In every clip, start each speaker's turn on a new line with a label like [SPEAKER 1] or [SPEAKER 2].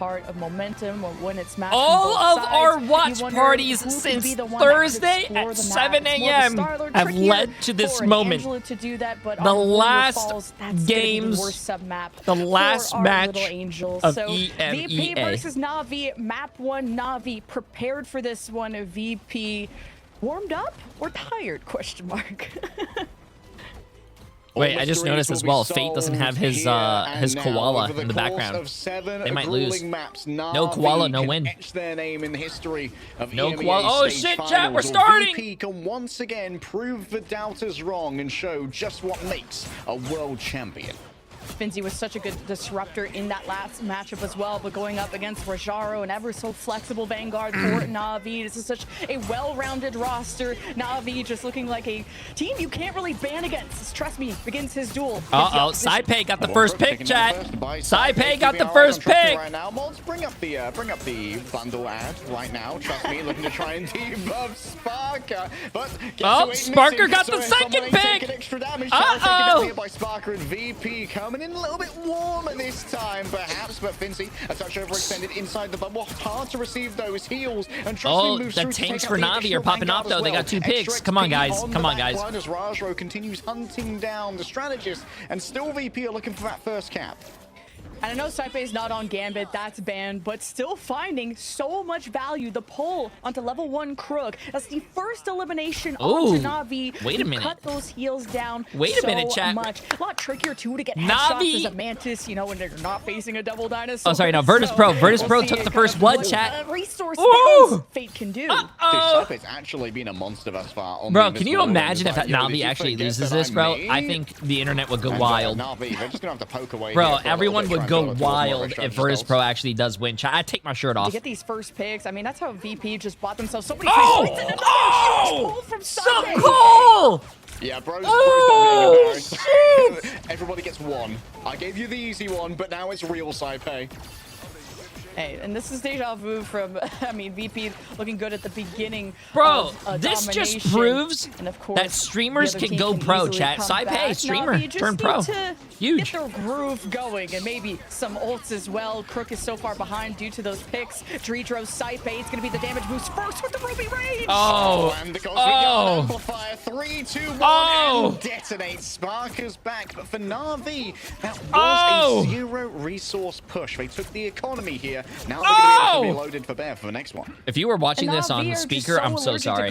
[SPEAKER 1] part of momentum when it's matched.
[SPEAKER 2] All of our watch parties since Thursday at 7 a.m. have led to this moment. The last games, the last match of EMEA.
[SPEAKER 1] VP versus Navi, map 1 Navi, prepared for this one. VP warmed up or tired, question mark.
[SPEAKER 2] Wait, I just noticed as well, Fate doesn't have his koala in the background. They might lose. No koala, no win. No koala. Oh shit, chat, we're starting!
[SPEAKER 3] VP can once again prove the doubters wrong and show just what makes a world champion.
[SPEAKER 1] Finzi was such a good disruptor in that last matchup as well, but going up against Rajaro, an ever so flexible Vanguard for Navi. This is such a well-rounded roster. Navi just looking like a team you can't really ban against. Trust me, begins his duel.
[SPEAKER 2] Uh-oh, Saipei got the first pick, chat. Saipei got the first pick.
[SPEAKER 3] Right now, Mods, bring up the bundle ad right now. Trust me, looking to try and debuff Sparker. But
[SPEAKER 2] Sparker got the second pick.
[SPEAKER 3] Uh-oh. By Sparker and VP coming in a little bit warmer this time, perhaps, but Finzi, a touch overextended inside the bubble. Hard to receive those heals. And
[SPEAKER 2] the tanks for Navi are popping off, though. They got 2 picks. Come on, guys. Come on, guys.
[SPEAKER 3] As Rajaro continues hunting down the strategist, and still VP are looking for that first cap.
[SPEAKER 1] And I know Saipei's not on Gambit, that's banned, but still finding so much value. The pull onto level 1 Crook. That's the first elimination onto Navi.
[SPEAKER 2] Wait a minute.
[SPEAKER 1] Cut those heals down.
[SPEAKER 2] Wait a minute, chat.
[SPEAKER 1] Much. A lot trickier too to get headshots as a Mantis, you know, when they're not facing a double dinosaur.
[SPEAKER 2] Oh, sorry, no, VIRTUSPRO. VIRTUSPRO took the first blood, chat.
[SPEAKER 1] Resource Fate can do.
[SPEAKER 3] Saipei's actually been a monster thus far.
[SPEAKER 2] Bro, can you imagine if Navi actually loses this, bro? I think the internet would go wild.
[SPEAKER 3] Navi, they're just gonna have to poke away.
[SPEAKER 2] Bro, everyone would go wild if VIRTUSPRO actually does win. Chat, I'd take my shirt off.
[SPEAKER 1] To get these first picks, I mean, that's how VP just bought themselves so many
[SPEAKER 2] so cool!
[SPEAKER 3] Yeah, bro's
[SPEAKER 2] oh, shit!
[SPEAKER 3] Everybody gets one. I gave you the easy one, but now it's real Saipei.
[SPEAKER 1] Hey, and this is deja vu from, I mean, VP looking good at the beginning.
[SPEAKER 2] Bro, this just proves that streamers can go pro, chat. Saipei, streamer, turn pro. Huge.
[SPEAKER 1] Get their groove going, and maybe some ults as well. Crook is so far behind due to those picks. Dredro, Saipei, it's going to be the damage boost first with the Ruby Rage.
[SPEAKER 3] And the amplifier, 3, 2, 1, and detonate. Sparker's back, but for Navi, that was a 0 resource push. They took the economy here. Now they're going to be loaded for bear for the next one.
[SPEAKER 2] If you were watching this on speaker, I'm so sorry.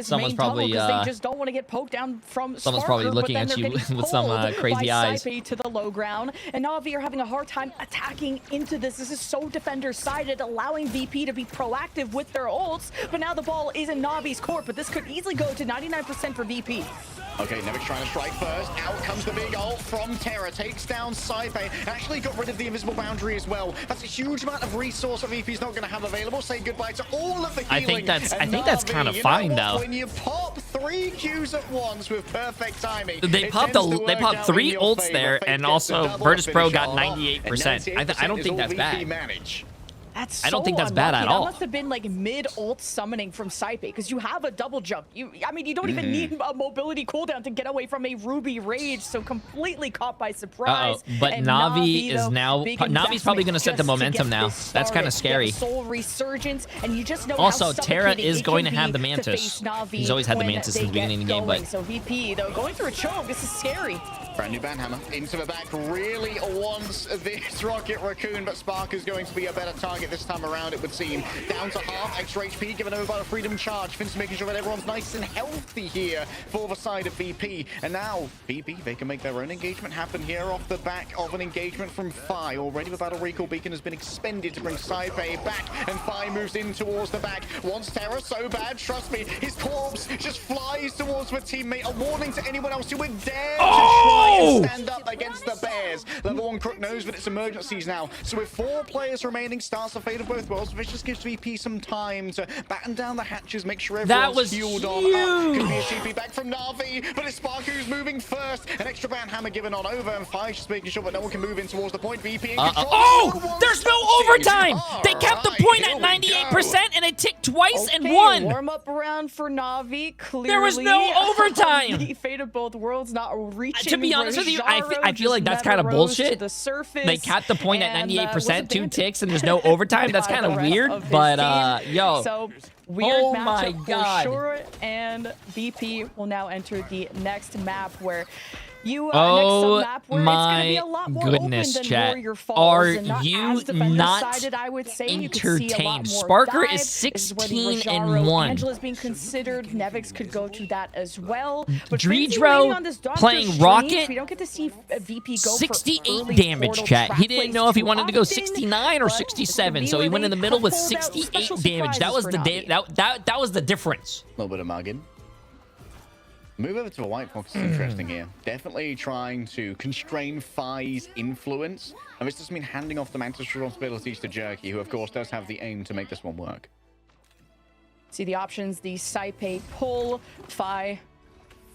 [SPEAKER 2] Someone's probably
[SPEAKER 1] they just don't want to get poked down from
[SPEAKER 2] someone's probably looking at you with some crazy eyes.
[SPEAKER 1] To the low ground, and Navi are having a hard time attacking into this. This is so defender-sided, allowing VP to be proactive with their ults, but now the ball is in Navi's court, but this could easily go to 99% for VP.
[SPEAKER 3] Okay, Nevic's trying to strike first. Out comes the big ult from Terra. Takes down Saipei. Actually got rid of the invisible boundary as well. That's a huge amount of resource that VP's not going to have available. Say goodbye to all of the healing.
[SPEAKER 2] I think that's kind of fine, though.
[SPEAKER 3] When you pop 3 Qs at once with perfect timing,
[SPEAKER 2] they popped 3 ults there, and also VIRTUSPRO got 98%. I don't think that's bad.
[SPEAKER 1] That's
[SPEAKER 2] I don't think that's bad at all.
[SPEAKER 1] That must have been like mid-ult summoning from Saipei, because you have a double jump. I mean, you don't even need a mobility cooldown to get away from a Ruby Rage, so completely caught by surprise.
[SPEAKER 2] But Navi is now... Navi's probably going to set the momentum now. That's kind of scary.
[SPEAKER 1] Soul resurgence, and you just know
[SPEAKER 2] also, Terra is going to have the Mantis. He's always had the Mantis in the beginning of the game, but...
[SPEAKER 1] So VP, though, going through a choke, this is scary.
[SPEAKER 3] Brand new Banhammer into the back, really wants this Rocket Raccoon, but Sparker's going to be a better target this time around, it would seem. Down to half, extra HP given over by the Freedom Charge. Fin's making sure that everyone's nice and healthy here for the side of VP. And now, VP, they can make their own engagement happen here off the back of an engagement from Fi. Already the Battle Recall Beacon has been expended to bring Saipei back, and Fi moves in towards the back. Wants Terra so bad, trust me, his corpse just flies towards the teammate. A warning to anyone else who would dare to try and stand up against the Bears. Level 1 Crook knows that it's emergencies now. So with 4 players remaining, starts the fate of both worlds, which just gives VP some time to batten down the hatches, make sure everyone's fueled on up. Could be a TP back from Navi, but it's Spark who's moving first. An extra ban hammer given on over, and Fi just making sure that no one can move in towards the point. VP in control.
[SPEAKER 2] There's no overtime! They capped the point at 98%, and it ticked twice and won.
[SPEAKER 1] Warm-up round for Navi. Clearly,
[SPEAKER 2] there was no overtime.
[SPEAKER 1] The fate of both worlds not reaching.
[SPEAKER 2] To be honest with you, I feel like that's kind of bullshit. They capped the point at 98%, 2 ticks, and there's no overtime. That's kind of weird, but yo.
[SPEAKER 1] So weird matchup for sure, and VP will now enter the next map where you
[SPEAKER 2] oh
[SPEAKER 1] next map where
[SPEAKER 2] my
[SPEAKER 1] it's gonna be a lot more
[SPEAKER 2] goodness,
[SPEAKER 1] open than
[SPEAKER 2] chat.
[SPEAKER 1] Warrior Falls,
[SPEAKER 2] Are
[SPEAKER 1] and not
[SPEAKER 2] you
[SPEAKER 1] as
[SPEAKER 2] not
[SPEAKER 1] sided, I would say.
[SPEAKER 2] entertained? Sparker is 16-1.
[SPEAKER 1] Angela's being considered. Nevix could go to that as well. But
[SPEAKER 2] Dreedro playing Rocket.
[SPEAKER 1] We don't get to see VP go
[SPEAKER 2] 68 damage, chat. He didn't know if he wanted to go 69 or 67, so he went in the middle with 68 damage. That was that was the difference.
[SPEAKER 3] A little bit of mugging. Move over to the White Fox is interesting here. Definitely trying to constrain Fi's influence. And this doesn't mean handing off the Mantis responsibilities to Jerky, who of course does have the aim to make this one work.
[SPEAKER 1] See the options, the Saipe pull, Fi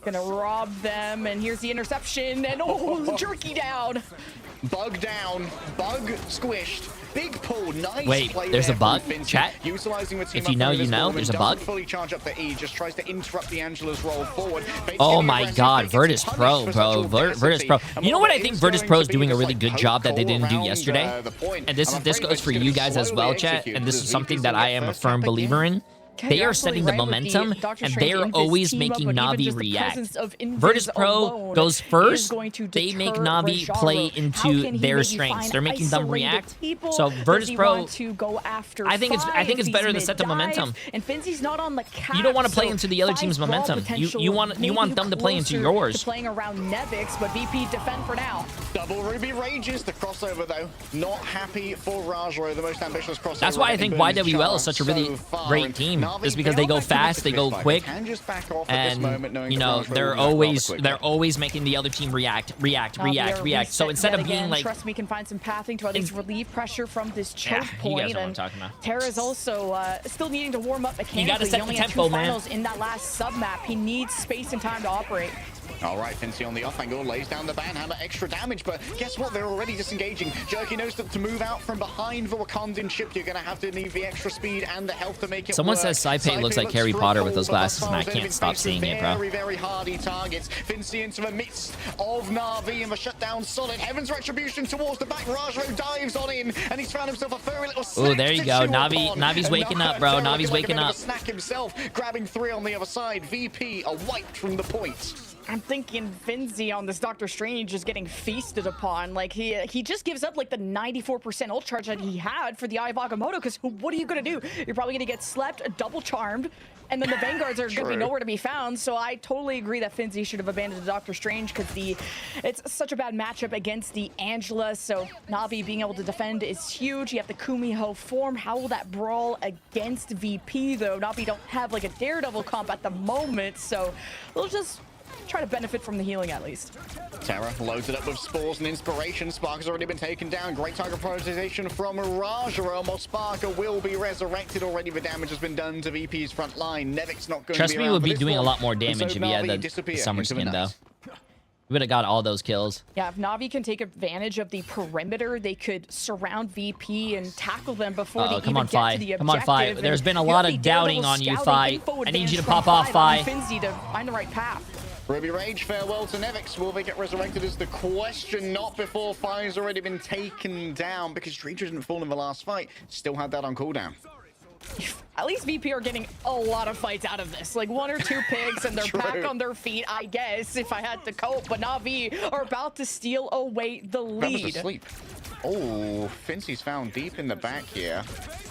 [SPEAKER 1] gonna rob them, and here's the interception, and oh, Jerky down.
[SPEAKER 3] Bug down, bug squished, big pull, nice.
[SPEAKER 2] Wait,
[SPEAKER 3] play
[SPEAKER 2] there's
[SPEAKER 3] there
[SPEAKER 2] a bug,
[SPEAKER 3] from Vincent,
[SPEAKER 2] chat?
[SPEAKER 3] utilizing the team
[SPEAKER 2] If you know, you know, there's a bug.
[SPEAKER 3] Fully charge up the E, just tries to interrupt the Angela's roll forward.
[SPEAKER 2] Oh my god, VIRTUSPRO, bro. VIRTUSPRO. You know what I think VIRTUSPRO is doing a really good job that they didn't do yesterday? And this goes for you guys as well, chat, and this is something that I am a firm believer in. They are setting the momentum, and they are always making Navi react. VIRTUSPRO goes first. They make Navi play into their strengths. They're making them react. So VIRTUSPRO, I think it's better to set the momentum. You don't want to play into the other team's momentum. You want them to play into yours.
[SPEAKER 1] Playing around Nevix, but VP defend for now.
[SPEAKER 3] Double Ruby rages the crossover though. Not happy for Rajaro, the most ambitious crossover.
[SPEAKER 2] That's why I think YWL is such a really great team. Just because they go fast, they go quick, and you know they're always making the other team react. So instead of being like,
[SPEAKER 1] trust me, can find some pathing to at least relieve pressure from this choke point.
[SPEAKER 2] You guys know what I'm talking about.
[SPEAKER 1] Terra's also still needing to warm up mechanically.
[SPEAKER 2] You gotta set the tempo, man.
[SPEAKER 1] In that last sub map, he needs space and time to operate.
[SPEAKER 3] All right, Fincy on the off angle, lays down the banhammer, extra damage, but guess what? They're already disengaging. Jerky knows that to move out from behind the Wakandan ship, you're going to have to need the extra speed and the health to make it
[SPEAKER 2] Someone
[SPEAKER 3] work.
[SPEAKER 2] says Saipe looks like Harry Potter with those glasses, and I can't stop seeing it, bro.
[SPEAKER 3] Very, very hardy targets. Fincy into the midst of Navi, and the shutdown solid. Heaven's Retribution towards the back. Rajaro dives on in, and he's found himself a very little snack.
[SPEAKER 2] Oh, there you go. Navi's waking up, bro. Navi's waking up.
[SPEAKER 3] Snack himself, grabbing 3 on the other side. VP are wiped from the point.
[SPEAKER 1] I'm thinking Finzi on this Doctor Strange is getting feasted upon. Like, he just gives up like the 94% ult charge that he had for the Eye of Agamotto, because what are you going to do? You're probably going to get slept, double charmed, and then the Vanguards are going to be nowhere to be found. So I totally agree that Finzi should have abandoned the Doctor Strange, because it's such a bad matchup against the Angela. So Navi being able to defend is huge. You have the Kumiho form. How will that brawl against VP, though? Navi don't have like a Daredevil comp at the moment, so they'll just try to benefit from the healing at least.
[SPEAKER 3] Terra loaded up with spores and inspiration. Spark has already been taken down. Great target prioritization from Rajaro. Sparker will be resurrected already. The damage has been done to VP's front line. Nevix not going
[SPEAKER 2] Trust
[SPEAKER 3] to be
[SPEAKER 2] me, would be doing a lot more damage if he had the summer skin, though. We would have got all those kills.
[SPEAKER 1] Yeah, if Navi can take advantage of the perimeter, they could surround VP and tackle them before they even get to the objective.
[SPEAKER 2] Come on, Fi. There's been a lot of doubting on you, Fi. I need you to pop off, Fi.
[SPEAKER 1] Finzi to find the right path.
[SPEAKER 3] Ruby Rage, farewell to Nevix. Will they get resurrected is the question. Not before Fi's already been taken down, because Dreedro didn't fall in the last fight. Still had that on cooldown.
[SPEAKER 1] At least VP are getting a lot of fights out of this. Like 1 or 2 picks and they're back on their feet, I guess, if I had to cope. But Navi are about to steal away the lead.
[SPEAKER 3] Asleep. Oh, Fincy's found deep in the back here.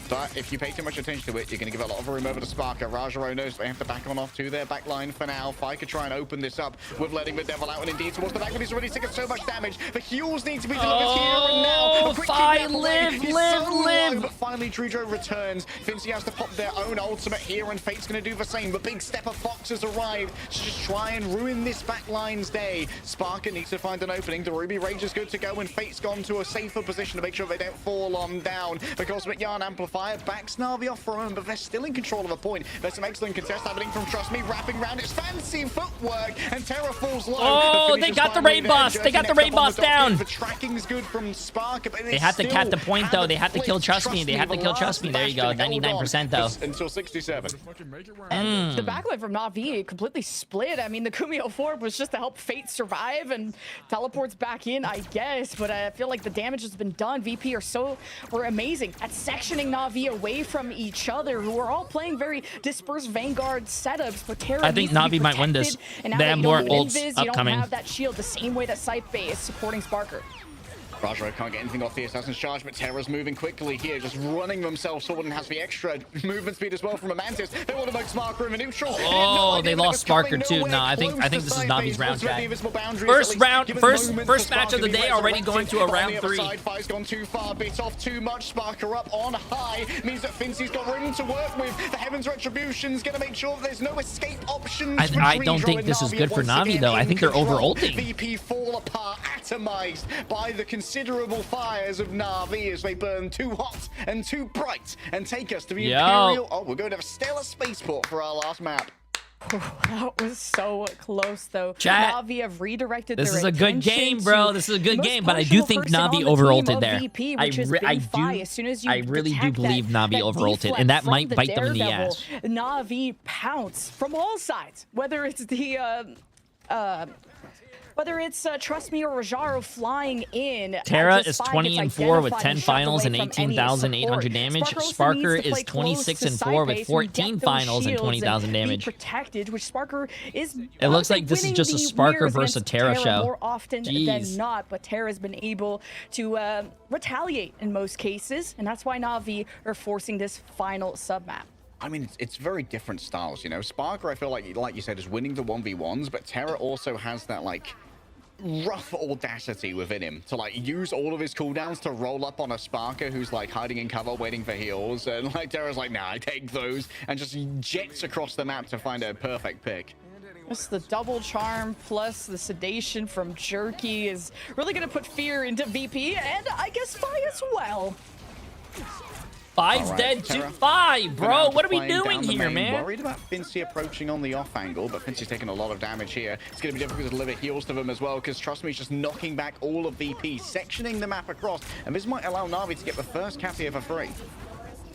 [SPEAKER 3] But if you pay too much attention to it, you're going to give a lot of room over to Sparker. Rajaro knows they have to back on off to their back line for now. Fi could try and open this up with letting the devil out, and indeed towards the back, but he's already taken so much damage. The heals need to be delivered here and now.
[SPEAKER 2] Fi, live.
[SPEAKER 3] But finally, Dreedro returns. Fincy has to pop their own ultimate here, and Fate's going to do the same. But Big Stepper Fox has arrived to just try and ruin this back line's day. Sparker needs to find an opening. The Ruby Rage is good to go, and Fate's gone to a safer position to make sure they don't fall on down. The Cosmic Yarn Amplifier backs Navi off for a moment, but they're still in control of a point. There's some excellent contest happening from Trust Me, wrapping around. It's fancy footwork, and Terra falls low.
[SPEAKER 2] Oh, they got the raid boss. They got the raid boss down.
[SPEAKER 3] The tracking's good from Spark, but
[SPEAKER 2] they had to cap the point, though. They had to kill Trust Me. They have to kill Trust Me. There you go. 99% though.
[SPEAKER 3] Until 67.
[SPEAKER 1] The backline from NAVI completely split. I mean, the Kumio Form was just to help Fate survive and teleports back in, I guess. But I feel like the damage has been done. VP were amazing at sectioning NAVI away from each other, who are all playing very dispersed Vanguard setups. But Terra
[SPEAKER 2] I think NAVI might win this. They have more ults upcoming.
[SPEAKER 1] You don't have that shield the same way that Scythe is supporting Sparker.
[SPEAKER 3] Rajaro can't get anything off the Assassin's Charge, but Terra's moving quickly here, just running themselves forward and has the extra movement speed as well from a Mantis. They want to make Sparker in a neutral.
[SPEAKER 2] Oh, they lost Sparker too. No, I think this is NAVI's round, chat. First match of the day already going to a round 3.
[SPEAKER 3] Fi's gone too far, bit off too much. Sparker up on high means that Fincy's got room to work with. The Heaven's Retribution's going to make sure that there's no escape options.
[SPEAKER 2] I don't think this is good for NAVI though. I think they're over ulting.
[SPEAKER 3] VP fall apart, atomized by the considerable fires of NAVI as they burn too hot and too bright and take us to the Imperial. Oh, we're going to have a stellar spaceport for our last map.
[SPEAKER 1] That was so close, though.
[SPEAKER 2] Chat,
[SPEAKER 1] NAVI have redirected
[SPEAKER 2] this is a good game, bro. This is a good game, but I do think NAVI over-ulted there. I really do believe NAVI over-ulted, and that might bite them in the ass.
[SPEAKER 1] NAVI pounce from all sides, whether it's the Trust Me or Rajaro flying in.
[SPEAKER 2] Terra is 20-4 with 10 finals and 18,800 damage. Sparker is 26-4 with 14 finals and 20,000 damage.
[SPEAKER 1] Protected, which Sparker is.
[SPEAKER 2] It looks like this is just a Sparker versus a Terra show.
[SPEAKER 1] More often than not, but Terra's been able to retaliate in most cases, and that's why NAVI are forcing this final sub-map.
[SPEAKER 3] I mean, it's very different styles, you know. Sparker, I feel like you said, is winning the 1v1s, but Terra also has that, like, rough audacity within him to, like, use all of his cooldowns to roll up on a Sparker who's, like, hiding in cover, waiting for heals. And, like, Terra's like, nah, I take those, and just jets across the map to find a perfect pick.
[SPEAKER 1] Just the double charm plus the sedation from Jerky is really going to put fear into VP, and I guess Fi as well.
[SPEAKER 2] Five's dead to 5, bro. What are we doing here, man?
[SPEAKER 3] Worried about Fincy approaching on the off angle, but Fincy's taking a lot of damage here. It's going to be difficult to deliver heals to them as well, because Trust Me is just knocking back all of VP, sectioning the map across, and this might allow NAVI to get the first cap here for free.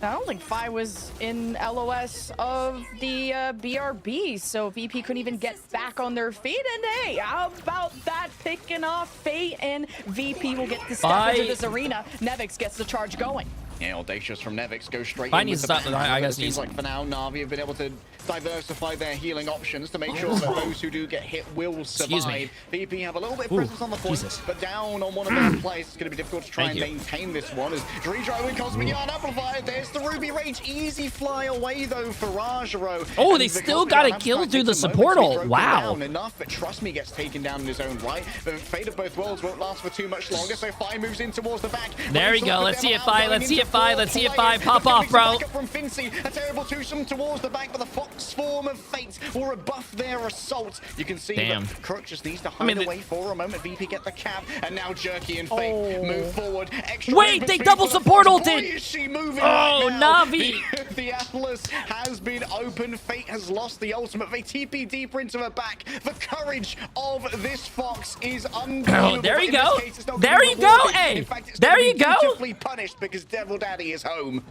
[SPEAKER 1] I don't think Fi was in LOS of the BRB, so VP couldn't even get back on their feet. And hey, how about that picking off Fate, and VP will get to step into this arena. Nevix gets the charge going.
[SPEAKER 3] Yeah, audacious from Nevix goes straight
[SPEAKER 2] I
[SPEAKER 3] in
[SPEAKER 2] need
[SPEAKER 3] with
[SPEAKER 2] to
[SPEAKER 3] the
[SPEAKER 2] stop. I guess
[SPEAKER 3] seems like for now NAVI have been able to diversify their healing options to make sure that those who do get hit will survive. VP have a little bit of presence on the point, but down on one of their plays. It's going to be difficult to try and maintain this one as Jay3 with Cosmic Yard amplified. There's the Ruby Rage. Easy fly away though for Rajaro.
[SPEAKER 2] Oh, they still got a kill through the support ult. Wow.
[SPEAKER 3] Enough, but Trust Me gets taken down in his own right. The fate of both worlds won't last for too much longer, so Fi moves in towards the back.
[SPEAKER 2] There we go. Let's see it, Fi. Let's see it, Fi. Let's see it, Fi. Pop off, bro.
[SPEAKER 3] From Fincy, a terrible twosome towards the back, but the Fox form of Fate will rebuff their assault. You can see that Crook just needs to hide away for a moment. VP get the cap, and now Jerky and Fate move forward.
[SPEAKER 2] Wait, they double support ulted.
[SPEAKER 3] Is she moving
[SPEAKER 2] NAVI.
[SPEAKER 3] The Atlas has been open. Fate has lost the ultimate. They TP deeper into her back. The courage of this Fox is unbelievable.
[SPEAKER 2] Oh, there you go. There you go. Hey, there you go.
[SPEAKER 3] Punished because Devil Daddy is home.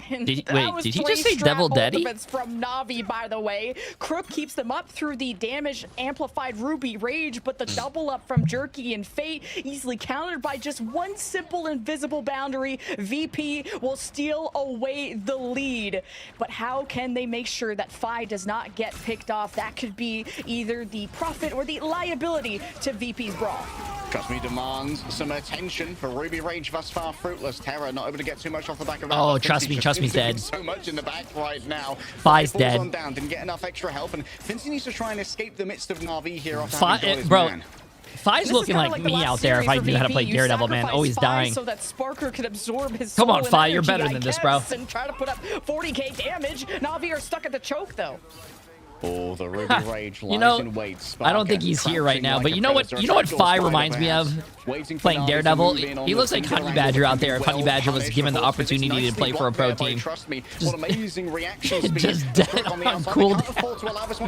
[SPEAKER 2] Did he just say Devil Daddy?
[SPEAKER 1] From NAVI, by the way. Crook keeps them up through the damage amplified Ruby Rage, but the double up from Jerky and Fate easily countered by just one simple invisible boundary. VP will steal away the lead, but how can they make sure that Fi does not get picked off? That could be either the profit or the liability to VP's brawl.
[SPEAKER 3] Trust Me demands some attention for Ruby Rage thus far fruitless. Terra not able to get too much off the back of that.
[SPEAKER 2] Oh, Trust Me's dead.
[SPEAKER 3] So much in the back right now.
[SPEAKER 2] Fi's dead.
[SPEAKER 3] Down, didn't get enough extra help, and Fincy needs to try and escape the midst of NAVI here.
[SPEAKER 2] Bro, Fi's looking like me out there if I knew how to play Daredevil, man. Always dying.
[SPEAKER 1] So that Sparker could absorb his
[SPEAKER 2] Come on, Fi, you're better than this, bro.
[SPEAKER 1] And try to put up 40k damage. NAVI are stuck at the choke, though.
[SPEAKER 3] Oh, the Ruby Rage lies
[SPEAKER 2] You know,
[SPEAKER 3] in wait.
[SPEAKER 2] I don't think he's here right now, but you know what? You know what Fi reminds me of? Playing Daredevil. He looks like Honey Badger out there. If Honey Badger was given the opportunity to play for a pro team.
[SPEAKER 3] Trust me, what amazing reaction.
[SPEAKER 2] Just dead on cool.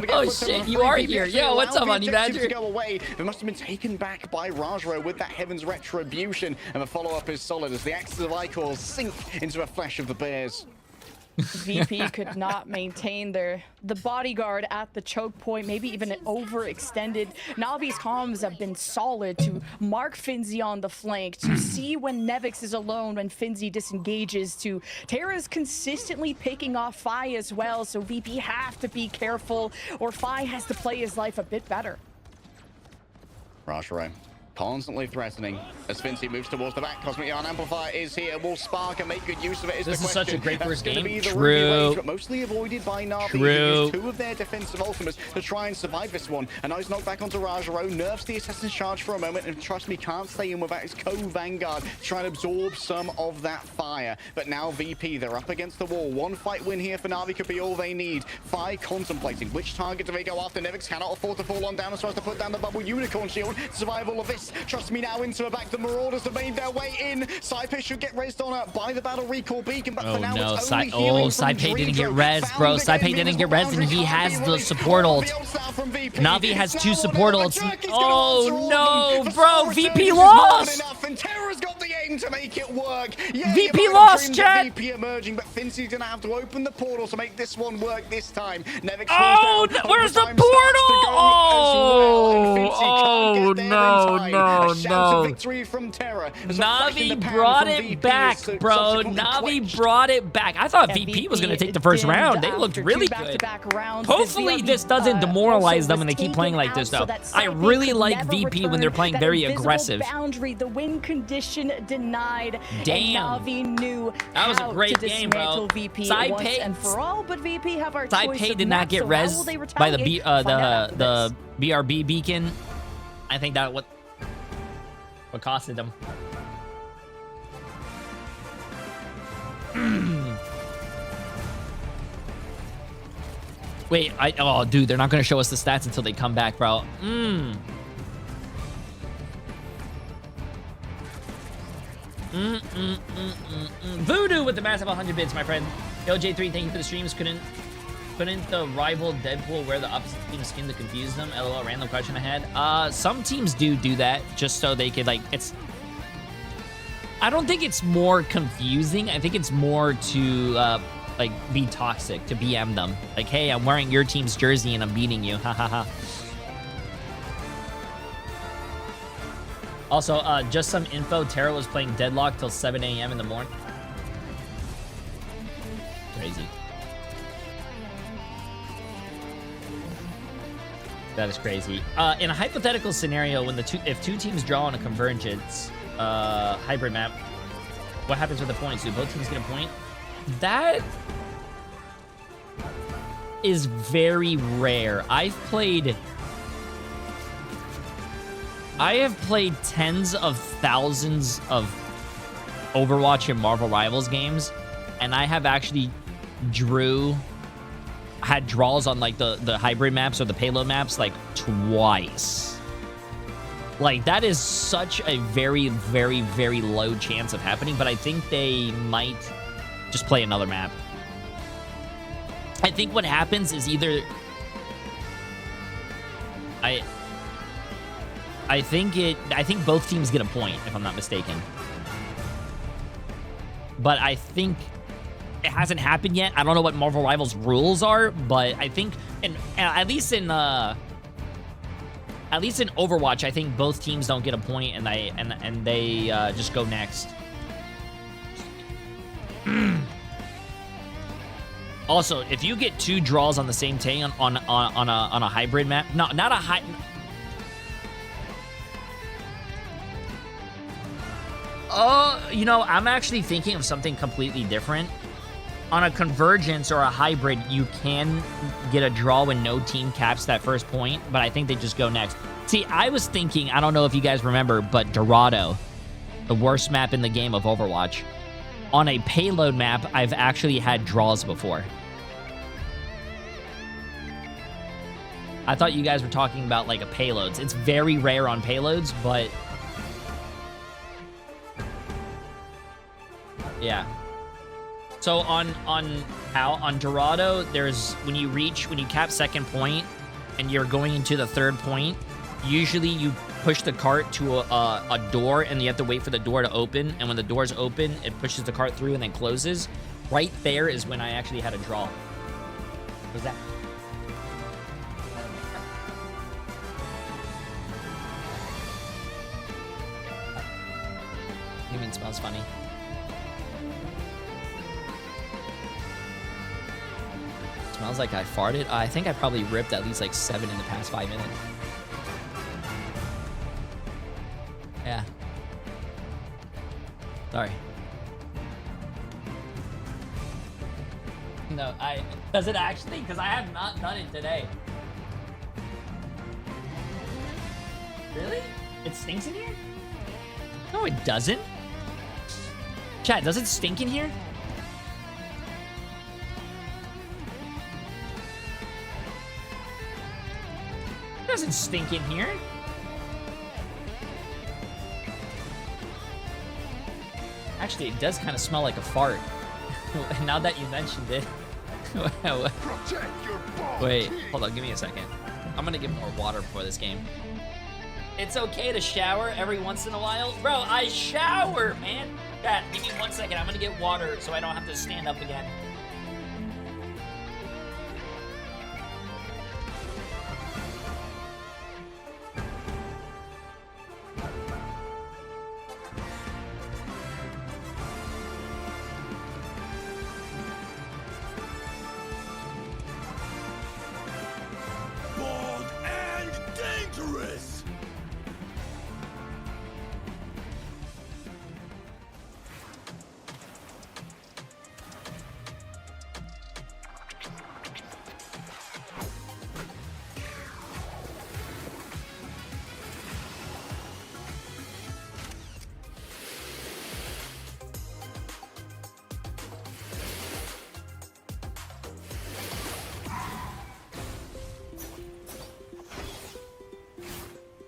[SPEAKER 2] Oh shit, you are here. Yo, what's up, Honey Badger?
[SPEAKER 3] Go away. They must have been taken back by Rajro with that Heaven's Retribution, and the follow-up is solid as the axes of Icors sink into the flesh of the bears.
[SPEAKER 1] VP could not maintain the bodyguard at the choke point, maybe even an overextended. Navi's comms have been solid to mark Finzi on the flank, to see when Nevix is alone, when Finzi disengages, to Terra's consistently picking off Fi as well, so VP have to be careful, or Fi has to play his life a bit better.
[SPEAKER 3] Rajro constantly threatening as Finzi moves towards the back. Cosmic Yarn Amplifier is here. Will Spark and make good use of it? Is
[SPEAKER 2] this
[SPEAKER 3] the
[SPEAKER 2] is
[SPEAKER 3] question.
[SPEAKER 2] Such a great first game.
[SPEAKER 3] True. But mostly avoided by Navi.
[SPEAKER 2] True.
[SPEAKER 3] Two of their defensive ultimates to try and survive this one. A nice knockback onto Rajro. Nerfs the Assassin's Charge for a moment, and trust me, can't stay in without his co-Vanguard trying to absorb some of that fire. But now VP, they're up against the wall. One fight win here for Navi could be all they need. Fi contemplating which target do they go after. Nevix cannot afford to fall on down as far as to put down the bubble Unicorn Shield to survive all of this. Trust me, now into the back, the Marauders have made their way in. Saipe should get rezzed on by the Battle Recall Beacon, but for now it's only healing from
[SPEAKER 2] Saipe didn't get rezzed, bro. Saipe didn't get rezzed, and he has the support ult. Navi has 2 support ults. Oh no, bro, VP lost!
[SPEAKER 3] And Terra's got the aim to make it work. Yeah,
[SPEAKER 2] VP lost, chat!
[SPEAKER 3] VP emerging, but Finzi's gonna have to open the portal to make this one work this time. Nevix
[SPEAKER 2] where's the portal? Oh no.
[SPEAKER 3] Victory from Terra.
[SPEAKER 2] Navi brought it back, bro. Navi brought it back. I thought VP was going to take the first round. They looked really good. Hopefully this doesn't demoralize them and they keep playing like this, though. I really like VP when they're playing very aggressive.
[SPEAKER 1] The win condition denied.
[SPEAKER 2] Damn.
[SPEAKER 1] Navi knew
[SPEAKER 2] that was a great game, bro.
[SPEAKER 1] Saipe and for all, but VP have our
[SPEAKER 2] Saipe did not get rezzed by the BRB beacon. I think that what costed them. Wait, oh, dude, they're not gonna show us the stats until they come back, bro. Voodoo with the massive 100 bits, my friend. Yo, Jay3, thank you for the streams. Couldn't the rival Deadpool wear the opposite team skin to confuse them? LOL, random question I had. Some teams do that just so they could, like, I don't think it's more confusing. I think it's more to, like, be toxic, to BM them. Like, hey, I'm wearing your team's jersey and I'm beating you. Ha ha ha. Also, just some info. Terra was playing Deadlock till 7 a.m. in the morning. Crazy. That is crazy. In a hypothetical scenario, when if two teams draw on a convergence hybrid map, what happens with the points? Do both teams get a point? That is very rare. I have played tens of thousands of Overwatch and Marvel Rivals games, and I have actually had draws on, like, the hybrid maps or the payload maps, like, twice. Like, that is such a very, very, very low chance of happening, but I think they might just play another map. I think what happens is either... I think both teams get a point, if I'm not mistaken. But I think it hasn't happened yet. I don't know what Marvel Rivals rules are, but I think, at least in Overwatch, I think both teams don't get a point, and they just go next. Also, if you get 2 draws on the same thing on a hybrid map, not a high. You know, I'm actually thinking of something completely different. On a convergence or a hybrid, you can get a draw when no team caps that first point, but I think they just go next. See, I was thinking, I don't know if you guys remember, but Dorado, the worst map in the game of Overwatch. On a payload map, I've actually had draws before. I thought you guys were talking about like a payloads. It's very rare on payloads, but yeah. So on Dorado, there's when you cap second point and you're going into the third point, usually you push the cart to a door and you have to wait for the door to open, and when the door's open, it pushes the cart through and then closes. Right there is when I actually had a draw. What was that? You mean smells funny? Smells like I farted. I think I probably ripped at least like 7 in the past 5 minutes. Yeah. Sorry. No, does it actually? Because I have not done it today. Really? It stinks in here? No, it doesn't. Chat, does it stink in here? It doesn't stink in here. Actually, it does kind of smell like a fart. Now that you mentioned it. Wait, hold on, give me a second. I'm gonna get more water before this game. It's okay to shower every once in a while. Bro, I shower, man. Chat, give me 1 second. I'm gonna get water so I don't have to stand up again.
[SPEAKER 4] Bold and dangerous.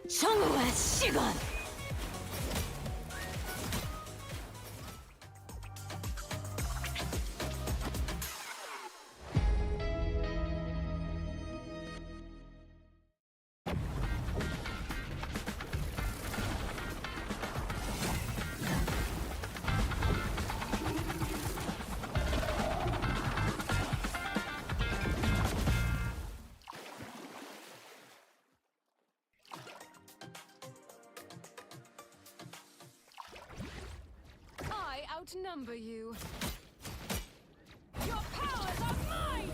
[SPEAKER 5] 성우의 시간. Outnumber you. Your powers are mine!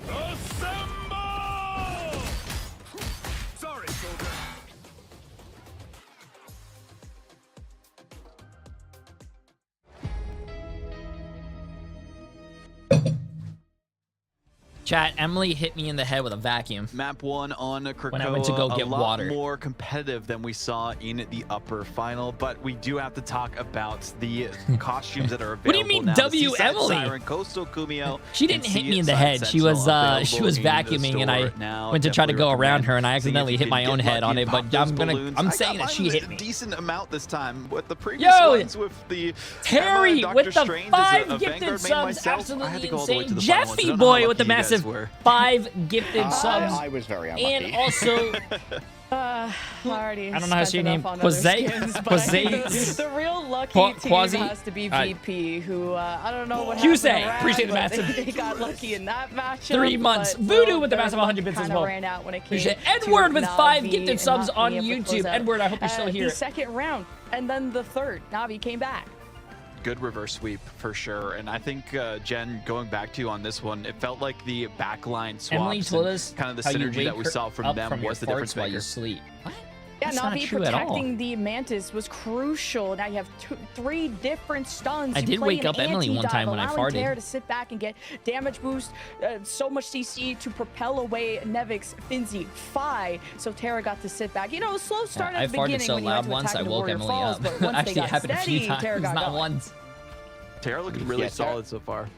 [SPEAKER 4] Assemble! Sorry, soldier.
[SPEAKER 2] Chat, Emily hit me in the head with a vacuum.
[SPEAKER 6] Map 1 on Krakoa,
[SPEAKER 2] when I went to go get
[SPEAKER 6] a lot
[SPEAKER 2] water.
[SPEAKER 6] More competitive than we saw in the upper final, but we do have to talk about the costumes that are available.
[SPEAKER 2] What do you mean,
[SPEAKER 6] now.
[SPEAKER 2] W
[SPEAKER 6] Seaside
[SPEAKER 2] Emily?
[SPEAKER 6] Siren, Coastal Kumio,
[SPEAKER 2] She didn't
[SPEAKER 6] and
[SPEAKER 2] hit me in the
[SPEAKER 6] Seaside
[SPEAKER 2] head. She was
[SPEAKER 6] Sentinel
[SPEAKER 2] vacuuming, and I
[SPEAKER 6] now.
[SPEAKER 2] went to try to
[SPEAKER 6] Definitely
[SPEAKER 2] go around her, and I
[SPEAKER 6] recommend seeing if
[SPEAKER 2] accidentally
[SPEAKER 6] you
[SPEAKER 2] hit
[SPEAKER 6] can
[SPEAKER 2] my own
[SPEAKER 6] get
[SPEAKER 2] head
[SPEAKER 6] lucky
[SPEAKER 2] on it.
[SPEAKER 6] and
[SPEAKER 2] But
[SPEAKER 6] pop those balloons.
[SPEAKER 2] I'm
[SPEAKER 6] I
[SPEAKER 2] saying
[SPEAKER 6] got
[SPEAKER 2] that she
[SPEAKER 6] mine
[SPEAKER 2] hit
[SPEAKER 6] a
[SPEAKER 2] me.
[SPEAKER 6] decent amount this time. With the previous ones with the
[SPEAKER 2] Terry
[SPEAKER 6] Emma,
[SPEAKER 2] with
[SPEAKER 6] Dr.
[SPEAKER 2] the
[SPEAKER 6] Strange
[SPEAKER 2] 5
[SPEAKER 6] as a
[SPEAKER 2] gifted
[SPEAKER 6] Vanguard main
[SPEAKER 2] subs,
[SPEAKER 6] myself, I had to
[SPEAKER 2] absolutely
[SPEAKER 6] go all the way to
[SPEAKER 2] insane.
[SPEAKER 6] the final ones. I
[SPEAKER 2] Jeffy
[SPEAKER 6] don't know how
[SPEAKER 2] boy with the
[SPEAKER 6] lucky you guys
[SPEAKER 2] massive
[SPEAKER 6] were.
[SPEAKER 2] 5 gifted subs.
[SPEAKER 3] I was very unlucky.
[SPEAKER 2] And also,
[SPEAKER 1] Already
[SPEAKER 2] I don't know how to say your name.
[SPEAKER 1] Jose. The real lucky
[SPEAKER 2] Quasi
[SPEAKER 1] team has to be VP, who I don't know what
[SPEAKER 2] Jose,
[SPEAKER 1] happened.
[SPEAKER 2] appreciate the massive.
[SPEAKER 1] They got lucky in that matchup.
[SPEAKER 2] 3 months. Voodoo with the massive 100 bits as well.
[SPEAKER 1] Ran out when it came
[SPEAKER 2] Appreciate
[SPEAKER 1] to
[SPEAKER 2] Edward with 5
[SPEAKER 1] Navi
[SPEAKER 2] gifted
[SPEAKER 1] and
[SPEAKER 2] subs
[SPEAKER 1] not
[SPEAKER 2] on
[SPEAKER 1] being able to
[SPEAKER 2] YouTube.
[SPEAKER 1] close out.
[SPEAKER 2] Edward, I hope you're still here.
[SPEAKER 1] The second round, and then the third, Navi came back.
[SPEAKER 6] Good reverse sweep for sure, and I think Jen, going back to you on this one, it felt like the backline swaps
[SPEAKER 2] Emily told us
[SPEAKER 6] kind of the
[SPEAKER 2] how you
[SPEAKER 6] synergy
[SPEAKER 2] wake
[SPEAKER 6] that we
[SPEAKER 2] her
[SPEAKER 6] saw from
[SPEAKER 2] up
[SPEAKER 6] them
[SPEAKER 2] from your
[SPEAKER 6] was the
[SPEAKER 2] farts
[SPEAKER 6] difference
[SPEAKER 2] while
[SPEAKER 6] maker.
[SPEAKER 2] you sleep. What?
[SPEAKER 1] Yeah, Yeah, Navi protecting the Mantis was crucial. Now you have 3 different stuns.
[SPEAKER 2] I did wake up Emily one time when I farted.
[SPEAKER 1] Terra to sit back and get damage boost, so much CC to propel away Nevix, Finzi, Fi. So Terra got to sit back. You know, a slow start at the beginning.
[SPEAKER 2] I farted so loud once I woke Emily up. Actually, it happened a few times, not once.
[SPEAKER 6] Terra looking really solid so far.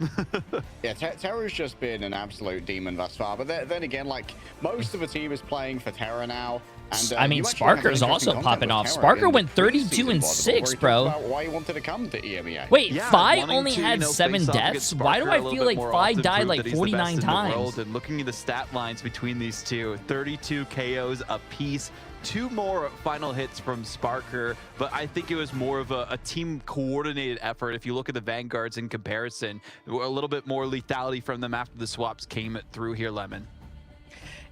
[SPEAKER 3] Yeah, Terra's just been an absolute demon thus far. But then again, like, most of the team is playing for Terra now. And,
[SPEAKER 2] I mean, Sparker's also popping off. Sparker went 32-6, bro.
[SPEAKER 3] Why you wanted to come to EMEA?
[SPEAKER 2] Wait, Fi only had 7 deaths? Why do I feel like Fi died like 49 times?
[SPEAKER 6] And looking at the stat lines between these two, 32 KOs apiece. 2 more final hits from Sparker, but I think it was more of a team coordinated effort. If you look at the Vanguards in comparison, a little bit more lethality from them after the swaps came through here, Lemon.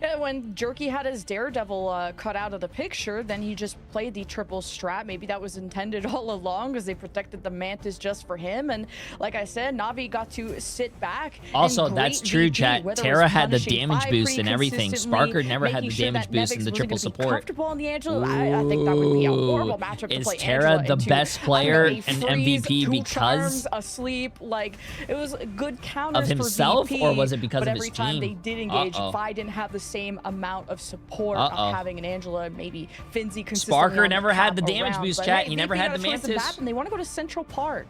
[SPEAKER 1] Yeah, when Jerky had his Daredevil cut out of the picture, then he just played the triple strat. Maybe that was intended all along because they protected the Mantis just for him. And like I said, Navi got to sit back.
[SPEAKER 2] Also, that's true, chat. Terra had the damage boost and everything. Sparker never had the damage boost and the triple support.
[SPEAKER 1] Comfortable on the Angela. I think that would be a horrible matchup to play.
[SPEAKER 2] Is Terra the best player and MVP because
[SPEAKER 1] asleep? Like, it was good counters
[SPEAKER 2] of himself,
[SPEAKER 1] for VP,
[SPEAKER 2] or was it because of his
[SPEAKER 1] team? But every time they did engage, Vi didn't have the same amount of support of having an Angela, maybe Finzi consistently.
[SPEAKER 2] Sparker never had the damage boost, chat. He never had the Mantis.
[SPEAKER 1] And they want to go to Central Park.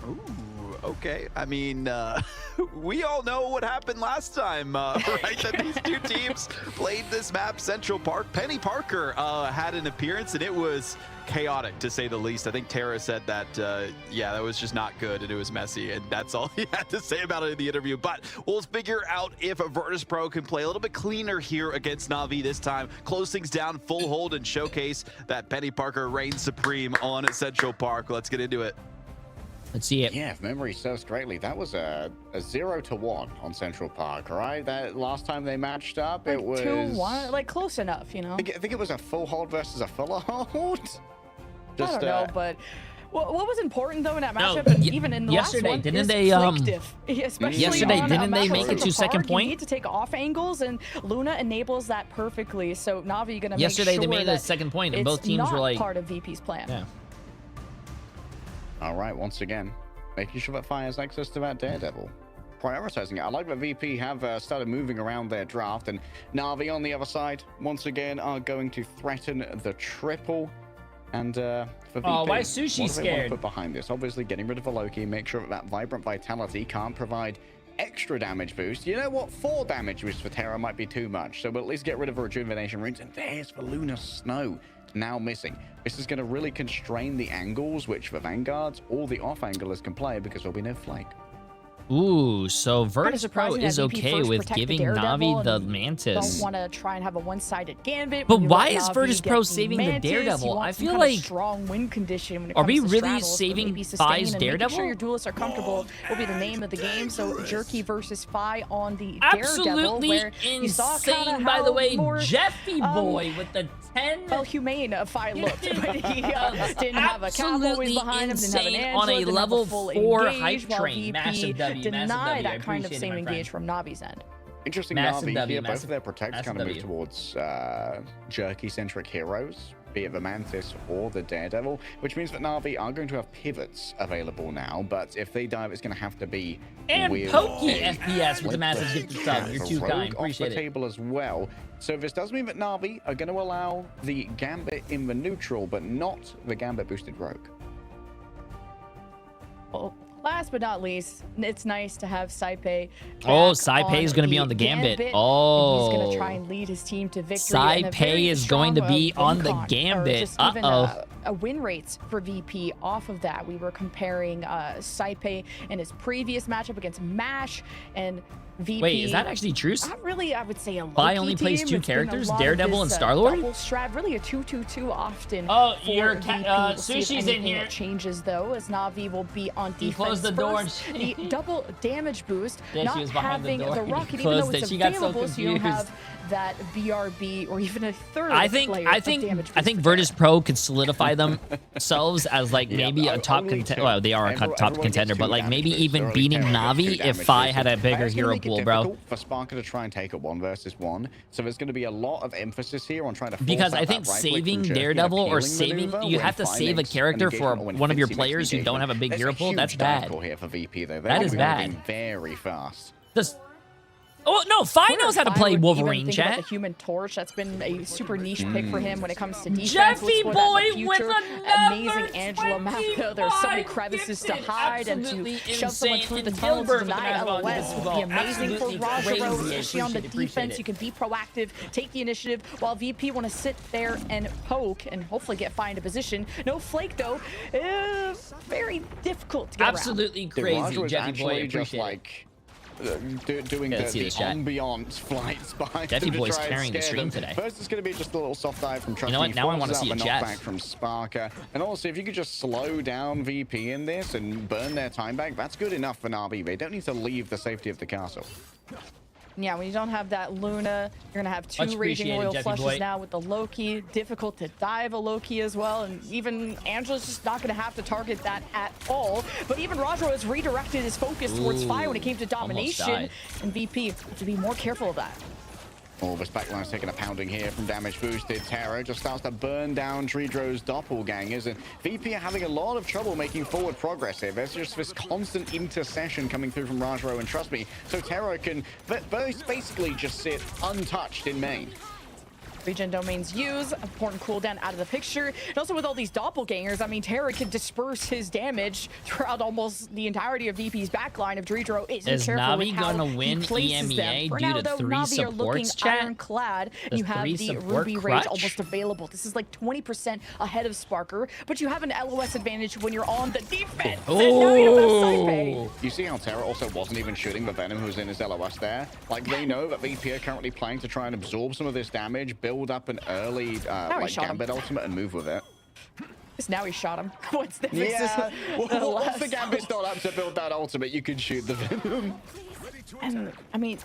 [SPEAKER 6] Ooh, okay. I mean, we all know what happened last time, right? That these two teams played this map, Central Park. Penny Parker had an appearance, and it was chaotic, to say the least. I think Terra said that, yeah, that was just not good, and it was messy, and that's all he had to say about it in the interview. But we'll figure out if VIRTUSPRO can play a little bit cleaner here against Navi this time. Close things down, full hold, and showcase that Penny Parker reigns supreme on Central Park. Let's get into it.
[SPEAKER 2] Let's see it.
[SPEAKER 3] Yeah, if memory serves correctly, that was a 0-1 on Central Park, right? That last time they matched up,
[SPEAKER 1] like
[SPEAKER 3] it was
[SPEAKER 1] 2-1, like close enough, you know.
[SPEAKER 3] I think it was a full hold versus a full hold.
[SPEAKER 1] I don't know, but what was important though in that matchup, and even in the
[SPEAKER 2] yesterday,
[SPEAKER 1] last one,
[SPEAKER 2] didn't
[SPEAKER 1] they
[SPEAKER 2] yesterday didn't they make it to second point?
[SPEAKER 1] You need to take off angles, and Luna enables that perfectly. So Navi gonna
[SPEAKER 2] yesterday
[SPEAKER 1] make sure
[SPEAKER 2] they made a second point, and both teams were like
[SPEAKER 1] part of VP's plan.
[SPEAKER 2] Yeah.
[SPEAKER 3] All right, once again, making sure that Fi has access to that Daredevil. Prioritizing it. I like that VP have started moving around their draft, and Navi on the other side, once again, are going to threaten the triple. And for VP,
[SPEAKER 2] why is Sushi
[SPEAKER 3] what do they want
[SPEAKER 2] scared?
[SPEAKER 3] to put behind this? Obviously, getting rid of the Loki, make sure that Vibrant Vitality can't provide extra damage boost. You know what? 4 damage boost for Terra might be too much, so we'll at least get rid of the Rejuvenation Runes. And there's the Lunar Snow now missing. This is going to really constrain the angles which the Vanguards or the off-anglers can play, because there'll be no flank.
[SPEAKER 2] Ooh, so VIRTUSPRO is okay with giving Navi the Mantis.
[SPEAKER 1] Don't want to try and have a one-sided gambit.
[SPEAKER 2] But why is VIRTUSPRO saving the Daredevil? I feel like
[SPEAKER 1] strong win condition when it
[SPEAKER 2] are
[SPEAKER 1] comes
[SPEAKER 2] we
[SPEAKER 1] to
[SPEAKER 2] really
[SPEAKER 1] straddles,
[SPEAKER 2] saving Fi's Daredevil?
[SPEAKER 1] Making sure your duelists are comfortable will be the name of the game. So Jerky versus Fi on the
[SPEAKER 2] absolutely
[SPEAKER 1] Daredevil, where you saw
[SPEAKER 2] insane. By the way, Jeffy boy with the 10.
[SPEAKER 1] Well, humane Fi looked, but he didn't have a cowboys behind him. Didn't have an Angela,
[SPEAKER 2] on a level 4 hype train.
[SPEAKER 1] Massive
[SPEAKER 2] W.
[SPEAKER 1] Deny that kind of same engage from Navi's end.
[SPEAKER 3] Interesting, Navi here, both of their protects kind of move towards Jerky-centric heroes, be it the Mantis or the Daredevil, which means that Navi are going to have pivots available now, but if they dive, it's going to have to be
[SPEAKER 2] and Pokey FPS with the massive gifted sub. You're too kind. Appreciate it.
[SPEAKER 3] Table as well. So this does mean that Navi are going to allow the Gambit in the neutral, but not the Gambit boosted Rogue.
[SPEAKER 1] Oh. Last but not least, it's nice to have Saipe.
[SPEAKER 2] Oh, Saipe is going to be on the Gambit. Oh.
[SPEAKER 1] He's going to try and lead his team to victory.
[SPEAKER 2] Saipe is going to be on the Gambit.
[SPEAKER 1] A win rates for VP off of that. We were comparing Saipe in his previous matchup against MASH and VP.
[SPEAKER 2] Wait, is that actually true?
[SPEAKER 1] Not really, I would say a Loki
[SPEAKER 2] Vi only plays 2 characters, Daredevil and Star-Lord?
[SPEAKER 1] Double strat, really a 2-2-2 often.
[SPEAKER 2] Oh,
[SPEAKER 1] your
[SPEAKER 2] Sushi's in here.
[SPEAKER 1] Changes though, as Navi will be on defense.
[SPEAKER 2] He closed the door.
[SPEAKER 1] The double damage boost, not having the rocket, even though it's
[SPEAKER 2] she got
[SPEAKER 1] available, so you don't have that BRB or even a third.
[SPEAKER 2] I think VIRTUSPRO could solidify themselves as like maybe a top contender. Well, they are a top contender, but like maybe even beating Navi if Fi had a bigger hero pool, bro.
[SPEAKER 3] For Sparker to try and take a 1 versus 1, so there's going to be a lot of emphasis here on trying to force
[SPEAKER 2] because
[SPEAKER 3] out
[SPEAKER 2] I think
[SPEAKER 3] that right click from
[SPEAKER 2] saving
[SPEAKER 3] Jerky and
[SPEAKER 2] Daredevil or
[SPEAKER 3] appealing
[SPEAKER 2] saving,
[SPEAKER 3] maneuver
[SPEAKER 2] you
[SPEAKER 3] when
[SPEAKER 2] have to save a
[SPEAKER 3] Finex
[SPEAKER 2] character
[SPEAKER 3] and
[SPEAKER 2] for
[SPEAKER 3] engagement, or when
[SPEAKER 2] one of your
[SPEAKER 3] Fincy makes
[SPEAKER 2] players who don't have a big
[SPEAKER 3] There's
[SPEAKER 2] hero pool. That's
[SPEAKER 3] huge dive
[SPEAKER 2] bad.
[SPEAKER 3] call here for VP though.
[SPEAKER 2] That is bad.
[SPEAKER 3] Moving very fast.
[SPEAKER 2] Oh no, Fi knows how to play Wolverine,
[SPEAKER 1] About
[SPEAKER 2] chat.
[SPEAKER 1] the Human Torch, that's been a super niche pick for him when it comes to defense.
[SPEAKER 2] Jeffy
[SPEAKER 1] Let's
[SPEAKER 2] boy
[SPEAKER 1] go
[SPEAKER 2] with
[SPEAKER 1] future.
[SPEAKER 2] another
[SPEAKER 1] Amazing Angela map though. There's so many crevices to hide and to shove someone through the tunnels to deny LOS would be amazing for Rajaro, especially on the defense. You can be proactive, take the initiative, while VP want to sit there and poke and hopefully get Fi into position. No Flake though. Very difficult to get
[SPEAKER 2] Absolutely crazy, Jeffy boy. Appreciate it.
[SPEAKER 3] Doing the ambiance flights behind
[SPEAKER 2] Jeffy
[SPEAKER 3] him to
[SPEAKER 2] boy's
[SPEAKER 3] try and
[SPEAKER 2] carrying the
[SPEAKER 3] scare
[SPEAKER 2] stream
[SPEAKER 3] them.
[SPEAKER 2] today.
[SPEAKER 3] First, it's going to be just a little soft dive from Trusty.
[SPEAKER 2] You know what? Now I want to see a Jeff.
[SPEAKER 3] Knockback from Sparker. And also, if you could just slow down VP in this and burn their time back, that's good enough for NAVI. They don't need to leave the safety of the castle.
[SPEAKER 1] Yeah, when you don't have that Luna, you're going to have 2 Raging Royal
[SPEAKER 2] Jeffy
[SPEAKER 1] Flushes
[SPEAKER 2] boy.
[SPEAKER 1] now with the Loki. Difficult to dive a Loki as well. And even Angela's just not going to have to target that at all. But even Rajaro has redirected his focus towards Fi when it came to domination. And VP to be more careful of that.
[SPEAKER 3] Oh, this backline's taking a pounding here from damage boosted. Terra just starts to burn down Tridro's doppelgangers, and VP are having a lot of trouble making forward progress here. There's just this constant intercession coming through from Rajaro, and trust me, so Terra can basically just sit untouched in main.
[SPEAKER 1] Regen domains use, important cooldown out of the picture. And also with all these doppelgangers, I mean, Terra can disperse his damage throughout almost the entirety of VP's backline if Dredro isn't careful with how
[SPEAKER 2] gonna win
[SPEAKER 1] he places them.
[SPEAKER 2] EMEA
[SPEAKER 1] For
[SPEAKER 2] due
[SPEAKER 1] now,
[SPEAKER 2] to
[SPEAKER 1] though,
[SPEAKER 2] 3
[SPEAKER 1] NAVI are looking
[SPEAKER 2] supports, chat?
[SPEAKER 1] ironclad, and you have the Ruby Rage almost available. This is like 20% ahead of Sparker, but you have an LOS advantage when you're on the defense. And now you don't have Saipe.
[SPEAKER 3] You see how Terra also wasn't even shooting the Venom who was in his LOS there? Like, they know that VP are currently playing to try and absorb some of this damage, build up an early like Gambit ultimate and move with it.
[SPEAKER 1] Now he shot him. What's the
[SPEAKER 3] Yeah, well, once the Gambit's not up to build that ultimate, you can shoot the Venom.
[SPEAKER 1] And I mean,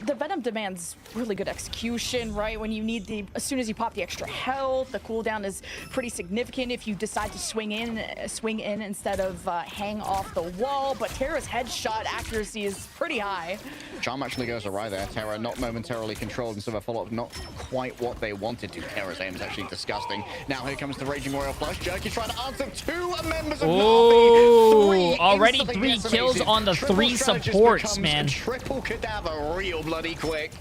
[SPEAKER 1] the Venom demands really good execution, right? When you need as soon as you pop the extra health, the cooldown is pretty significant if you decide to swing in instead of hang off the wall. But Terra's headshot accuracy is pretty high.
[SPEAKER 3] Charm actually goes awry there. Terra not momentarily controlled, and so the follow-up not quite what they wanted to. Terra's aim is actually disgusting. Now here comes the Raging Royal Flush. Jerky trying to answer 2 members of NAVI.
[SPEAKER 2] Already 3 kills on the 3 supports, man.
[SPEAKER 3] Triple cadaver real bloody quick.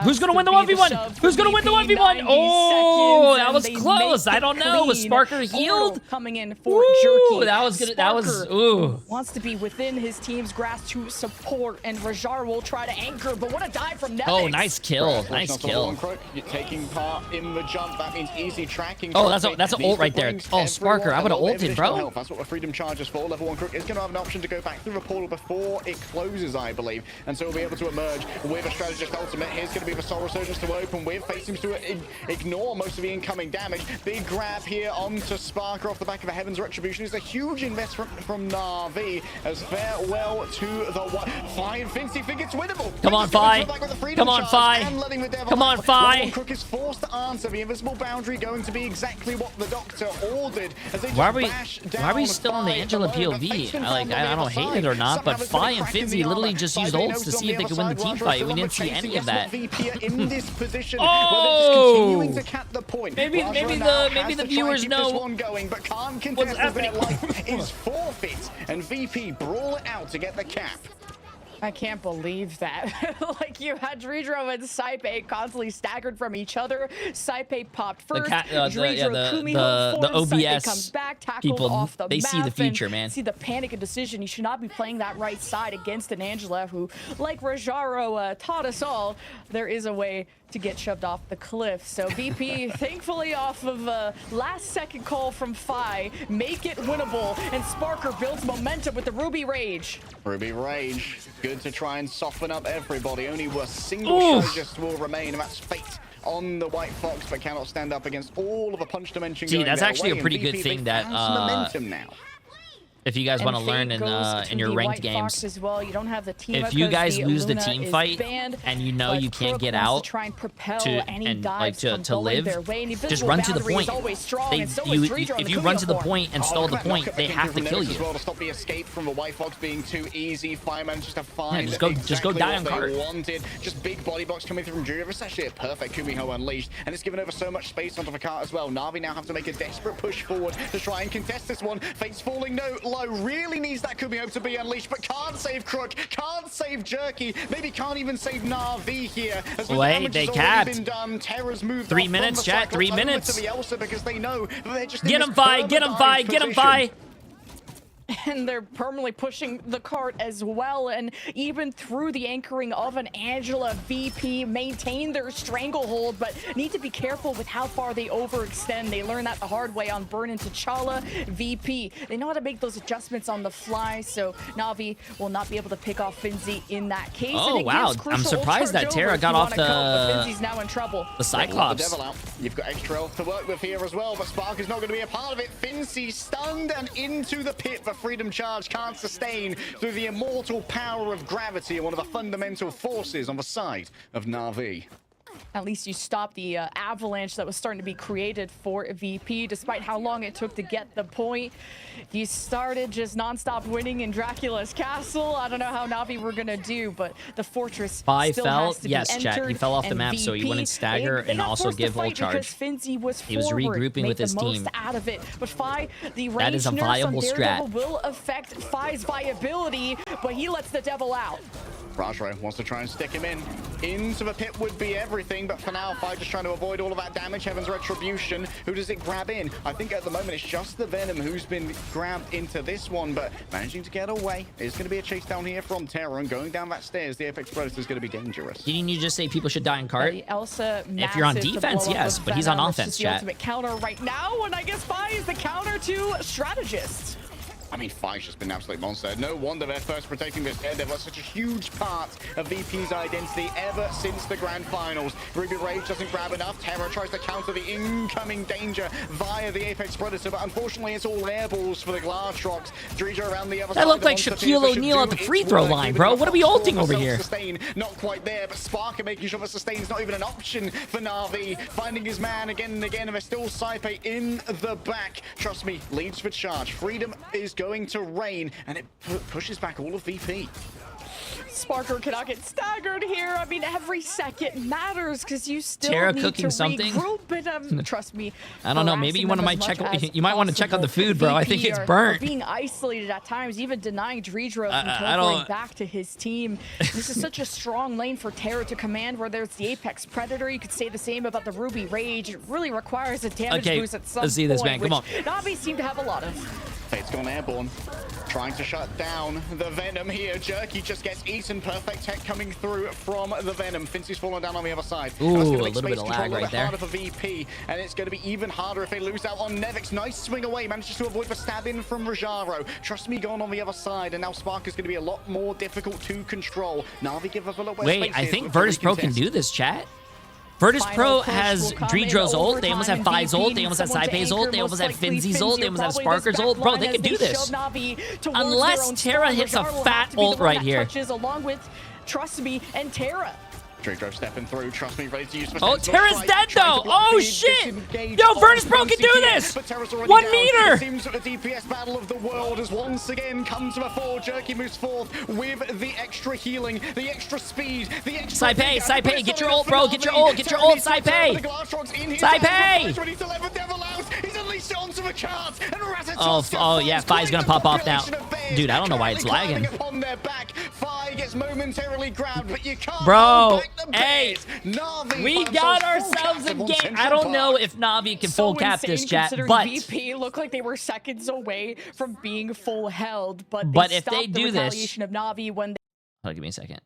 [SPEAKER 2] Who's gonna win the 1v1? Who's gonna win the 1v1? Oh, that was close. I don't know. Was Sparker healed?
[SPEAKER 1] Coming in for Jerky.
[SPEAKER 2] That was good. That was ooh.
[SPEAKER 1] Wants to be within his team's grasp to support, and Rajar will try to anchor. But what a dive from Nevix.
[SPEAKER 2] Oh, nice kill. Nice kill.
[SPEAKER 3] You're taking part in the jump. That means easy tracking.
[SPEAKER 2] Oh, that's an ult right there. Oh, Sparker, I would have ulted, bro.
[SPEAKER 3] That's what the Freedom Charge is for. Level 1 Crook is going to have an option to go back through the portal before it closes, I believe, and so we'll be able to emerge with a strategist ultimate. Here's going to be the Soul Resurgence to open with. Face seems to ignore most of the incoming damage. Big grab here onto Sparker off the back of a Heaven's Retribution. Is a huge investment from NAVI as farewell to the Fi. Fincy think it's winnable.
[SPEAKER 2] Come on, Fi. Come on, Fi. Come on, Fi.
[SPEAKER 3] Crook is forced to answer. The invisible boundary going to be exactly what the Doctor ordered.
[SPEAKER 2] Why are we still on the Angela POV? I don't hate it or not, but Fi and Finzy literally just used ults to see if they could win the team fight. We didn't see any of that.
[SPEAKER 3] Position,
[SPEAKER 2] oh!
[SPEAKER 3] continuing to cap the point.
[SPEAKER 2] Maybe the viewers know
[SPEAKER 3] one going, but can't contest as their life is forfeit, and VP brawl it out to get the cap.
[SPEAKER 1] I can't believe that. Like, you had Dredro and Saipe constantly staggered from each other. Saipe popped first.
[SPEAKER 2] The OBS
[SPEAKER 1] comes back,
[SPEAKER 2] people,
[SPEAKER 1] off the
[SPEAKER 2] they
[SPEAKER 1] map,
[SPEAKER 2] see the future, man.
[SPEAKER 1] See the panic and decision. You should not be playing that right side against an Angela who, like Rajaro taught us all, there is a way to get shoved off the cliff. So VP, thankfully off of a last-second call from Fi, make it winnable, and Sparker builds momentum with the Ruby Rage.
[SPEAKER 3] Ruby Rage, good to try and soften up everybody. Only a single strategist will remain, and that's Fate on the White Fox, but cannot stand up against all of the punch dimension.
[SPEAKER 2] Gee, that's actually a pretty good thing that
[SPEAKER 3] momentum now.
[SPEAKER 2] If you guys want to learn in your ranked games,
[SPEAKER 1] as well. You don't have the team.
[SPEAKER 2] If you guys lose the
[SPEAKER 1] Luna
[SPEAKER 2] team fight
[SPEAKER 1] banned,
[SPEAKER 2] and you know you can't get out
[SPEAKER 1] to
[SPEAKER 2] live, just run to the point. If you run to the point and stall the point, they have to kill you.
[SPEAKER 3] To stop the escape from the White Fox being too easy, Fire manages to find
[SPEAKER 2] just go die on cart.
[SPEAKER 3] wanted. Just big body blocks coming through from Junior. It's actually a perfect Kumiho unleashed, and it's given over so much space onto the cart as well. Na'Vi now have to make a desperate push forward to try and contest this one. Fate's falling low, really needs that Kumiho to be unleashed, but can't save Crook, can't save Jerky, maybe can't even save Na'Vi here.
[SPEAKER 2] Wait, they can't.
[SPEAKER 3] Terra's moved
[SPEAKER 2] 3 minutes, chat, 3 minutes.
[SPEAKER 3] To the Elsa because they know they're just
[SPEAKER 2] get him, Vi, get him, Vi, get him, Vi.
[SPEAKER 1] And they're permanently pushing the cart as well, and even through the anchoring of an Angela, VP maintain their stranglehold, but need to be careful with how far they overextend. They learned that the hard way on Burn into T'Challa. VP, they know how to make those adjustments on the fly, so Na'Vi will not be able to pick off Finzi in that case.
[SPEAKER 2] Oh wow, I'm surprised that Terra got off
[SPEAKER 1] Finzi's now in trouble.
[SPEAKER 2] The Cyclops.
[SPEAKER 3] The devil out. You've got extra health to work with here as well, but Spark is not going to be a part of it. Finzi stunned and into the pit, but Freedom Charge can't sustain through the immortal power of gravity, one of the fundamental forces on the side of Na'Vi.
[SPEAKER 1] At least you stopped the avalanche that was starting to be created for VP, despite how long it took to get the point. You started just non-stop winning in Dracula's castle. I don't know how Na'Vi were going to do, but the fortress still has to be entered.
[SPEAKER 2] Chat, he fell off the map,
[SPEAKER 1] VP,
[SPEAKER 2] so he wouldn't stagger and also give ult charge.
[SPEAKER 1] Finzi was
[SPEAKER 2] he was regrouping with his team.
[SPEAKER 1] Out of it. But Fi, the
[SPEAKER 2] that is a viable strat.
[SPEAKER 1] Will affect Fi's viability, but he lets the devil out.
[SPEAKER 3] Rajra wants to try and stick him into the pit would be everything, but for now, Fi just trying to avoid all of that damage. Heaven's Retribution. Who does it grab in? I think at the moment it's just the Venom who's been grabbed into this one, but managing to get away. It's going to be a chase down here from Terra, and going down that stairs, the Apex Predator is going to be dangerous.
[SPEAKER 2] Didn't you just say people should die in cart?
[SPEAKER 1] Elsa,
[SPEAKER 2] if you're on defense, yes, but he's on offense,
[SPEAKER 1] chat. The ultimate counter right now, and I guess Fi is the counter to Strategist.
[SPEAKER 3] I mean, Fi's just been an absolute monster. No wonder they're first protecting this head. They've got such a huge part of VP's identity ever since the grand finals. Ruby Rage doesn't grab enough. Terra tries to counter the incoming danger via the Apex Predator, but unfortunately it's all air balls for the Glass Rocks. Dreja around the other side.
[SPEAKER 2] That looked like Shaquille O'Neal at the free throw line, bro. What are we ulting over here?
[SPEAKER 3] Sustain, not quite there, but Sparker making sure that sustain's not even an option for Na'Vi. Finding his man again and again, and there's still Saipe in the back. Trust me, leads for charge. Freedom is going to reign, and it pushes back all of VP.
[SPEAKER 1] Sparker cannot get staggered here. I mean, every second matters because you still
[SPEAKER 2] Terra
[SPEAKER 1] need
[SPEAKER 2] cooking
[SPEAKER 1] to
[SPEAKER 2] something.
[SPEAKER 1] Regroup, trust me.
[SPEAKER 2] I don't know. Maybe you might check. You might want to check on the food, bro. I think it's burnt.
[SPEAKER 1] Being isolated at times, even denying Dreja from teleporting back to his team. This is such a strong lane for Terra to command. Where there's the Apex Predator, you could say the same about the Ruby Rage. It really requires a damage boost at some
[SPEAKER 2] let's see this, man. Come on.
[SPEAKER 1] Na'Vi seem to have a lot of.
[SPEAKER 3] Fate's gone airborne. Trying to shut down the Venom here. Jerky just gets eaten. Perfect tech coming through from the Venom. Finzy's fallen down on the other side.
[SPEAKER 2] Ooh, a little bit of lag right there.
[SPEAKER 3] Harder for VP, and it's going to be even harder if they lose out on Nevix. Nice swing away. Manages to avoid the stab in from Rajaro. Trust me, going on the other side, and now Spark is going to be a lot more difficult to control. Na'Vi give up a little bit of space.
[SPEAKER 2] Wait, I think VIRTUSPRO can do this, chat. VIRTUSPRO has Dreja's ult, they almost have Fi's ult, they almost have Saipe's ult, they almost have Finzi's ult, they almost have Sparker's ult. Bro, they can do this. Unless Terra hits a fat ult right here.
[SPEAKER 1] Along with Trust Me and Terra.
[SPEAKER 3] Dreja stepping through, Trust Me, ready to use.
[SPEAKER 2] Oh, Terra's dead though! Oh shit! Yo, VIRTUSPRO can do this! 1 meter!
[SPEAKER 3] It seems that the DPS battle of the world has once again come to the fore. Jerky moves forth with the extra healing, the extra speed, the extra...
[SPEAKER 2] Saipe, get your ult, bro! Get your ult, Saipe! Saipe! Oh yeah, Fi's gonna pop off now. Dude, I don't know why it's lagging.
[SPEAKER 3] Gets momentarily grabbed, but you can't.
[SPEAKER 2] Bro, hey, we got ourselves a game. I don't know if Navi can full cap this, chat, but
[SPEAKER 1] VP looked like they were seconds away from being full held, but
[SPEAKER 2] if they do this,
[SPEAKER 1] retaliation of Navi when
[SPEAKER 2] give me a second.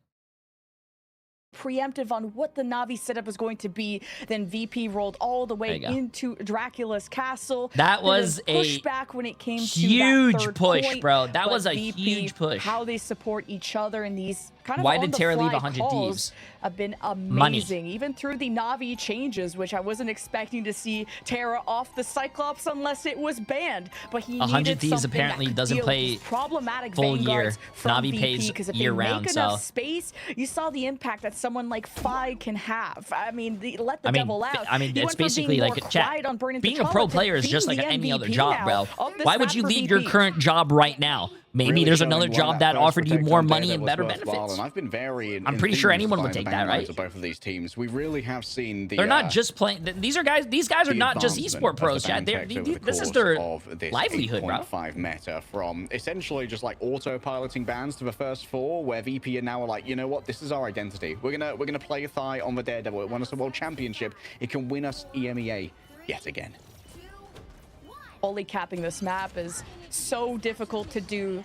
[SPEAKER 1] Preemptive on what the Navi setup was going to be, then VP rolled all the way into Dracula's castle.
[SPEAKER 2] That was a
[SPEAKER 1] pushback when it came
[SPEAKER 2] huge
[SPEAKER 1] to that
[SPEAKER 2] push,
[SPEAKER 1] point,
[SPEAKER 2] bro. That was a
[SPEAKER 1] VP,
[SPEAKER 2] huge push.
[SPEAKER 1] How they support each other in these kind of
[SPEAKER 2] Why
[SPEAKER 1] on
[SPEAKER 2] did
[SPEAKER 1] the
[SPEAKER 2] Terra leave
[SPEAKER 1] fly
[SPEAKER 2] 100
[SPEAKER 1] calls
[SPEAKER 2] Thieves?
[SPEAKER 1] have been amazing. Even through the Navi changes, which I wasn't expecting to see Terra off the Cyclops unless it was banned. But he
[SPEAKER 2] 100 Thieves
[SPEAKER 1] something
[SPEAKER 2] apparently
[SPEAKER 1] that could
[SPEAKER 2] doesn't
[SPEAKER 1] deal with
[SPEAKER 2] play
[SPEAKER 1] these problematic
[SPEAKER 2] full year.
[SPEAKER 1] vanguards from
[SPEAKER 2] Navi
[SPEAKER 1] VP,
[SPEAKER 2] pays
[SPEAKER 1] because if
[SPEAKER 2] year
[SPEAKER 1] they
[SPEAKER 2] round,
[SPEAKER 1] make enough
[SPEAKER 2] so
[SPEAKER 1] space, you saw the impact that someone like Fi can have. I mean, let the
[SPEAKER 2] I mean,
[SPEAKER 1] devil out.
[SPEAKER 2] I mean,
[SPEAKER 1] He
[SPEAKER 2] it's
[SPEAKER 1] went from
[SPEAKER 2] basically
[SPEAKER 1] being
[SPEAKER 2] like
[SPEAKER 1] more
[SPEAKER 2] a chat.
[SPEAKER 1] quiet on Burning
[SPEAKER 2] Being a
[SPEAKER 1] T'Challa
[SPEAKER 2] pro
[SPEAKER 1] to
[SPEAKER 2] player is just
[SPEAKER 1] being
[SPEAKER 2] like
[SPEAKER 1] the
[SPEAKER 2] any other
[SPEAKER 1] MVP
[SPEAKER 2] job, bro.
[SPEAKER 1] now of this
[SPEAKER 2] Why would
[SPEAKER 1] map
[SPEAKER 2] you
[SPEAKER 1] for
[SPEAKER 2] leave your
[SPEAKER 1] VP.
[SPEAKER 2] current job right now? Maybe
[SPEAKER 3] Really
[SPEAKER 2] there's
[SPEAKER 3] showing
[SPEAKER 2] another
[SPEAKER 3] why
[SPEAKER 2] job that
[SPEAKER 3] first
[SPEAKER 2] offered you
[SPEAKER 3] protect
[SPEAKER 2] more
[SPEAKER 3] on
[SPEAKER 2] money
[SPEAKER 3] Daredevil
[SPEAKER 2] and
[SPEAKER 3] was
[SPEAKER 2] better
[SPEAKER 3] worthwhile,
[SPEAKER 2] benefits.
[SPEAKER 3] and I've been very
[SPEAKER 2] I'm pretty sure
[SPEAKER 3] enthused
[SPEAKER 2] anyone
[SPEAKER 3] by
[SPEAKER 2] would
[SPEAKER 3] the
[SPEAKER 2] take that,
[SPEAKER 3] vanguards
[SPEAKER 2] right?
[SPEAKER 3] of both of these teams. We really have seen the.
[SPEAKER 2] They're not just playing. These guys are not just esport pros, chat. This is their livelihood, bro.
[SPEAKER 3] 8.5 meta from essentially just like autopiloting bans to the first 4, where VP are now like, you know what, this is our identity. We're gonna play Thigh on the Daredevil. It won us a world championship. It can win us EMEA yet again.
[SPEAKER 1] Fully capping this map is so difficult to do.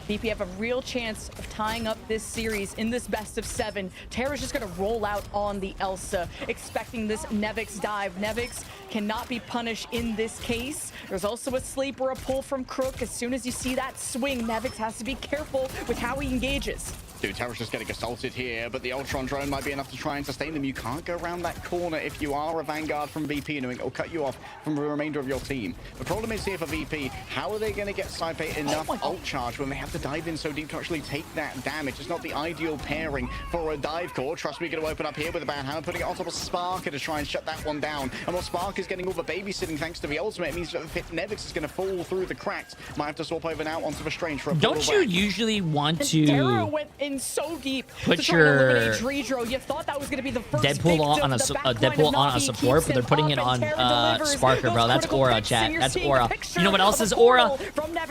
[SPEAKER 1] VP have a real chance of tying up this series in this best of 7. Terra's just going to roll out on the Elsa, expecting this Nevix dive. Nevix cannot be punished in this case. There's also a sleep or a pull from Crook. As soon as you see that swing, Nevix has to be careful with how he engages.
[SPEAKER 3] Dude, Terra's just getting assaulted here, but the Ultron drone might be enough to try and sustain them. You can't go around that corner if you are a Vanguard from VP, knowing it'll cut you off from the remainder of your team. The problem is here for VP, how are they going to get Saipei enough ult charge when they have to dive in so deep to actually take that damage? It's not the ideal pairing for a dive core. Trust me, going to open up here with a Banhammer, putting it on top of Sparker to try and shut that one down. And while Sparker's getting all the babysitting thanks to the ultimate, it means that Nevix is going to fall through the cracks. Might have to swap over now onto the Strange for a
[SPEAKER 2] Don't you usually want to
[SPEAKER 1] Terra went in so deep
[SPEAKER 2] put
[SPEAKER 1] to
[SPEAKER 2] your
[SPEAKER 1] Dredro. You thought that was going to be the first
[SPEAKER 2] Deadpool on a Deadpool on a support, but they're putting it on Sparker, bro. That's aura, chat. That's aura. You know what else is aura?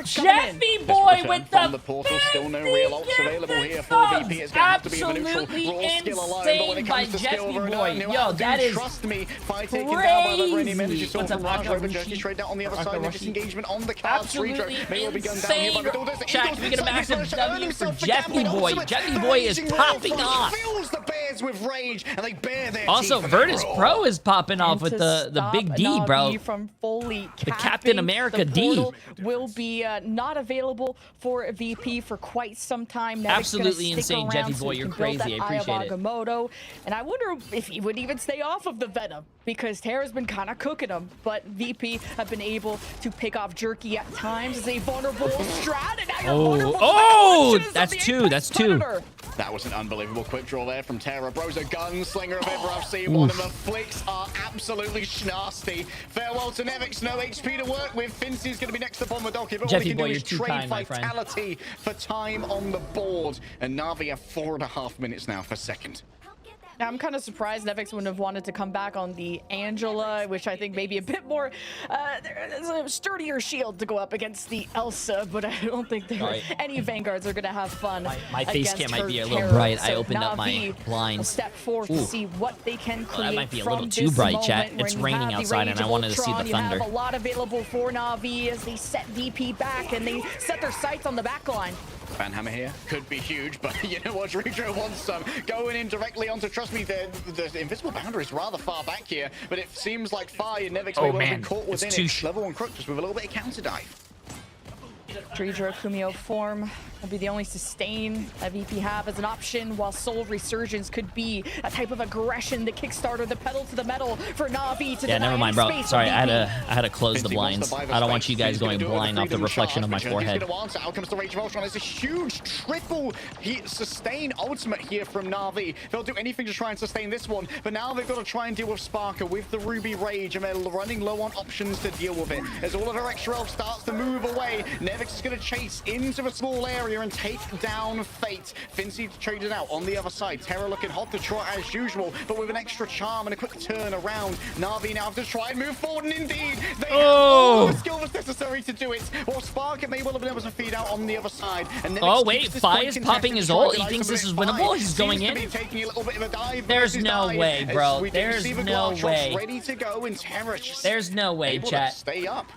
[SPEAKER 2] Jeffy boy with the
[SPEAKER 3] portal. Still no real ults available here for VP. It's going to have to be a neutral raw skill alone. But when it comes to skill,
[SPEAKER 2] Yo, that is
[SPEAKER 3] trust me, Fi taken down by the Rennie Mendes. You saw
[SPEAKER 2] What's
[SPEAKER 3] from
[SPEAKER 2] up,
[SPEAKER 3] Raj over Jerky straight down on the other side. Next engagement on the cards.
[SPEAKER 2] Absolutely
[SPEAKER 3] may well be gunned down here, but
[SPEAKER 2] insane. Chat, can we get a massive W for Jeffy boy? Jeffy boy is popping off.
[SPEAKER 3] Fills the bears with rage, and they bear their
[SPEAKER 2] Also,
[SPEAKER 3] teeth
[SPEAKER 2] VIRTUSPRO is popping off with the big D, bro.
[SPEAKER 1] From fully
[SPEAKER 2] the Captain America D
[SPEAKER 1] will be not available for VP for quite some time.
[SPEAKER 2] Absolutely insane, Jeffy boy. You're crazy. I appreciate it.
[SPEAKER 1] And I wonder if he would even stay off of the Venom, because Terra's been kind of cooking him. But VP have been able to pick off Jerky at times as a vulnerable strat.
[SPEAKER 2] That's two. That's two.
[SPEAKER 3] That was an unbelievable quick draw there from Terra. Bro's a gunslinger if ever I've seen one. And the flicks are absolutely schnasty. Farewell to Nevix. No HP to work with. Fincy's going to be next up on the docket. But
[SPEAKER 2] Jeffy
[SPEAKER 3] all
[SPEAKER 2] boy,
[SPEAKER 3] he can do
[SPEAKER 2] you're
[SPEAKER 3] is
[SPEAKER 2] too
[SPEAKER 3] trade
[SPEAKER 2] kind, my friend.
[SPEAKER 3] vitality for time on the board. And Navi have 4.5 minutes now for second.
[SPEAKER 1] Now, I'm kind of surprised Nevix wouldn't have wanted to come back on the Angela, which I think maybe a bit more a sturdier shield to go up against the Elsa, but I don't think any Vanguards are going to have fun.
[SPEAKER 2] My face cam might be a little
[SPEAKER 1] Terra.
[SPEAKER 2] bright.
[SPEAKER 1] So
[SPEAKER 2] I opened up my
[SPEAKER 1] Navi
[SPEAKER 2] blinds.
[SPEAKER 1] will step forward to see what they can create.
[SPEAKER 2] That might be a
[SPEAKER 1] from
[SPEAKER 2] little too
[SPEAKER 1] this
[SPEAKER 2] bright, chat.
[SPEAKER 1] moment
[SPEAKER 2] It's
[SPEAKER 1] when you
[SPEAKER 2] raining
[SPEAKER 1] have the
[SPEAKER 2] outside,
[SPEAKER 1] rage
[SPEAKER 2] and I
[SPEAKER 1] of
[SPEAKER 2] wanted to see the
[SPEAKER 1] Ultron.
[SPEAKER 2] thunder.
[SPEAKER 1] You have a lot available for Navi as they set VP back and they set their sights on the back line.
[SPEAKER 3] Banhammer here could be huge, but you know what? Dredro wants some. Going in directly onto, trust me, the invisible boundary is rather far back here, but it seems like Fire and Nevix may well have been caught within it. Level 1 Crook just with a little bit of counter dive.
[SPEAKER 1] Dredro Kumio form will be the only sustain that VP have as an option, while Soul Resurgence could be a type of aggression, the Kickstarter, the pedal to the metal for Navi to
[SPEAKER 2] never mind, bro. Sorry, I had to close the blinds. I don't want you guys going blind off the reflection of my forehead.
[SPEAKER 3] Out comes the Rage of Ultron. It's a huge triple sustain ultimate here from Navi. They'll do anything to try and sustain this one, but now they've got to try and deal with Sparker with the Ruby Rage, and they're running low on options to deal with it. As all of her extra health starts to move away, Nevix is going to chase into a small area and take down Fate. Fincy traded out on the other side. Terra looking hot to trot as usual, but with an extra charm and a quick turn around. Navi now have to try and move forward, and indeed, they have all the skill that's necessary to do it. While Spark may well have been able to feed out on the other side. And
[SPEAKER 2] Fi is popping his ult. He thinks this is winnable. He's going in. There's no way, bro. There's no way.
[SPEAKER 3] Ready to go, and Terra
[SPEAKER 2] There's no way, chat.
[SPEAKER 3] Stay up.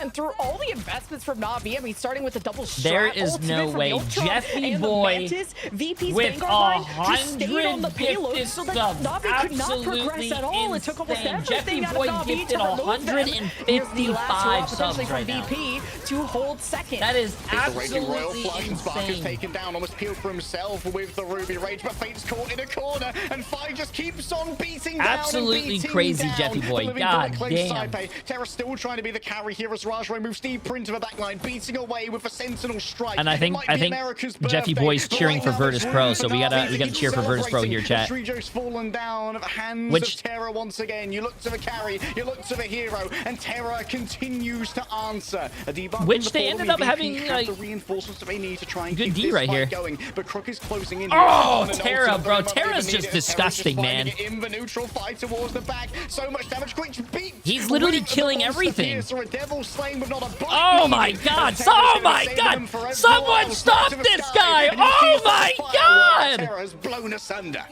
[SPEAKER 1] And through all the investments from Navi, I mean, starting with the double strap,
[SPEAKER 2] there is no way Jeffy Boy
[SPEAKER 1] VP's
[SPEAKER 2] with
[SPEAKER 1] Vanguard line just stayed on the payload so that
[SPEAKER 2] subs.
[SPEAKER 1] Navi could not progress at all. It took almost everything
[SPEAKER 2] Jeffy
[SPEAKER 1] out
[SPEAKER 2] Boy
[SPEAKER 1] of Navi
[SPEAKER 2] gifted
[SPEAKER 1] to remove them. Here's the last
[SPEAKER 2] 155
[SPEAKER 1] hurrah,
[SPEAKER 2] subs
[SPEAKER 1] potentially
[SPEAKER 2] right
[SPEAKER 1] from
[SPEAKER 2] now.
[SPEAKER 1] VP to hold second.
[SPEAKER 2] That is
[SPEAKER 3] The Raging Royal
[SPEAKER 2] absolutely
[SPEAKER 3] Flush, and Spark is
[SPEAKER 2] insane.
[SPEAKER 3] taken down, almost peeled for himself with the Ruby Rage, but Fate's caught in a corner, and Fi just keeps on beating down.
[SPEAKER 2] Absolutely
[SPEAKER 3] and beating
[SPEAKER 2] crazy,
[SPEAKER 3] down.
[SPEAKER 2] Jeffy Boy.
[SPEAKER 3] The living
[SPEAKER 2] God
[SPEAKER 3] bullet claims
[SPEAKER 2] damn.
[SPEAKER 3] Taipei. Terra still trying to be the carry here as Rajaro moves deeper into the backline, beating away with a Sentinel strike.
[SPEAKER 2] And I think Jeffy Boy's cheering for VIRTUSPRO, so we gotta cheer for VIRTUSPRO here, chat.
[SPEAKER 3] Trijo's fallen down at the hands of Terra once again. You look to the carry, you look to the hero, and Terra continues to answer. A debug
[SPEAKER 2] Which they ended up having, like,
[SPEAKER 3] the reinforcements that they need to try and
[SPEAKER 2] good
[SPEAKER 3] keep
[SPEAKER 2] D
[SPEAKER 3] this
[SPEAKER 2] right
[SPEAKER 3] fight
[SPEAKER 2] here.
[SPEAKER 3] going. But Crook is closing in.
[SPEAKER 2] Oh, Terra, bro. Terra's just disgusting, man.
[SPEAKER 3] In the neutral fight towards the back. So much damage. Quick beat.
[SPEAKER 2] He's literally killing everything.
[SPEAKER 3] Oh
[SPEAKER 2] my God. Oh my God. Someone stop this guy. Oh my God.
[SPEAKER 3] Terra has blown asunder.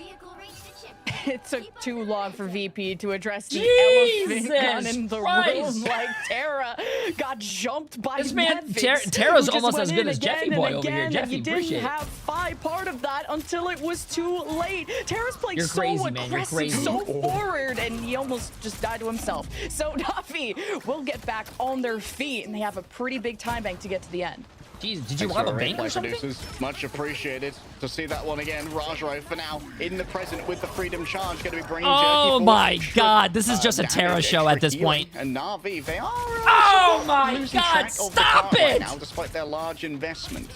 [SPEAKER 1] It took too long for VP to address the elephant gun in the room. Like, Terra got jumped by
[SPEAKER 2] this man.
[SPEAKER 1] Memphis,
[SPEAKER 2] Terra's
[SPEAKER 1] who just
[SPEAKER 2] almost
[SPEAKER 1] went
[SPEAKER 2] as good
[SPEAKER 1] in
[SPEAKER 2] as Jeffy
[SPEAKER 1] again
[SPEAKER 2] Boy
[SPEAKER 1] and
[SPEAKER 2] over here.
[SPEAKER 1] again,
[SPEAKER 2] Jeffy,
[SPEAKER 1] and you
[SPEAKER 2] appreciate
[SPEAKER 1] didn't
[SPEAKER 2] it.
[SPEAKER 1] have Fi part of that until it was too late. Terra's playing
[SPEAKER 2] You're
[SPEAKER 1] so
[SPEAKER 2] crazy, man. You're
[SPEAKER 1] aggressive,
[SPEAKER 2] crazy.
[SPEAKER 1] so forward, and he almost just died to himself. So Navi will get back on their feet, and they have a pretty big time bank to get to the end.
[SPEAKER 2] Jeez, did you want a bank or something?
[SPEAKER 3] Producers, much appreciated to see that one again. Rajaro for now in the present with the Freedom Charge, going to be bringing
[SPEAKER 2] Oh
[SPEAKER 3] Jerky
[SPEAKER 2] my
[SPEAKER 3] extra,
[SPEAKER 2] God, this is just a Terra
[SPEAKER 3] damage,
[SPEAKER 2] show
[SPEAKER 3] extra
[SPEAKER 2] at this
[SPEAKER 3] healing.
[SPEAKER 2] point.
[SPEAKER 3] And Navi, they are
[SPEAKER 2] Oh my
[SPEAKER 3] losing
[SPEAKER 2] God,
[SPEAKER 3] track of the
[SPEAKER 2] stop
[SPEAKER 3] cart right
[SPEAKER 2] it!
[SPEAKER 3] now, despite their large investment.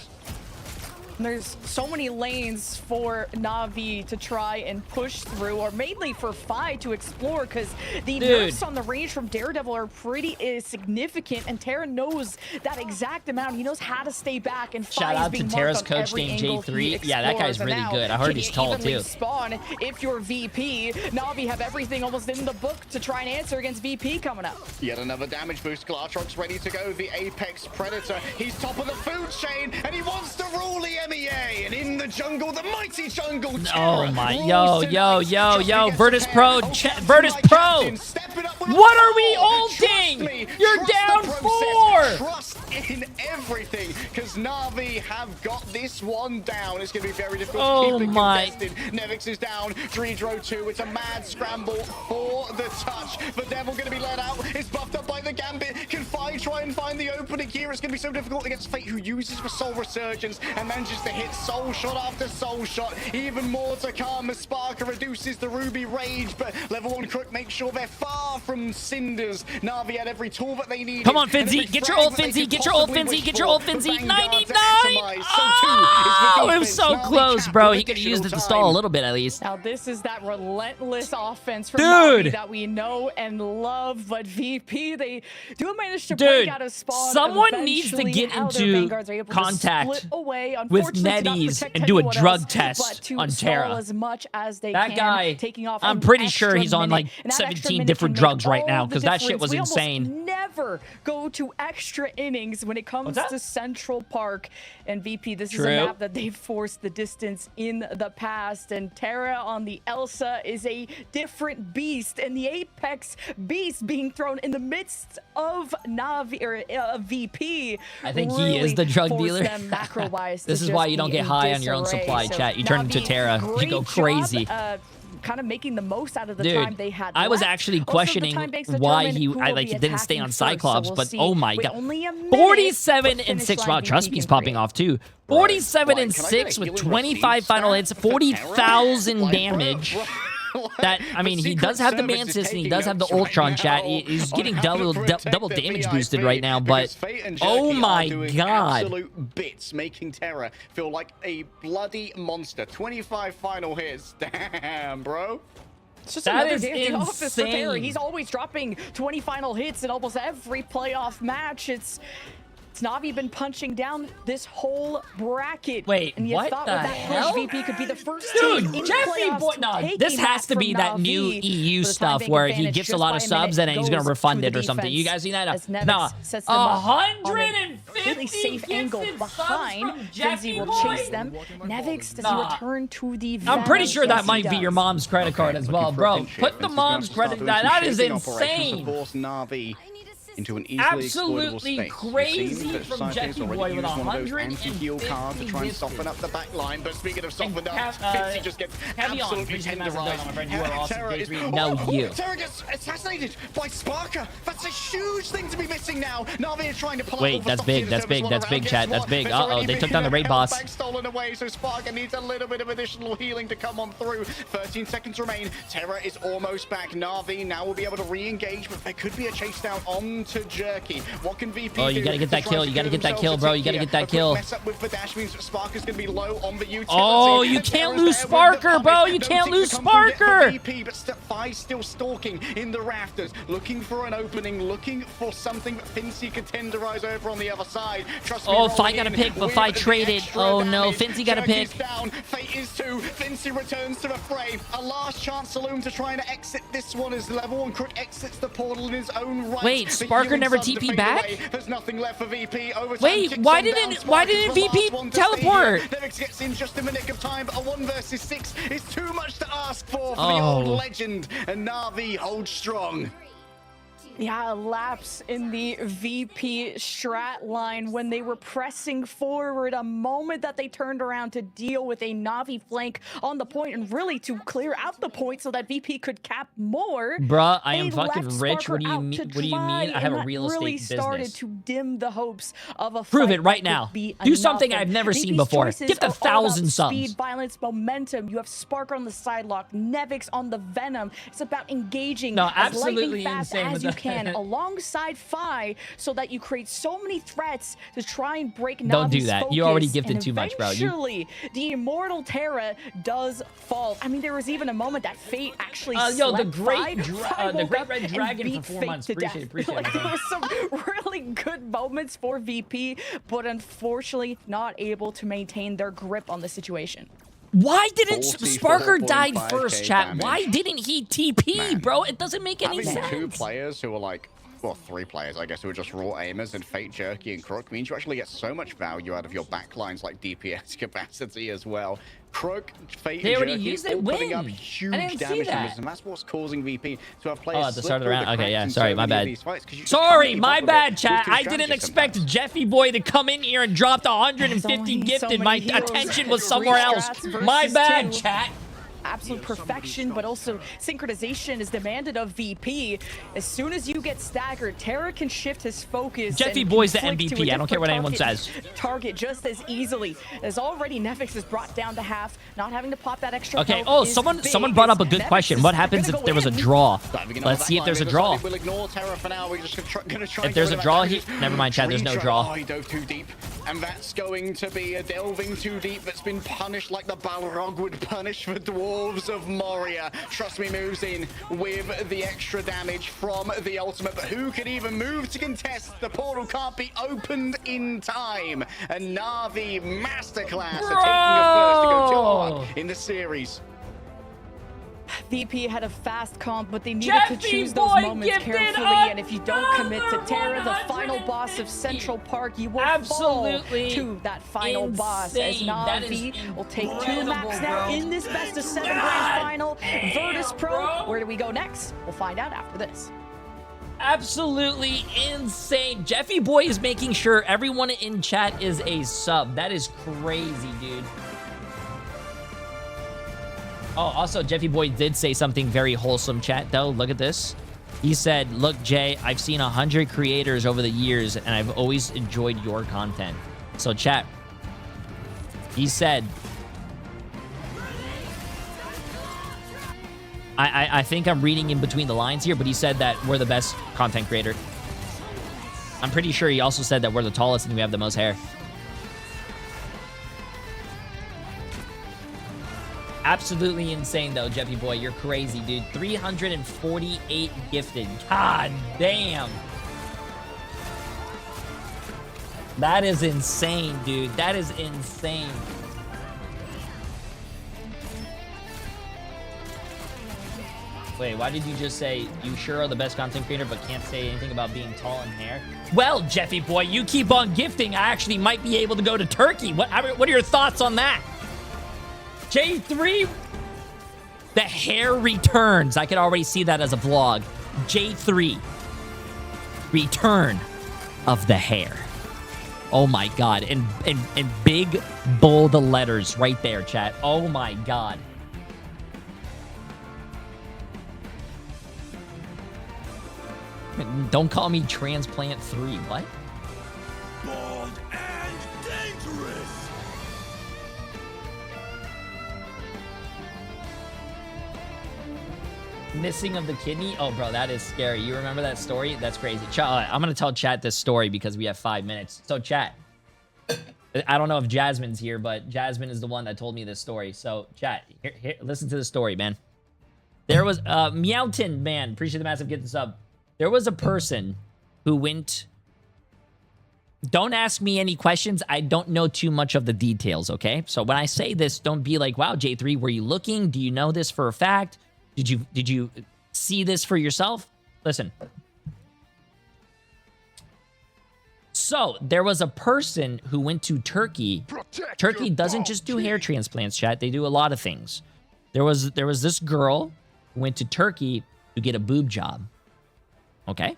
[SPEAKER 1] There's so many lanes for Navi to try and push through, or mainly for Fi to explore, because the nerfs on the range from Daredevil are pretty significant, and Terra knows that exact amount. He knows how to stay back, and
[SPEAKER 2] Shout
[SPEAKER 1] Fi is
[SPEAKER 2] out to
[SPEAKER 1] being
[SPEAKER 2] Terra's
[SPEAKER 1] marked on
[SPEAKER 2] coach
[SPEAKER 1] every
[SPEAKER 2] named
[SPEAKER 1] angle he
[SPEAKER 2] Jay3. Yeah, that guy's
[SPEAKER 1] explores.
[SPEAKER 2] really
[SPEAKER 1] And
[SPEAKER 2] good.
[SPEAKER 1] now,
[SPEAKER 2] I heard
[SPEAKER 1] can
[SPEAKER 2] he's
[SPEAKER 1] you
[SPEAKER 2] tall
[SPEAKER 1] evenly
[SPEAKER 2] too.
[SPEAKER 1] Spawn if you're VP. Navi have everything almost in the book to try and answer against VP coming up.
[SPEAKER 3] Yet another damage boost. Glartrock's ready to go. The Apex Predator. He's top of the food chain, and he wants to rule the MEA. And in the jungle, the mighty jungle.
[SPEAKER 2] Oh my, yo, VIRTUSPRO, VIRTUSPRO. What are we ulting? You're down 4.
[SPEAKER 3] Trust in everything, because Navi have got this one down. It's going to be very difficult to keep it contested. Nevix is down. Dredro 2. It's a mad scramble for the touch. The Devil going to be let out. It's buffed up by the Gambit. Can Fi try and find the opening here? It's going to be so difficult against Fate, who uses the Soul Resurgence and manages to hit Soul Shot after Soul Shot. Even more to come as Sparker reduces the Ruby Rage, but level 1 Crook makes sure they're far from cinders. Navi had every tool that they need.
[SPEAKER 2] Come on, Finzy. Get your ult, Finzy. Get your ult, Finzy. Get your ult, Finzy. 99. Oh, it was so close, bro. He could have used it to stall a little bit at least.
[SPEAKER 1] Now, this is that relentless offense from Navi that we know and love, but VP, they do manage to break out of spawn.
[SPEAKER 2] Someone needs to get into contact with Netties and do a drug test on Terra.
[SPEAKER 1] As much as they
[SPEAKER 2] that
[SPEAKER 1] can,
[SPEAKER 2] guy,
[SPEAKER 1] taking off
[SPEAKER 2] I'm pretty sure he's on like 17 different drugs right now, because that shit was insane.
[SPEAKER 1] Never go to extra innings when it comes to Central Park and VP. This is a map that they've forced the distance in the past, and Terra on the Elsa is a different beast, and the Apex beast being thrown in the midst of Navi or VP.
[SPEAKER 2] I think he is the drug dealer. This is why you don't get high on your own supply, chat. You turn into Terra, you go crazy.
[SPEAKER 1] Kind of making the most out of the time they had left.
[SPEAKER 2] I was actually questioning why he didn't stay on Cyclops, but oh my God. 47 and 6. Wow, trust me, he's popping off too. 47 and 6 with 25 final hits, 40,000 damage. That, I mean, he does have the Mantis and he does have the Ultron, chat. He's getting double damage boosted right now, but oh my God.
[SPEAKER 3] Absolute bits, making Terra feel like a bloody monster. 25 final hits. Damn, bro.
[SPEAKER 1] It's just another day at the office for Terra. He's always dropping 20 final hits in almost every playoff match. It's Navi been punching down this whole bracket.
[SPEAKER 2] Wait,
[SPEAKER 1] and you
[SPEAKER 2] what
[SPEAKER 1] thought
[SPEAKER 2] the
[SPEAKER 1] with that
[SPEAKER 2] hell?
[SPEAKER 1] push, VP could be the first team in
[SPEAKER 2] Jeffy Boy, no, this has to be that new EU stuff where he gets a lot of subs and then he's gonna refund it or something. You guys seen that? Nah, 150
[SPEAKER 1] safe angle behind. Finzy will chase them. Nevix, does he return to the
[SPEAKER 2] I'm pretty sure that might be your mom's credit card as well, bro. Put the mom's credit. That is insane.
[SPEAKER 3] Of course, Navi into an easily exploitable
[SPEAKER 2] Absolutely
[SPEAKER 3] space.
[SPEAKER 2] crazy from Jeffy Boy with
[SPEAKER 3] anti-heal cards to try and soften up the back line. But speaking of softened up, Fitzy just gets absolutely tenderized. Terra gets assassinated by Sparker. That's a huge thing to be missing now. Navi is trying to pull
[SPEAKER 2] Wait, that's big, that's big, that's big, chat. That's big. Uh-oh, they took down the raid boss.
[SPEAKER 3] Stolen away, so Sparker needs a little bit of additional healing to come on through. 13 seconds remain. Terra is almost back. Navi now will be able to re-engage, but there could be a chase down onto Jerky. What can VP do?
[SPEAKER 2] Oh, you gotta get that kill. You gotta get that kill, bro. You gotta get that kill.
[SPEAKER 3] Mess up with the dash means Sparker's gonna be low on the utility.
[SPEAKER 2] Oh, you can't lose Sparker, bro. You can't lose Sparker.
[SPEAKER 3] VP, but Step 5 still stalking in the rafters, looking for an opening, looking for something that Fincy could tenderize over on the other side. Trust me.
[SPEAKER 2] Oh, Fi got a pick, but Fi traded. Oh no, Fincy got a pick.
[SPEAKER 3] Down. Fate is 2. Fincy returns to the fray. A last chance Saloon to try and exit this one as level 1 Crook exits the portal in his own right.
[SPEAKER 2] Wait, Sparker never TP back?
[SPEAKER 3] There's nothing left for VP.
[SPEAKER 2] Wait, why didn't VP teleport?
[SPEAKER 3] Nevix gets in just in the nick of time, but a 1 versus 6 is too much to ask for the old legend, and Navi holds strong.
[SPEAKER 1] Yeah, a lapse in the VP strat line when they were pressing forward. A moment that they turned around to deal with a Navi flank on the point and really to clear out the point so that VP could cap more.
[SPEAKER 2] Bruh, I am fucking rich. What do you mean? What do you mean? I have a real estate
[SPEAKER 1] really
[SPEAKER 2] business.
[SPEAKER 1] Started to dim the hopes of a
[SPEAKER 2] Prove
[SPEAKER 1] fight
[SPEAKER 2] it right now.
[SPEAKER 1] Do
[SPEAKER 2] something I've never seen before. Give the 1,000 subs.
[SPEAKER 1] Speed, violence, momentum. You have Sparker on the side lock, Nevix on the Venom. It's about engaging as lightning fast as you can alongside Fi so that you create so many threats to try and break Navi's
[SPEAKER 2] Don't do that.
[SPEAKER 1] focus,
[SPEAKER 2] you already gifted too much, bro.
[SPEAKER 1] Eventually, the immortal Terra does fall. I mean, there was even a moment that Fate actually
[SPEAKER 2] the great
[SPEAKER 1] red
[SPEAKER 2] red dragon for 4 months. Appreciate
[SPEAKER 1] like, there was some really good moments for VP, but unfortunately not able to maintain their grip on the situation.
[SPEAKER 2] Why didn't Sparker died first, chat? Why didn't he TP, bro? It doesn't make any sense.
[SPEAKER 3] Having 2 players who are like, well, 3 players, I guess, who are just raw aimers and Fate, Jerky, and Crook means you actually get so much value out of your backlines like DPS capacity as well. Crook, Fate, and Jerky all putting up huge damage numbers, and that's what's causing VP to have players
[SPEAKER 2] at the start of the round. Okay, yeah,
[SPEAKER 3] in
[SPEAKER 2] sorry,
[SPEAKER 3] so
[SPEAKER 2] my
[SPEAKER 3] many of
[SPEAKER 2] bad.
[SPEAKER 3] these fights,
[SPEAKER 2] Sorry, my bad, chat. I didn't expect Jeffy Boy to come in here and drop the 150 gifted. My attention was somewhere else. My bad, chat.
[SPEAKER 1] Absolute perfection, but also synchronization is demanded of VP. As soon as you get staggered, Terra can shift his focus.
[SPEAKER 2] Jeffy Boy's the MVP. I don't care what anyone says.
[SPEAKER 1] Target just as easily as already Nevix is brought down to half, not having to pop that extra.
[SPEAKER 2] Okay. Oh, someone brought up a good question. What happens if there was a draw? Let's see if there's a draw.
[SPEAKER 3] We'll ignore Terra for now. We're just gonna try.
[SPEAKER 2] If there's a draw, never mind, chat. There's no draw.
[SPEAKER 3] Oh, he dove too deep, and that's going to be a delving too deep. That's been punished like the Balrog would punish for dwarves of Moria. Trust me, moves in with the extra damage from the ultimate, but who can even move to contest? The portal can't be opened in time. And Navi Masterclass are taking a first to go 2-1 in the series.
[SPEAKER 1] VP had a fast comp, but they needed to choose those moments carefully. And if you don't commit to Terra, the final boss of Central Park, you will fall to that final boss. As Navi will take 2 maps now in this best of 7 grand final. VIRTUSPRO, where do we go next? We'll find out after this.
[SPEAKER 2] Absolutely insane. Jeffy Boy is making sure everyone in chat is a sub. That is crazy, dude. Oh, also, Jeffy Boy did say something very wholesome, chat, though. Look at this. He said, look, Jay, I've seen 100 creators over the years, and I've always enjoyed your content. So, chat, he said, I think I'm reading in between the lines here, but he said that we're the best content creator. I'm pretty sure he also said that we're the tallest and we have the most hair. Absolutely insane, though, Jeffy Boy. You're crazy, dude. 348 gifted. God damn. That is insane, dude. That is insane. Wait, why did you just say you sure are the best content creator but can't say anything about being tall and hair? Well, Jeffy Boy, you keep on gifting. I actually might be able to go to Turkey. What are your thoughts on that? Jay3, the hair returns. I could already see that as a vlog. Jay3. Return of the hair. Oh my god. And big bold letters right there, chat. Oh my god. Don't call me Transplant 3. What?
[SPEAKER 4] Bold and dangerous.
[SPEAKER 2] Missing of the kidney? Oh, bro, that is scary. You remember that story? That's crazy. I'm going to tell chat this story because we have 5 minutes. So, chat. I don't know if Jasmine's here, but Jasmine is the one that told me this story. So, chat, here, listen to the story, man. There was Meowton, man. Appreciate the massive gift sub. There was a person who went... Don't ask me any questions. I don't know too much of the details, okay? So when I say this, don't be like, wow, J3, were you looking? Do you know this for a fact? Did you see this for yourself? Listen. So there was a person who went to Turkey. Turkey doesn't just do hair transplants, chat. They do a lot of things. There was this girl who went to Turkey to get a boob job. Okay?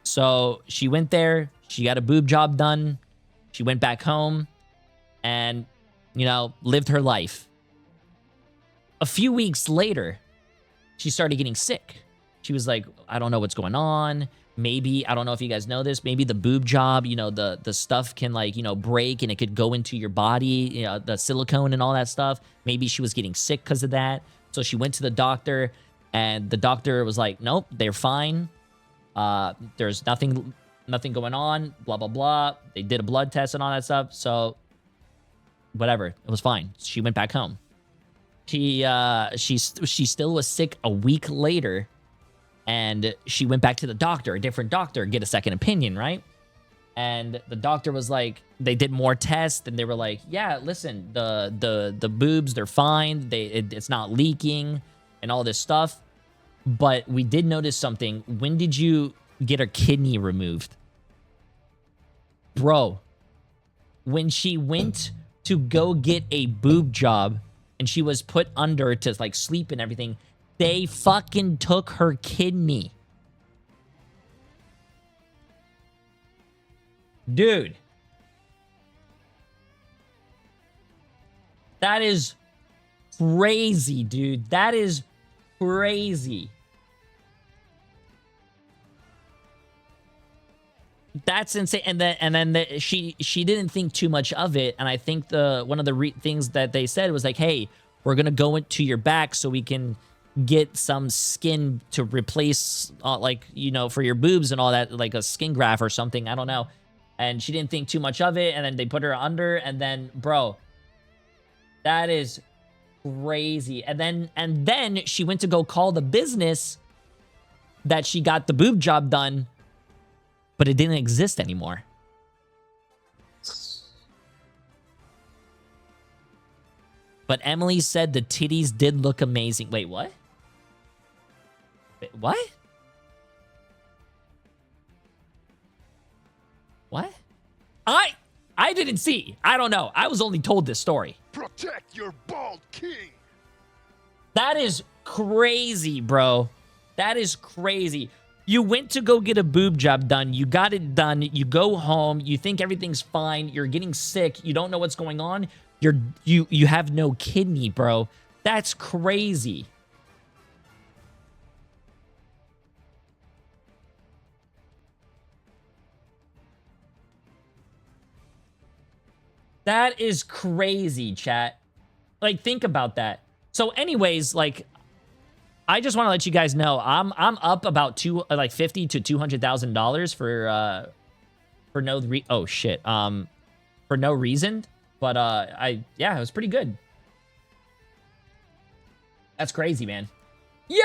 [SPEAKER 2] So she went there. She got a boob job done. She went back home and, you know, lived her life. A few weeks later, she started getting sick. She was like, I don't know what's going on. Maybe, I don't know if you guys know this, maybe the boob job, you know, the stuff can, like, you know, break and it could go into your body, you know, the silicone and all that stuff. Maybe she was getting sick because of that. So she went to the doctor and the doctor was like, nope, they're fine. There's nothing going on, blah, blah, blah. They did a blood test and all that stuff. So whatever, it was fine. She went back home. She still was sick a week later, and she went back to the doctor, a different doctor, get a second opinion, right? And the doctor was like, they did more tests, and they were like, yeah, listen, the boobs, they're fine, it's not leaking, and all this stuff. But we did notice something. When did you get her kidney removed? Bro, when she went to go get a boob job, and she was put under to, like, sleep and everything, they fucking took her kidney. Dude. That is crazy, dude. That is crazy. That's insane. And then she didn't think too much of it. And I think one of the things that they said was like, hey, we're gonna go into your back so we can get some skin to replace, like, you know, for your boobs and all that, like a skin graft or something. I don't know. And she didn't think too much of it. And then they put her under. And then, bro, that is crazy. And then she went to go call the business that she got the boob job done, but it didn't exist anymore. But Emily said the titties did look amazing. Wait, what? Wait, what? What? I didn't see. I don't know. I was only told this story.
[SPEAKER 4] Protect your bald king.
[SPEAKER 2] That is crazy, bro. That is crazy. You went to go get a boob job done. You got it done. You go home. You think everything's fine. You're getting sick. You don't know what's going on. You have no kidney, bro. That's crazy. That is crazy, chat. Like, think about that. So anyways, like, I just want to let you guys know I'm up about $50,000 to $200,000 for no reason. But yeah, it was pretty good. That's crazy, man. Yo,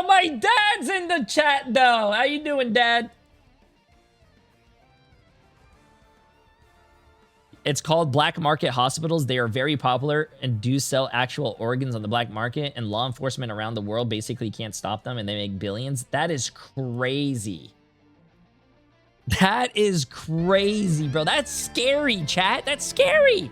[SPEAKER 2] my dad's in the chat though. How you doing, Dad? It's called black market hospitals. They are very popular and do sell actual organs on the black market, and law enforcement around the world basically can't stop them, and they make billions. That is crazy. That is crazy, bro. That's scary, chat. That's scary.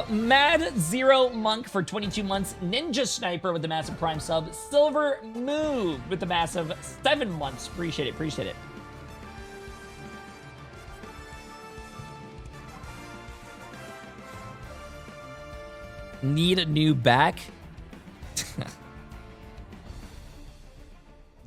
[SPEAKER 2] Mad Zero Monk for 22 months. Ninja Sniper with the massive Prime sub. Silver Move with the massive 7 months. Appreciate it. Appreciate it. Need a new back?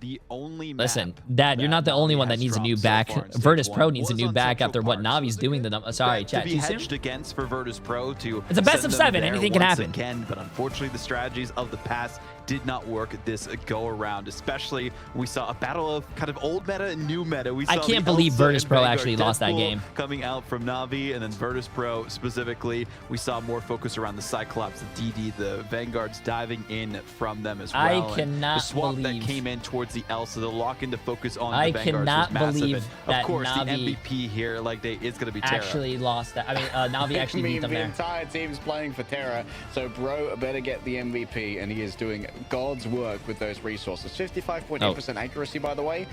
[SPEAKER 6] The only
[SPEAKER 2] Listen, Dad, you're not the only one that needs a new back. VIRTUSPRO needs a new back after what Navi's doing to them. Sorry, chat.
[SPEAKER 6] To be hedged against for VIRTUSPRO to
[SPEAKER 2] it's a best of 7. Anything can happen.
[SPEAKER 6] Again, but unfortunately, the strategies of the past did not work this go around. Especially, we saw a battle of kind of old meta and new meta. We saw
[SPEAKER 2] I can't believe VIRTUSPRO actually lost that game.
[SPEAKER 6] Coming out from Navi, and then VIRTUSPRO specifically, we saw more focus around the Cyclops, the DD, the Vanguards diving in from them as well.
[SPEAKER 2] I cannot
[SPEAKER 6] the swap
[SPEAKER 2] believe
[SPEAKER 6] that came in towards the L, so the lock into focus on
[SPEAKER 2] I
[SPEAKER 6] the Vanguards
[SPEAKER 2] cannot
[SPEAKER 6] was massive.
[SPEAKER 2] believe
[SPEAKER 6] And
[SPEAKER 2] that
[SPEAKER 6] of course,
[SPEAKER 2] Navi
[SPEAKER 6] the MVP here, like is going to be Terra.
[SPEAKER 2] Actually lost that. I mean, Navi actually beat them
[SPEAKER 3] the
[SPEAKER 2] there.
[SPEAKER 3] entire team's playing for Terra, so bro better get the MVP, and he is doing God's work with those resources. 55.8% accuracy, by the way,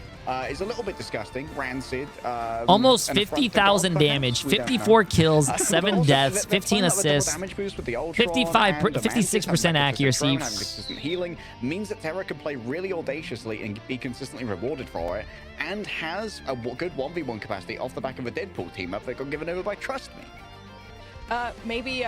[SPEAKER 3] is a little bit disgusting. Rancid.
[SPEAKER 2] Almost 50,000 damage, 54 kills, 7 deaths, 15 assists, 56% accuracy.
[SPEAKER 3] Consistent healing means that Terra can play really audaciously and be consistently rewarded for it, and has a good 1v1 capacity off the back of a Deadpool team up that got given over by Trust Me.
[SPEAKER 1] Maybe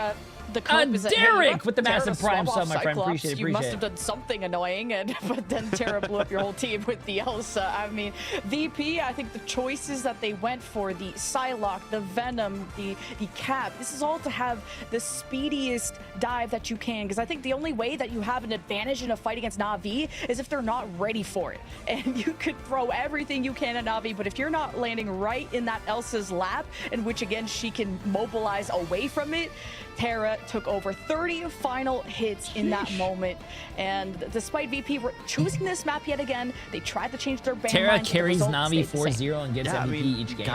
[SPEAKER 1] the cope is that,
[SPEAKER 2] Derek
[SPEAKER 1] hey,
[SPEAKER 2] with the massive Prime sub, my friend. Appreciate it.
[SPEAKER 1] You must have done something annoying, but then Terra blew up your whole team with the Elsa. I mean, VP, I think the choices that they went for, the Psylocke, the Venom, the Cap, this is all to have the speediest dive that you can, because I think the only way that you have an advantage in a fight against Navi is if they're not ready for it. And you could throw everything you can at Navi, but if you're not landing right in that Elsa's lap, in which again she can mobilize away from it, Terra took over 30 final hits in that moment. And despite VP choosing this map yet again, they tried to change their ban
[SPEAKER 2] Terra
[SPEAKER 1] line,
[SPEAKER 2] carries Navi 4-0 and gets MVP each game.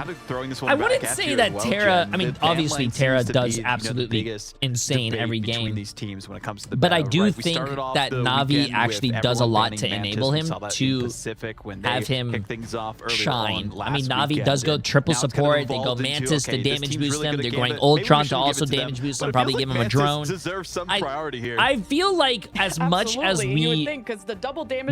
[SPEAKER 2] I wouldn't say that Terra, I mean, obviously Terra does absolutely insane every game.
[SPEAKER 6] These teams when it comes to the
[SPEAKER 2] but I do think that Navi actually does a lot to enable him to have him shine. I mean, Navi does go triple support. They go Mantis to damage boost them. They're going Ultron to also damage boost them. Probably give him a drone. I feel like as much as we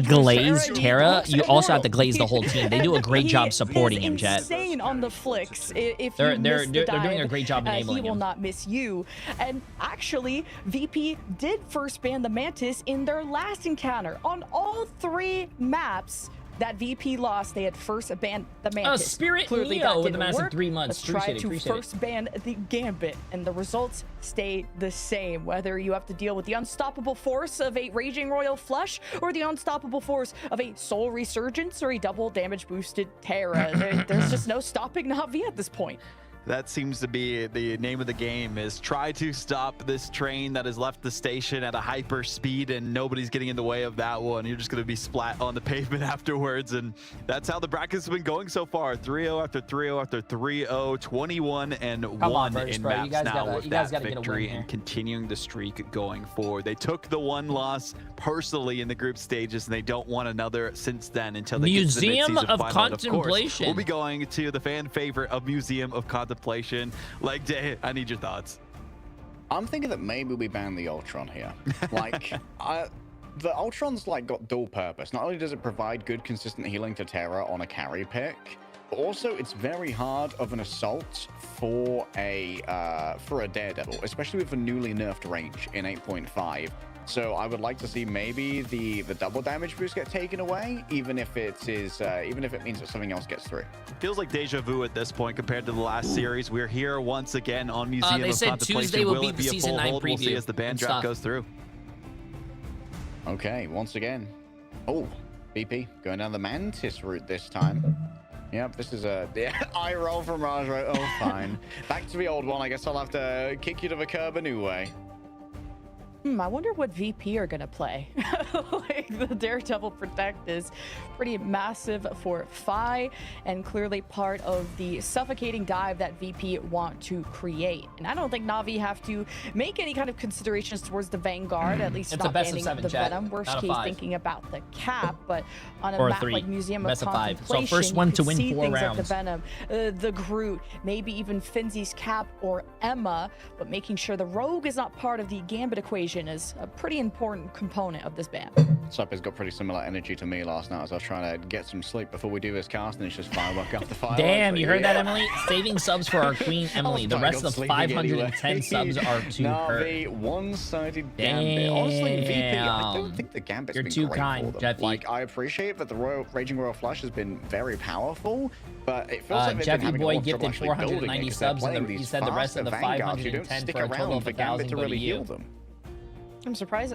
[SPEAKER 2] glaze Terra, you also have to glaze the whole team. They do a great job supporting him, Jet.
[SPEAKER 1] Insane on the flicks. If
[SPEAKER 2] they're doing a great job enabling him.
[SPEAKER 1] He will not miss you. And actually, VP did first ban the Mantis in their last encounter. On all 3 maps that VP lost, they had first banned the Mantis.
[SPEAKER 2] Spirit
[SPEAKER 1] Clearly
[SPEAKER 2] Neo
[SPEAKER 1] that
[SPEAKER 2] with a
[SPEAKER 1] didn't
[SPEAKER 2] massive
[SPEAKER 1] work.
[SPEAKER 2] 3 months.
[SPEAKER 1] Let's try to first ban the Gambit, and the results stay the same. Whether you have to deal with the unstoppable force of a Raging Royal Flush, or the unstoppable force of a Soul Resurgence, or a double damage boosted Terra, there's just no stopping Navi at this point.
[SPEAKER 6] That seems to be the name of the game, is try to stop this train that has left the station at a hyper speed, and nobody's getting in the way of that one. You're just going to be splat on the pavement afterwards, and that's how the brackets have been going so far. 3-0 after 3-0 after 3-0, 21-1 in maps now with that victory, and continuing the streak going forward. They took the 1 loss personally in the group stages, and they don't want another since then until they get to the
[SPEAKER 2] Museum
[SPEAKER 6] mid-season
[SPEAKER 2] of
[SPEAKER 6] final.
[SPEAKER 2] Contemplation.
[SPEAKER 6] We'll be going to the fan favorite of Museum of Contemplation. Like, Jay, I need your thoughts.
[SPEAKER 3] I'm thinking that maybe we ban the Ultron here. Like, the Ultron's like got dual purpose. Not only does it provide good consistent healing to Terra on a carry pick, but also it's very hard of an assault for a Daredevil, especially with a newly nerfed range in 8.5. So I would like to see maybe the double damage boost get taken away, even if it means that something else gets through.
[SPEAKER 6] Feels like deja vu at this point compared to the last series. We're here once again on Museum
[SPEAKER 2] they
[SPEAKER 6] of
[SPEAKER 2] said
[SPEAKER 6] Contemplation.
[SPEAKER 2] Tuesday will be
[SPEAKER 6] it
[SPEAKER 2] the
[SPEAKER 6] a
[SPEAKER 2] season
[SPEAKER 6] full
[SPEAKER 2] 9
[SPEAKER 6] hold?
[SPEAKER 2] preview.
[SPEAKER 6] We'll see as the ban draft goes through.
[SPEAKER 3] Okay, once again. Oh, BP going down the Mantis route this time. Yep, this is a eye roll from Rajro. Oh, fine. Back to the old one. I guess I'll have to kick you to the curb a new way.
[SPEAKER 1] I wonder what VP are gonna play. Like, the Daredevil Protect is pretty massive for Fi, and clearly part of the suffocating dive that VP want to create. And I don't think NAVI have to make any kind of considerations towards the Vanguard, at least
[SPEAKER 2] It's
[SPEAKER 1] not
[SPEAKER 2] a best of
[SPEAKER 1] banning
[SPEAKER 2] 7,
[SPEAKER 1] the
[SPEAKER 2] chat.
[SPEAKER 1] Venom. Worst
[SPEAKER 2] Not a
[SPEAKER 1] case,
[SPEAKER 2] 5.
[SPEAKER 1] thinking about the cap, but on a
[SPEAKER 2] Or a
[SPEAKER 1] map
[SPEAKER 2] 3.
[SPEAKER 1] like Museum
[SPEAKER 2] Best
[SPEAKER 1] of
[SPEAKER 2] of 5. So
[SPEAKER 1] Contemplation,
[SPEAKER 2] first one
[SPEAKER 1] you
[SPEAKER 2] to
[SPEAKER 1] could
[SPEAKER 2] win
[SPEAKER 1] see
[SPEAKER 2] 4
[SPEAKER 1] things like
[SPEAKER 2] rounds.
[SPEAKER 1] the Venom, the Groot, maybe even Finzi's cap or Emma, but making sure the Rogue is not part of the Gambit equation is a pretty important component of this ban.
[SPEAKER 3] Supper's got pretty similar energy to me last night as I was trying to get some sleep before we do this cast, and it's just firework after firework.
[SPEAKER 2] Damn, you heard
[SPEAKER 3] Yeah.
[SPEAKER 2] that, Emily? Saving subs for our queen, Emily. The rest of the 510 subs are to her.
[SPEAKER 3] Navi, one-sided Gambit. Honestly, VP, I don't think the Gambit's
[SPEAKER 2] You're
[SPEAKER 3] been
[SPEAKER 2] too
[SPEAKER 3] great
[SPEAKER 2] kind,
[SPEAKER 3] for them.
[SPEAKER 2] Jeffy.
[SPEAKER 3] Like, I appreciate that the Raging Royal Flush has been very powerful, but it feels like they've
[SPEAKER 2] Jeffy
[SPEAKER 3] been having a
[SPEAKER 2] Boy
[SPEAKER 3] lot of trouble
[SPEAKER 2] gifted
[SPEAKER 3] actually building it
[SPEAKER 2] 490
[SPEAKER 3] because they're
[SPEAKER 2] subs, and
[SPEAKER 3] playing
[SPEAKER 2] he
[SPEAKER 3] these
[SPEAKER 2] said the rest of the
[SPEAKER 3] faster Vanguards who don't
[SPEAKER 2] 510
[SPEAKER 3] stick
[SPEAKER 2] for a total
[SPEAKER 3] around
[SPEAKER 2] of
[SPEAKER 3] for Gambit
[SPEAKER 2] 1,000
[SPEAKER 3] to
[SPEAKER 2] go to
[SPEAKER 3] really
[SPEAKER 2] you.
[SPEAKER 3] heal them.
[SPEAKER 1] I'm surprised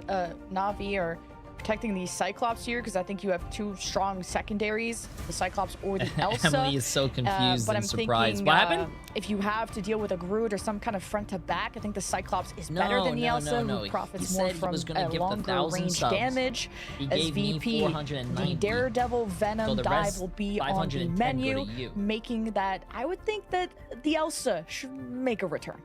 [SPEAKER 1] Navi are protecting the Cyclops here, because I think you have 2 strong secondaries, the Cyclops or the Elsa.
[SPEAKER 2] Emily is so confused
[SPEAKER 1] but
[SPEAKER 2] and
[SPEAKER 1] I'm
[SPEAKER 2] surprised.
[SPEAKER 1] thinking,
[SPEAKER 2] What happened?
[SPEAKER 1] If you have to deal with a Groot or some kind of front to back, I think the Cyclops is better than the Elsa,
[SPEAKER 2] no.
[SPEAKER 1] who
[SPEAKER 2] He
[SPEAKER 1] profits
[SPEAKER 2] said
[SPEAKER 1] more
[SPEAKER 2] he
[SPEAKER 1] from
[SPEAKER 2] was gonna give the
[SPEAKER 1] longer
[SPEAKER 2] 1,000
[SPEAKER 1] range
[SPEAKER 2] subs.
[SPEAKER 1] damage.
[SPEAKER 2] He
[SPEAKER 1] As
[SPEAKER 2] gave me
[SPEAKER 1] VP,
[SPEAKER 2] 490.
[SPEAKER 1] the Daredevil
[SPEAKER 2] So
[SPEAKER 1] Venom
[SPEAKER 2] the
[SPEAKER 1] dive
[SPEAKER 2] rest,
[SPEAKER 1] will be on the
[SPEAKER 2] 510 go
[SPEAKER 1] menu,
[SPEAKER 2] to you.
[SPEAKER 1] making that I would think that the Elsa should make a return.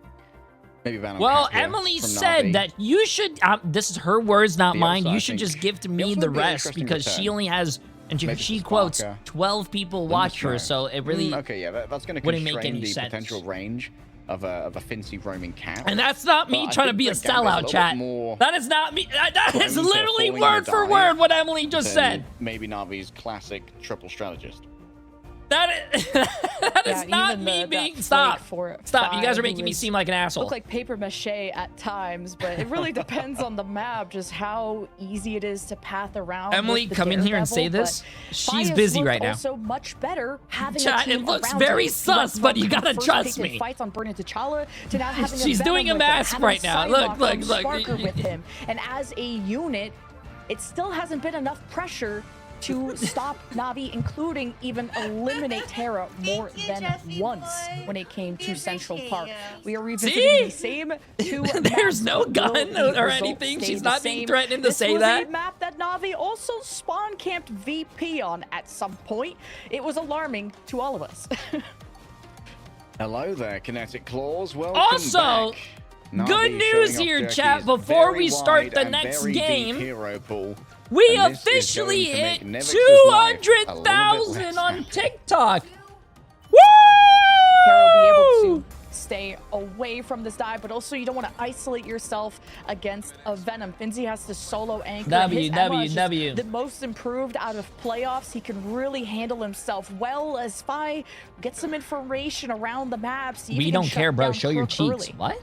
[SPEAKER 3] Maybe Van on
[SPEAKER 2] Well,
[SPEAKER 3] cap here
[SPEAKER 2] Emily
[SPEAKER 3] from
[SPEAKER 2] said
[SPEAKER 3] Navi.
[SPEAKER 2] that you should, this is her words, not
[SPEAKER 3] The
[SPEAKER 2] mine.
[SPEAKER 3] Elsa,
[SPEAKER 2] You
[SPEAKER 3] I
[SPEAKER 2] should
[SPEAKER 3] think.
[SPEAKER 2] just give to
[SPEAKER 3] The
[SPEAKER 2] me
[SPEAKER 3] Elsa
[SPEAKER 2] the
[SPEAKER 3] would be an
[SPEAKER 2] rest
[SPEAKER 3] interesting
[SPEAKER 2] because she
[SPEAKER 3] return.
[SPEAKER 2] only has, and
[SPEAKER 3] Maybe
[SPEAKER 2] she
[SPEAKER 3] for
[SPEAKER 2] quotes,
[SPEAKER 3] Sparker.
[SPEAKER 2] 12 people
[SPEAKER 3] Let me
[SPEAKER 2] watch her,
[SPEAKER 3] try.
[SPEAKER 2] so it really,
[SPEAKER 3] Okay, yeah, that's going to
[SPEAKER 2] wouldn't make
[SPEAKER 3] constrain
[SPEAKER 2] any
[SPEAKER 3] the
[SPEAKER 2] sense.
[SPEAKER 3] potential range of a Fincy roaming cap.
[SPEAKER 2] and that's not me
[SPEAKER 3] But I
[SPEAKER 2] trying to
[SPEAKER 3] think
[SPEAKER 2] be a
[SPEAKER 3] the Gambit's
[SPEAKER 2] sellout,
[SPEAKER 3] little
[SPEAKER 2] chat.
[SPEAKER 3] bit more
[SPEAKER 2] That is not me. That is
[SPEAKER 3] prone to
[SPEAKER 2] literally
[SPEAKER 3] falling
[SPEAKER 2] word
[SPEAKER 3] in a
[SPEAKER 2] for
[SPEAKER 3] dive
[SPEAKER 2] word what Emily just
[SPEAKER 3] than
[SPEAKER 2] said.
[SPEAKER 3] Maybe Navi's classic triple strategist.
[SPEAKER 2] That is, that is
[SPEAKER 1] Yeah,
[SPEAKER 2] not
[SPEAKER 1] even
[SPEAKER 2] me
[SPEAKER 1] that
[SPEAKER 2] being,
[SPEAKER 1] flake
[SPEAKER 2] stop.
[SPEAKER 1] for
[SPEAKER 2] Stop, you guys
[SPEAKER 1] Fi,
[SPEAKER 2] are making
[SPEAKER 1] who
[SPEAKER 2] me
[SPEAKER 1] is-
[SPEAKER 2] seem like an asshole.
[SPEAKER 1] Look like paper mache at times, but it really depends on the map, just how easy it is to path around.
[SPEAKER 2] Emily,
[SPEAKER 1] with the
[SPEAKER 2] come in here and
[SPEAKER 1] Daredevil,
[SPEAKER 2] say this.
[SPEAKER 1] but
[SPEAKER 2] She's
[SPEAKER 1] Fi has
[SPEAKER 2] busy
[SPEAKER 1] looked
[SPEAKER 2] right now.
[SPEAKER 1] Also, much better having
[SPEAKER 2] Chat,
[SPEAKER 1] a team
[SPEAKER 2] it looks
[SPEAKER 1] around
[SPEAKER 2] very
[SPEAKER 1] him. He
[SPEAKER 2] sus,
[SPEAKER 1] went
[SPEAKER 2] but
[SPEAKER 1] from
[SPEAKER 2] you gotta
[SPEAKER 1] first
[SPEAKER 2] trust
[SPEAKER 1] taking
[SPEAKER 2] me.
[SPEAKER 1] Fights on Burning T'Challa to now having
[SPEAKER 2] She's
[SPEAKER 1] a
[SPEAKER 2] doing a
[SPEAKER 1] Venom with
[SPEAKER 2] mask
[SPEAKER 1] him,
[SPEAKER 2] right now.
[SPEAKER 1] having
[SPEAKER 2] Look,
[SPEAKER 1] Psylocke
[SPEAKER 2] look,
[SPEAKER 1] and
[SPEAKER 2] look.
[SPEAKER 1] Sparker with him, and as a unit, it still hasn't been enough pressure to stop Navi, including even eliminate Terra more than once when it came to Central Park. We are revisiting
[SPEAKER 2] See?
[SPEAKER 1] the same 2
[SPEAKER 2] There's
[SPEAKER 1] maps,
[SPEAKER 2] no
[SPEAKER 1] but will
[SPEAKER 2] gun
[SPEAKER 1] the
[SPEAKER 2] or
[SPEAKER 1] results
[SPEAKER 2] anything.
[SPEAKER 1] stay
[SPEAKER 2] She's
[SPEAKER 1] the
[SPEAKER 2] not being
[SPEAKER 1] same?
[SPEAKER 2] threatened to
[SPEAKER 1] This
[SPEAKER 2] say
[SPEAKER 1] was
[SPEAKER 2] that.
[SPEAKER 1] a map that Navi also spawn camped VP on at some point. It was alarming to all of us.
[SPEAKER 3] Hello there, Kinetic Claws. Welcome
[SPEAKER 2] Also,
[SPEAKER 3] back.
[SPEAKER 2] good
[SPEAKER 3] Navi
[SPEAKER 2] news
[SPEAKER 3] showing off
[SPEAKER 2] here,
[SPEAKER 3] Jerky's
[SPEAKER 2] chat, before
[SPEAKER 3] very
[SPEAKER 2] we start
[SPEAKER 3] wide
[SPEAKER 2] the
[SPEAKER 3] and
[SPEAKER 2] next
[SPEAKER 3] very deep
[SPEAKER 2] game,
[SPEAKER 3] hero pool.
[SPEAKER 2] we
[SPEAKER 3] And this is
[SPEAKER 2] officially
[SPEAKER 3] going to make
[SPEAKER 2] hit
[SPEAKER 3] Nevix's life a little bit
[SPEAKER 2] 200,000
[SPEAKER 3] less
[SPEAKER 2] on
[SPEAKER 3] happy.
[SPEAKER 2] TikTok.
[SPEAKER 1] Terra will be able
[SPEAKER 2] Woo!
[SPEAKER 1] to stay away from this dive, but also you don't want to isolate yourself against a Venom. Finzi has to solo anchor. His Emma is just the most improved out of playoffs. He can really handle himself well as Fi gets some information around the map. See if
[SPEAKER 2] We
[SPEAKER 1] he can
[SPEAKER 2] don't care,
[SPEAKER 1] shut
[SPEAKER 2] bro.
[SPEAKER 1] down
[SPEAKER 2] Show your
[SPEAKER 1] Crook
[SPEAKER 2] cheeks.
[SPEAKER 1] early.
[SPEAKER 2] What?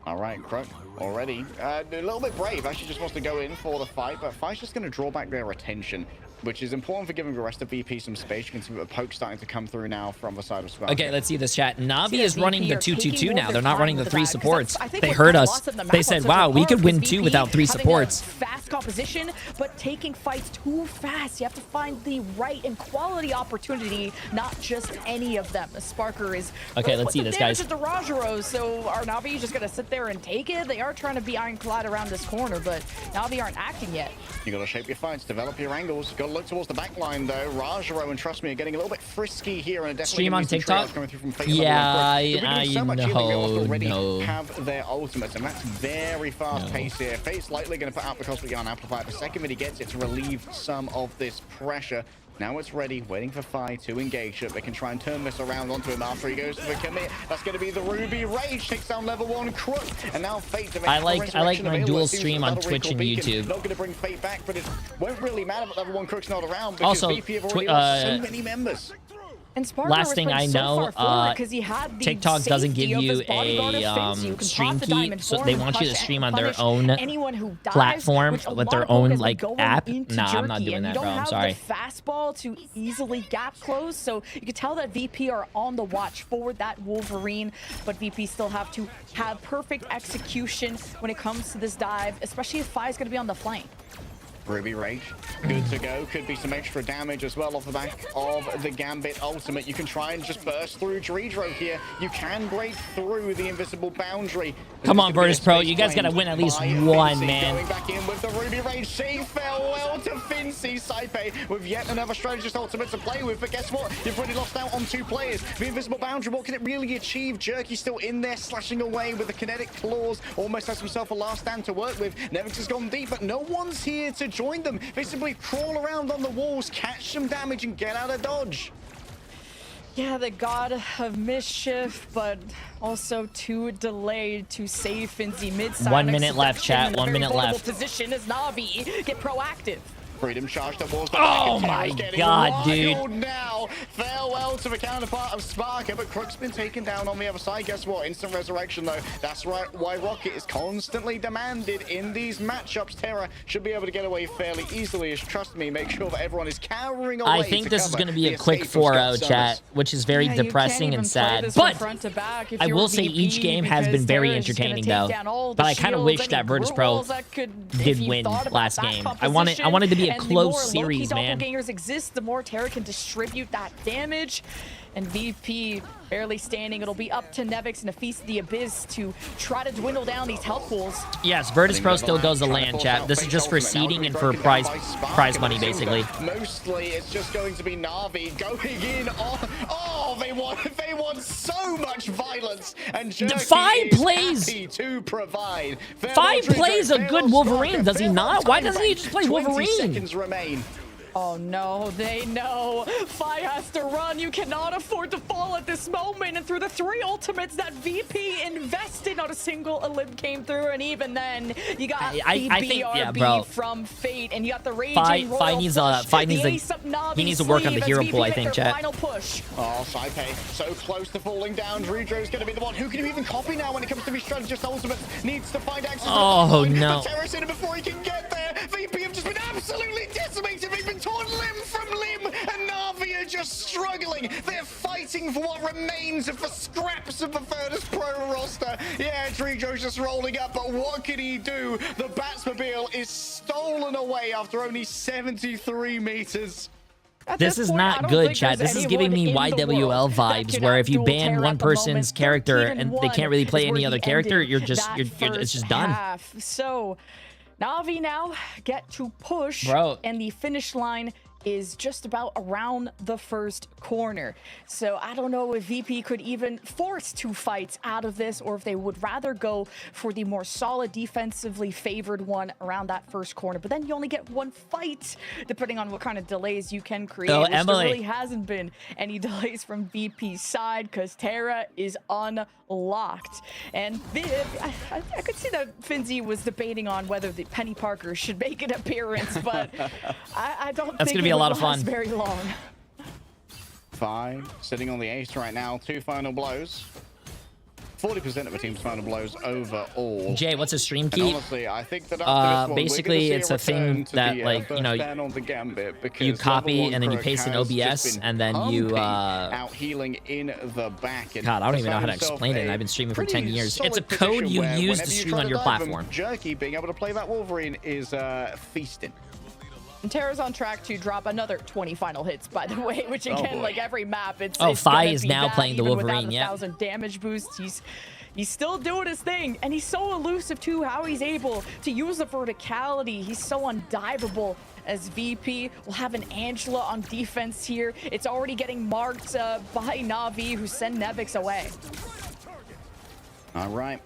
[SPEAKER 3] All right, Crook already a little bit brave. Actually just wants to go in for the fight, but Fi's just going to draw back their attention, which is important for giving the rest of VP some space. You can see the poke starting to come through now from the side of Spark.
[SPEAKER 2] Okay, let's see this chat. Navi
[SPEAKER 1] See,
[SPEAKER 2] is running the
[SPEAKER 1] VP are
[SPEAKER 2] 2-2-2
[SPEAKER 1] taking
[SPEAKER 2] now.
[SPEAKER 1] more
[SPEAKER 2] They're
[SPEAKER 1] of
[SPEAKER 2] not
[SPEAKER 1] their
[SPEAKER 2] running
[SPEAKER 1] time
[SPEAKER 2] the
[SPEAKER 1] with
[SPEAKER 2] 3
[SPEAKER 1] that, 'cause
[SPEAKER 2] supports.
[SPEAKER 1] I think
[SPEAKER 2] They
[SPEAKER 1] what
[SPEAKER 2] heard
[SPEAKER 1] got
[SPEAKER 2] us.
[SPEAKER 1] lost in the map
[SPEAKER 2] They
[SPEAKER 1] on
[SPEAKER 2] said,
[SPEAKER 1] Central
[SPEAKER 2] wow, we
[SPEAKER 1] Park
[SPEAKER 2] could
[SPEAKER 1] was
[SPEAKER 2] win 2
[SPEAKER 1] VP
[SPEAKER 2] without 3
[SPEAKER 1] having a
[SPEAKER 2] supports.
[SPEAKER 1] Fast composition, but taking fights too fast. You have to find the right and quality opportunity, not just any of them. Sparker is
[SPEAKER 2] Okay, let's
[SPEAKER 1] put
[SPEAKER 2] see
[SPEAKER 1] the
[SPEAKER 2] this,
[SPEAKER 1] damage
[SPEAKER 2] guys.
[SPEAKER 1] at the Rajaro, so are Navi just gonna sit there and take it? They are trying to be ironclad around this corner, but Navi aren't acting yet.
[SPEAKER 3] You got to shape your fights, develop your angles. Got to look towards the back line though. Rajaro and Trust Me are getting a little bit frisky here, and definitely
[SPEAKER 2] Stream on
[SPEAKER 3] some
[SPEAKER 2] TikTok?
[SPEAKER 3] trios coming through from Fate
[SPEAKER 2] Yeah,
[SPEAKER 3] Level and Crook. They're doing so much healing, they also already
[SPEAKER 2] no.
[SPEAKER 3] have their ultimates, and that's very fast pace here. Fate's likely going to put out the Cosmic Yarn Amplifier the second that he gets it to relieve some of this pressure. Now it's ready, waiting for Fi to engage it. They can try and turn this around onto him after he goes to the commit. That's going to be the Ruby Rage. Takes down level 1 Crook. And now Fate to make
[SPEAKER 2] I like
[SPEAKER 3] Resurrection
[SPEAKER 2] my
[SPEAKER 3] available.
[SPEAKER 2] dual
[SPEAKER 3] It seems
[SPEAKER 2] stream
[SPEAKER 3] that
[SPEAKER 2] on
[SPEAKER 3] that'll
[SPEAKER 2] Twitch
[SPEAKER 3] recall
[SPEAKER 2] and
[SPEAKER 3] Beacon.
[SPEAKER 2] YouTube.
[SPEAKER 3] Not going to bring Fate back, but it won't really matter that level 1 Crook's not around because
[SPEAKER 2] Also,
[SPEAKER 3] VP have already lost so many members.
[SPEAKER 1] And Sparker
[SPEAKER 2] Last
[SPEAKER 1] was
[SPEAKER 2] thing
[SPEAKER 1] put
[SPEAKER 2] I
[SPEAKER 1] so
[SPEAKER 2] know,
[SPEAKER 1] far forward 'cause he had the
[SPEAKER 2] TikTok doesn't give
[SPEAKER 1] safety of
[SPEAKER 2] you
[SPEAKER 1] his bodyguard of Finzi, who
[SPEAKER 2] a
[SPEAKER 1] can
[SPEAKER 2] stream
[SPEAKER 1] pop the
[SPEAKER 2] key,
[SPEAKER 1] diamond
[SPEAKER 2] so
[SPEAKER 1] form
[SPEAKER 2] they
[SPEAKER 1] and
[SPEAKER 2] want you to
[SPEAKER 1] punish-
[SPEAKER 2] stream on their
[SPEAKER 1] punish
[SPEAKER 2] own
[SPEAKER 1] anyone who dives,
[SPEAKER 2] platform
[SPEAKER 1] which a
[SPEAKER 2] with
[SPEAKER 1] lot
[SPEAKER 2] their
[SPEAKER 1] of
[SPEAKER 2] own
[SPEAKER 1] folk has been
[SPEAKER 2] like
[SPEAKER 1] going
[SPEAKER 2] app.
[SPEAKER 1] into
[SPEAKER 2] Nah, I'm not
[SPEAKER 1] Jerky,
[SPEAKER 2] doing
[SPEAKER 1] and
[SPEAKER 2] that,
[SPEAKER 1] you
[SPEAKER 2] bro.
[SPEAKER 1] don't
[SPEAKER 2] I'm
[SPEAKER 1] have
[SPEAKER 2] sorry.
[SPEAKER 1] the fastball to easily gap close, so you can tell that VP are on the watch for that Wolverine, but VP still have to have perfect execution when it comes to this dive, especially if Fi is going to be on the flank.
[SPEAKER 3] Ruby Rage, good to go. Could be some extra damage as well off the back of the Gambit ultimate. You can try and just burst through Jay3 here. You can break through the invisible boundary.
[SPEAKER 2] Come on, VIRTUSPRO. You guys got to win at least one, man.
[SPEAKER 3] Going back in with the Ruby Rage. She fell well to Fincy. Saipe with yet another strategist ultimate to play with. But guess what? You've already lost out on 2 players. The invisible boundary, what can it really achieve? Jerky still in there, slashing away with the kinetic claws. Almost has himself a last stand to work with. Nevix has gone deep, but no one's here to join them. They simply crawl around on the walls, catch some damage, and get out of dodge.
[SPEAKER 1] Yeah, the god of mischief, but also too delayed to save Finzy mid-side.
[SPEAKER 2] 1 minute left, chat. 1 minute left.
[SPEAKER 1] Position as NAVI get proactive.
[SPEAKER 3] Freedom charge that was.
[SPEAKER 2] Oh my god, dude.
[SPEAKER 3] Now, farewell to the counterpart of Sparker, but Crook's been taken down on the other side. Guess what? Instant resurrection, though. That's right. Why Rocket is constantly demanded in these matchups. Terra should be able to get away fairly easily. Trust me, make sure that everyone is cowering away.
[SPEAKER 2] I think this is going to be a quick 4-0, chat, which is very depressing and sad. But I will say each game has been very entertaining, though. But I kind of wish that VIRTUSPRO did win last game. I wanted to be a close series, man.
[SPEAKER 1] The more doppelgangers exist, the more Terra can distribute that damage. And VP barely standing. It'll be up to Nevix and a Feast of the Abyss to try to dwindle down these health pools.
[SPEAKER 2] Yes, VIRTUSPRO still goes to land, chat. This is just for seeding and for prize money, basically.
[SPEAKER 3] Mostly, it's just going to be NAVI going in on... Oh, they want so much violence. And Jerky
[SPEAKER 2] 5 plays
[SPEAKER 3] to provide.
[SPEAKER 2] 5 plays a good Wolverine, does he not? Why doesn't he just play Wolverine?
[SPEAKER 3] 20 seconds remain.
[SPEAKER 1] Oh no, they know. Fi has to run. You cannot afford to fall at this moment. And through the 3 ultimates that VP invested, not a single elim came through. And even then, you got BRB from Fate, and you got the Raging Royal
[SPEAKER 2] he needs to work on the hero pool, I think, chat.
[SPEAKER 3] Final push. Oh, Saipe, so close to falling down. Redro's going to be the one. Who can you even copy now when it comes to these strategist ultimates? Needs to find access.
[SPEAKER 2] Oh, no.
[SPEAKER 3] Terrace in before he can get there. VP have just been absolutely decimated. They've been torn limb from limb, and NAVI are just struggling. They're fighting for what remains of the scraps of the VIRTUSPRO roster. Yeah, Redro's just rolling up, but what can he do? The Batsmobile is stolen away after only 73 meters.
[SPEAKER 2] This is not good, chat. This is giving me YWL vibes, where if you ban one person's character and they can't really play any other character, it's just done.
[SPEAKER 1] So NAVI now get to push, and the finish line is just about around the first corner. So I don't know if VP could even force 2 fights out of this, or if they would rather go for the more solid defensively favored one around that first corner. But then you only get 1 fight, depending on what kind of delays you can create.
[SPEAKER 2] Oh,
[SPEAKER 1] which
[SPEAKER 2] Emily.
[SPEAKER 1] there really hasn't been any delays from VP's side, because Terra is unlocked. And I could see that Finzy was debating on whether the Penny Parker should make an appearance, but I don't think
[SPEAKER 2] gonna be a lot of fun.
[SPEAKER 1] Very long.
[SPEAKER 3] 5 sitting on the ace right now. 2 final blows. 40% of the team's final blows overall.
[SPEAKER 2] Jay, what's a stream keep?
[SPEAKER 3] Honestly, I think that
[SPEAKER 2] basically it's a thing that, like, you know, you copy and then you paste in OBS and then you
[SPEAKER 3] out healing in the back.
[SPEAKER 2] God, I don't even know how to explain it. I've been streaming for 10 years. It's a code you use to stream on your platform.
[SPEAKER 3] Jerky being able to play that Wolverine is feasting.
[SPEAKER 1] And Terra's on track to drop another 20 final hits, by the way, which again, like every map, it's
[SPEAKER 2] Fi is now playing the Wolverine,
[SPEAKER 1] yeah. 1,000 damage boosts. He's still doing his thing, and he's so elusive too. How he's able to use the verticality. He's so undiveable. As VP will have an Angela on defense here. It's already getting marked by NAVI, who send Nevix away.
[SPEAKER 3] All right.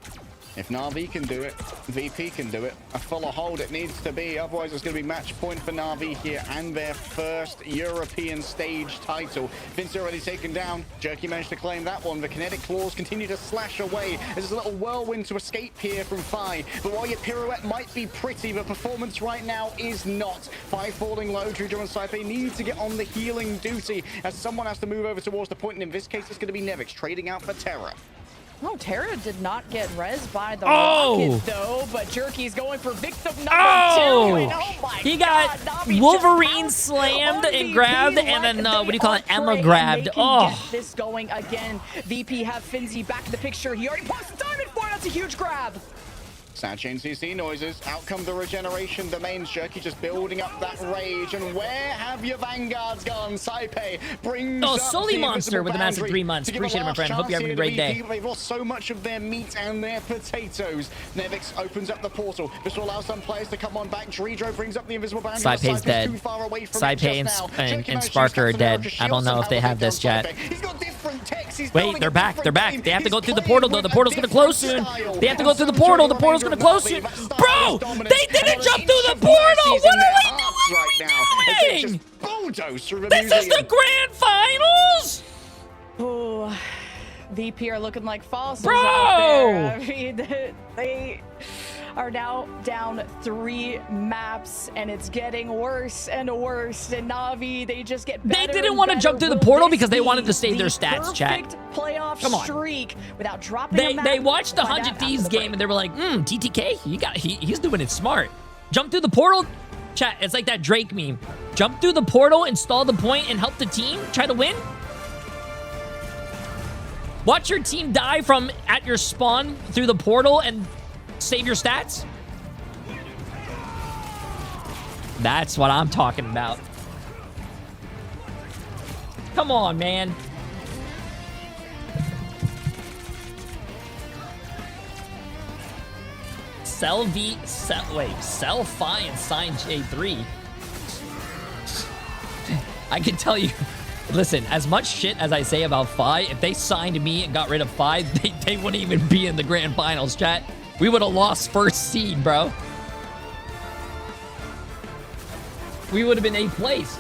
[SPEAKER 3] If NAVI can do it, VP can do it. A fuller hold it needs to be. Otherwise, it's going to be match point for NAVI here and their first European stage title. Vince already taken down. Jerky managed to claim that one. The kinetic claws continue to slash away. There's a little whirlwind to escape here from Fi. But while your pirouette might be pretty, the performance right now is not. Fi falling low. Jay3 and Saipe need to get on the healing duty as someone has to move over towards the point. And in this case, it's going to be Nevix trading out for Terra.
[SPEAKER 1] No, Terra did not get res by the rocket, though, but Jerky's going for victim number 2. And
[SPEAKER 2] he got Wolverine slammed and grabbed, and then, what do you call it, Emma grabbed.
[SPEAKER 1] Get this going again. VP have Finzy back in the picture. He already posted diamond for it. That's a huge grab.
[SPEAKER 3] Sad chain CC noises. Out come the regeneration. The mains Jerky just building up that rage. And where have your vanguards gone? Saipe brings up
[SPEAKER 2] Sully
[SPEAKER 3] the
[SPEAKER 2] Monster with a massive 3 months. Appreciate it, my friend. Hope you're having a great day.
[SPEAKER 3] They've lost so much of their meat and their potatoes. Nevix opens up the portal. This will allow some players to come on back. Dredro brings up the invisible boundary.
[SPEAKER 2] Saipe's dead. Saipe and Sparker are dead. I don't know if they have this, chat.
[SPEAKER 3] He's got different techs.
[SPEAKER 2] Wait, they're back. They're back. They have to go through the portal, though. The portal's going to close soon. They have to go through the portal. The portal's going to close soon. Bro, they didn't jump through the portal. What are we doing? This is the grand finals.
[SPEAKER 1] Oh, VP are looking like fossils
[SPEAKER 2] Bro!
[SPEAKER 1] out there. I mean, they are now down 3 maps, and it's getting worse and worse. And Navi, they just get better.
[SPEAKER 2] They didn't want to jump through the portal because they wanted to save their stats, chat.
[SPEAKER 1] Playoff
[SPEAKER 2] Come on.
[SPEAKER 1] streak without dropping.
[SPEAKER 2] They watched the 100 Thieves game and they were like, TTK, he's doing it smart. Jump through the portal, chat. It's like that Drake meme. Jump through the portal, install the point, and help the team try to win. Watch your team die from at your spawn through the portal and save your stats. That's what I'm talking about. Come on, man. Sell Fi and sign J3. I can tell you, listen, as much shit as I say about Fi, if they signed me and got rid of Fi, they wouldn't even be in the grand finals, chat. We would have lost first seed, bro. We would have been 8th place.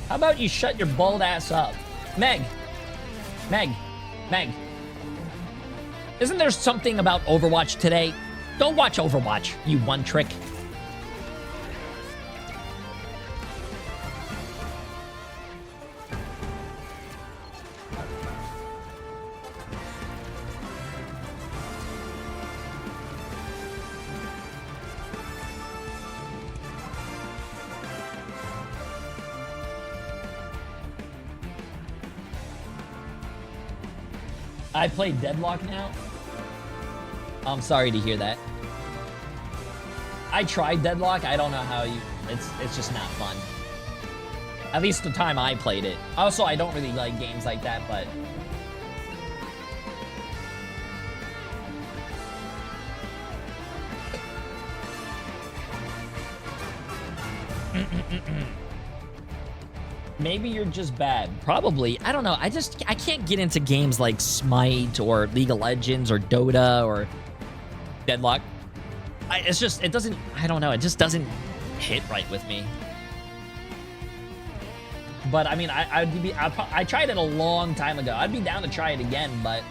[SPEAKER 2] How about you shut your bald ass up? Meg. Isn't there something about Overwatch today? Don't watch Overwatch, you one trick. I play Deadlock now. I'm sorry to hear that. I tried Deadlock. I don't know how you... It's just not fun. At least the time I played it. Also, I don't really like games like that, but... Maybe you're just bad. Probably. I don't know. I can't get into games like Smite or League of Legends or Dota or Deadlock. It doesn't, I don't know. It just doesn't hit right with me. But I mean, I tried it a long time ago. I'd be down to try it again, but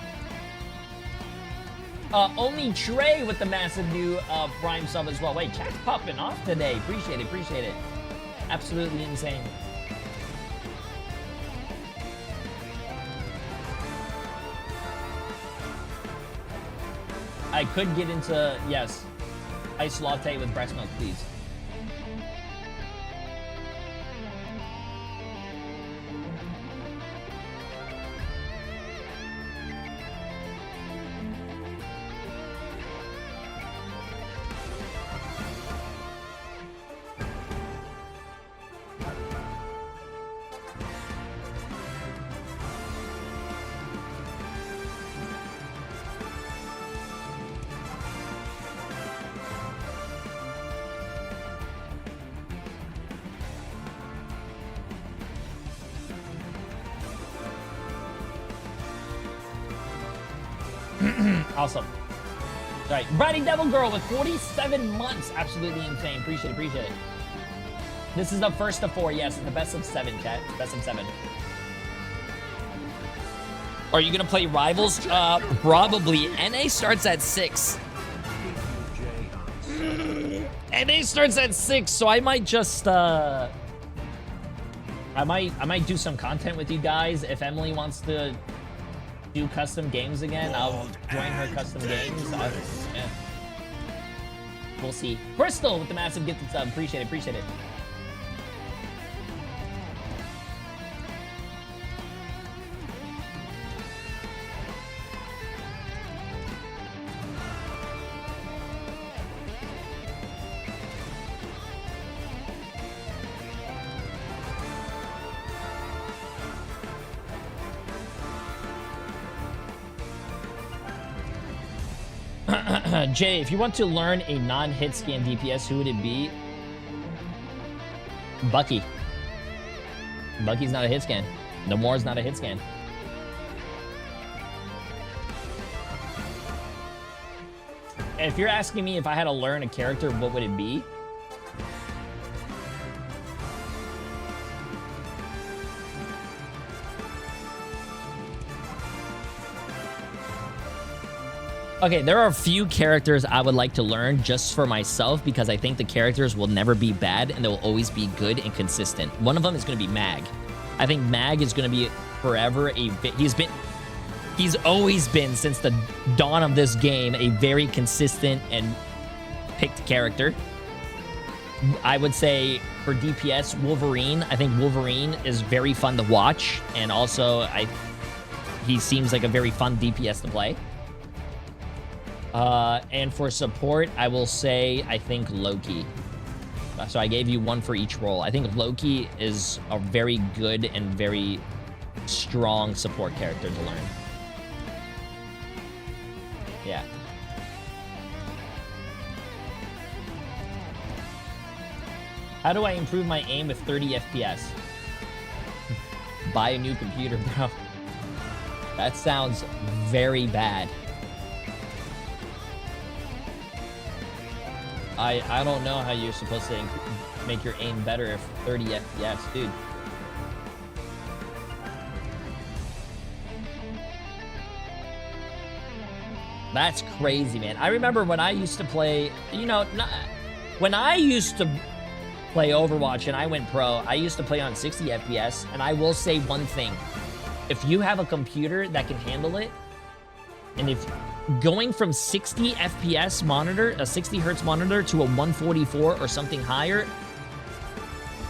[SPEAKER 2] only Trey with the massive new Prime sub as well. Wait, chat's popping off today. Appreciate it. Absolutely insane. I could get into, yes, ice latte with breast milk, please. Awesome. All right, Brady Devil Girl with 47 months. Absolutely insane. Appreciate it. This is the first of 4. Yes, it's the best of 7, chat. Best of 7. Are you gonna play Rivals? Probably. NA starts at 6. NA starts at 6, so I might just I might do some content with you guys. If Emily wants to do custom games again, I'll join her custom games. Yeah. We'll see. Bristol with the massive gifted sub. Appreciate it. Jay, if you want to learn a non-hit scan DPS, who would it be? Bucky. Bucky's not a hit scan. Nomore's not a hit scan. If you're asking me if I had to learn a character, what would it be? Okay, there are a few characters I would like to learn just for myself because I think the characters will never be bad and they will always be good and consistent. One of them is going to be Mag. I think Mag is going to be forever he's always been, since the dawn of this game, a very consistent and picked character. I would say for DPS, Wolverine. I think Wolverine is very fun to watch, and also he seems like a very fun DPS to play. And for support, I will say, I think Loki. So I gave you one for each role. I think Loki is a very good and very strong support character to learn. Yeah. How do I improve my aim with 30 FPS? Buy a new computer, bro. That sounds very bad. I don't know how you're supposed to make your aim better if 30 FPS, dude. That's crazy, man. I remember when I used to play, when I used to play Overwatch and I went pro, I used to play on 60 FPS, and I will say one thing. If you have a computer that can handle it, and if going from 60 FPS monitor, a 60 hertz monitor, to a 144 or something higher,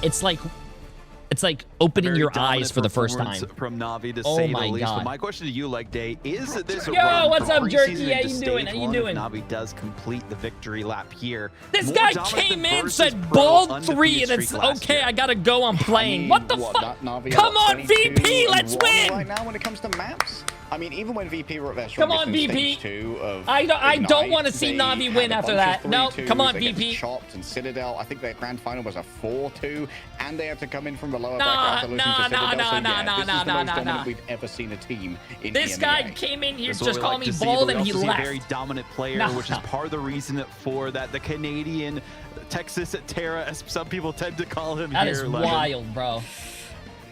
[SPEAKER 2] it's like opening your eyes for the first time.
[SPEAKER 6] From Navi, to
[SPEAKER 2] oh
[SPEAKER 6] say
[SPEAKER 2] my
[SPEAKER 6] the least.
[SPEAKER 2] God.
[SPEAKER 6] But my question to you, like Day, is this a
[SPEAKER 2] Yo,
[SPEAKER 6] run
[SPEAKER 2] what's
[SPEAKER 6] from
[SPEAKER 2] up, Jerky?
[SPEAKER 6] preseason
[SPEAKER 2] How
[SPEAKER 6] into
[SPEAKER 2] you doing?
[SPEAKER 6] stage
[SPEAKER 2] How you
[SPEAKER 6] one
[SPEAKER 2] doing?
[SPEAKER 6] if Navi does complete the victory lap here?
[SPEAKER 2] This
[SPEAKER 6] More
[SPEAKER 2] guy
[SPEAKER 6] dominant
[SPEAKER 2] came
[SPEAKER 6] than
[SPEAKER 2] in,
[SPEAKER 6] Versus
[SPEAKER 2] said
[SPEAKER 6] Pro
[SPEAKER 2] bald
[SPEAKER 6] undefeated
[SPEAKER 2] 3, and it's
[SPEAKER 6] streak last
[SPEAKER 2] okay,
[SPEAKER 6] year.
[SPEAKER 2] I gotta go, I'm playing. What the fuck? Come on, VP, let's win!
[SPEAKER 3] Right now, when it comes to maps, I mean, even when VP were at their
[SPEAKER 2] Come on,
[SPEAKER 3] strongest in
[SPEAKER 2] VP.
[SPEAKER 3] stage 2 of
[SPEAKER 2] I don't
[SPEAKER 3] Ignite,
[SPEAKER 2] want to see
[SPEAKER 3] they
[SPEAKER 2] Navi
[SPEAKER 3] had
[SPEAKER 2] win
[SPEAKER 3] a
[SPEAKER 2] after
[SPEAKER 3] bunch of
[SPEAKER 2] that. No,
[SPEAKER 3] 3-2s
[SPEAKER 2] come on,
[SPEAKER 3] against
[SPEAKER 2] VP.
[SPEAKER 3] Chopped and Citadel. I think their grand final was a 4-2, and they had to come in from the lower
[SPEAKER 2] Nah,
[SPEAKER 3] back after losing to
[SPEAKER 2] nah,
[SPEAKER 3] Citadel.
[SPEAKER 2] nah,
[SPEAKER 3] So
[SPEAKER 2] nah,
[SPEAKER 3] yeah,
[SPEAKER 2] nah,
[SPEAKER 3] this is
[SPEAKER 2] nah,
[SPEAKER 3] the
[SPEAKER 2] nah,
[SPEAKER 3] most
[SPEAKER 2] nah,
[SPEAKER 3] dominant
[SPEAKER 2] nah.
[SPEAKER 3] we've ever seen a team in
[SPEAKER 2] This
[SPEAKER 3] EMEA.
[SPEAKER 2] guy came in here,
[SPEAKER 6] That's what
[SPEAKER 2] just
[SPEAKER 6] we
[SPEAKER 2] called
[SPEAKER 6] like
[SPEAKER 2] me
[SPEAKER 6] to see,
[SPEAKER 2] bald,
[SPEAKER 6] but we
[SPEAKER 2] and he
[SPEAKER 6] also see
[SPEAKER 2] left.
[SPEAKER 6] a very dominant player,
[SPEAKER 2] Nah.
[SPEAKER 6] which is part of the reason for that. The Canadian Texas Terra, as some people tend to call him
[SPEAKER 2] That
[SPEAKER 6] here.
[SPEAKER 2] is
[SPEAKER 6] Lemon.
[SPEAKER 2] wild, bro.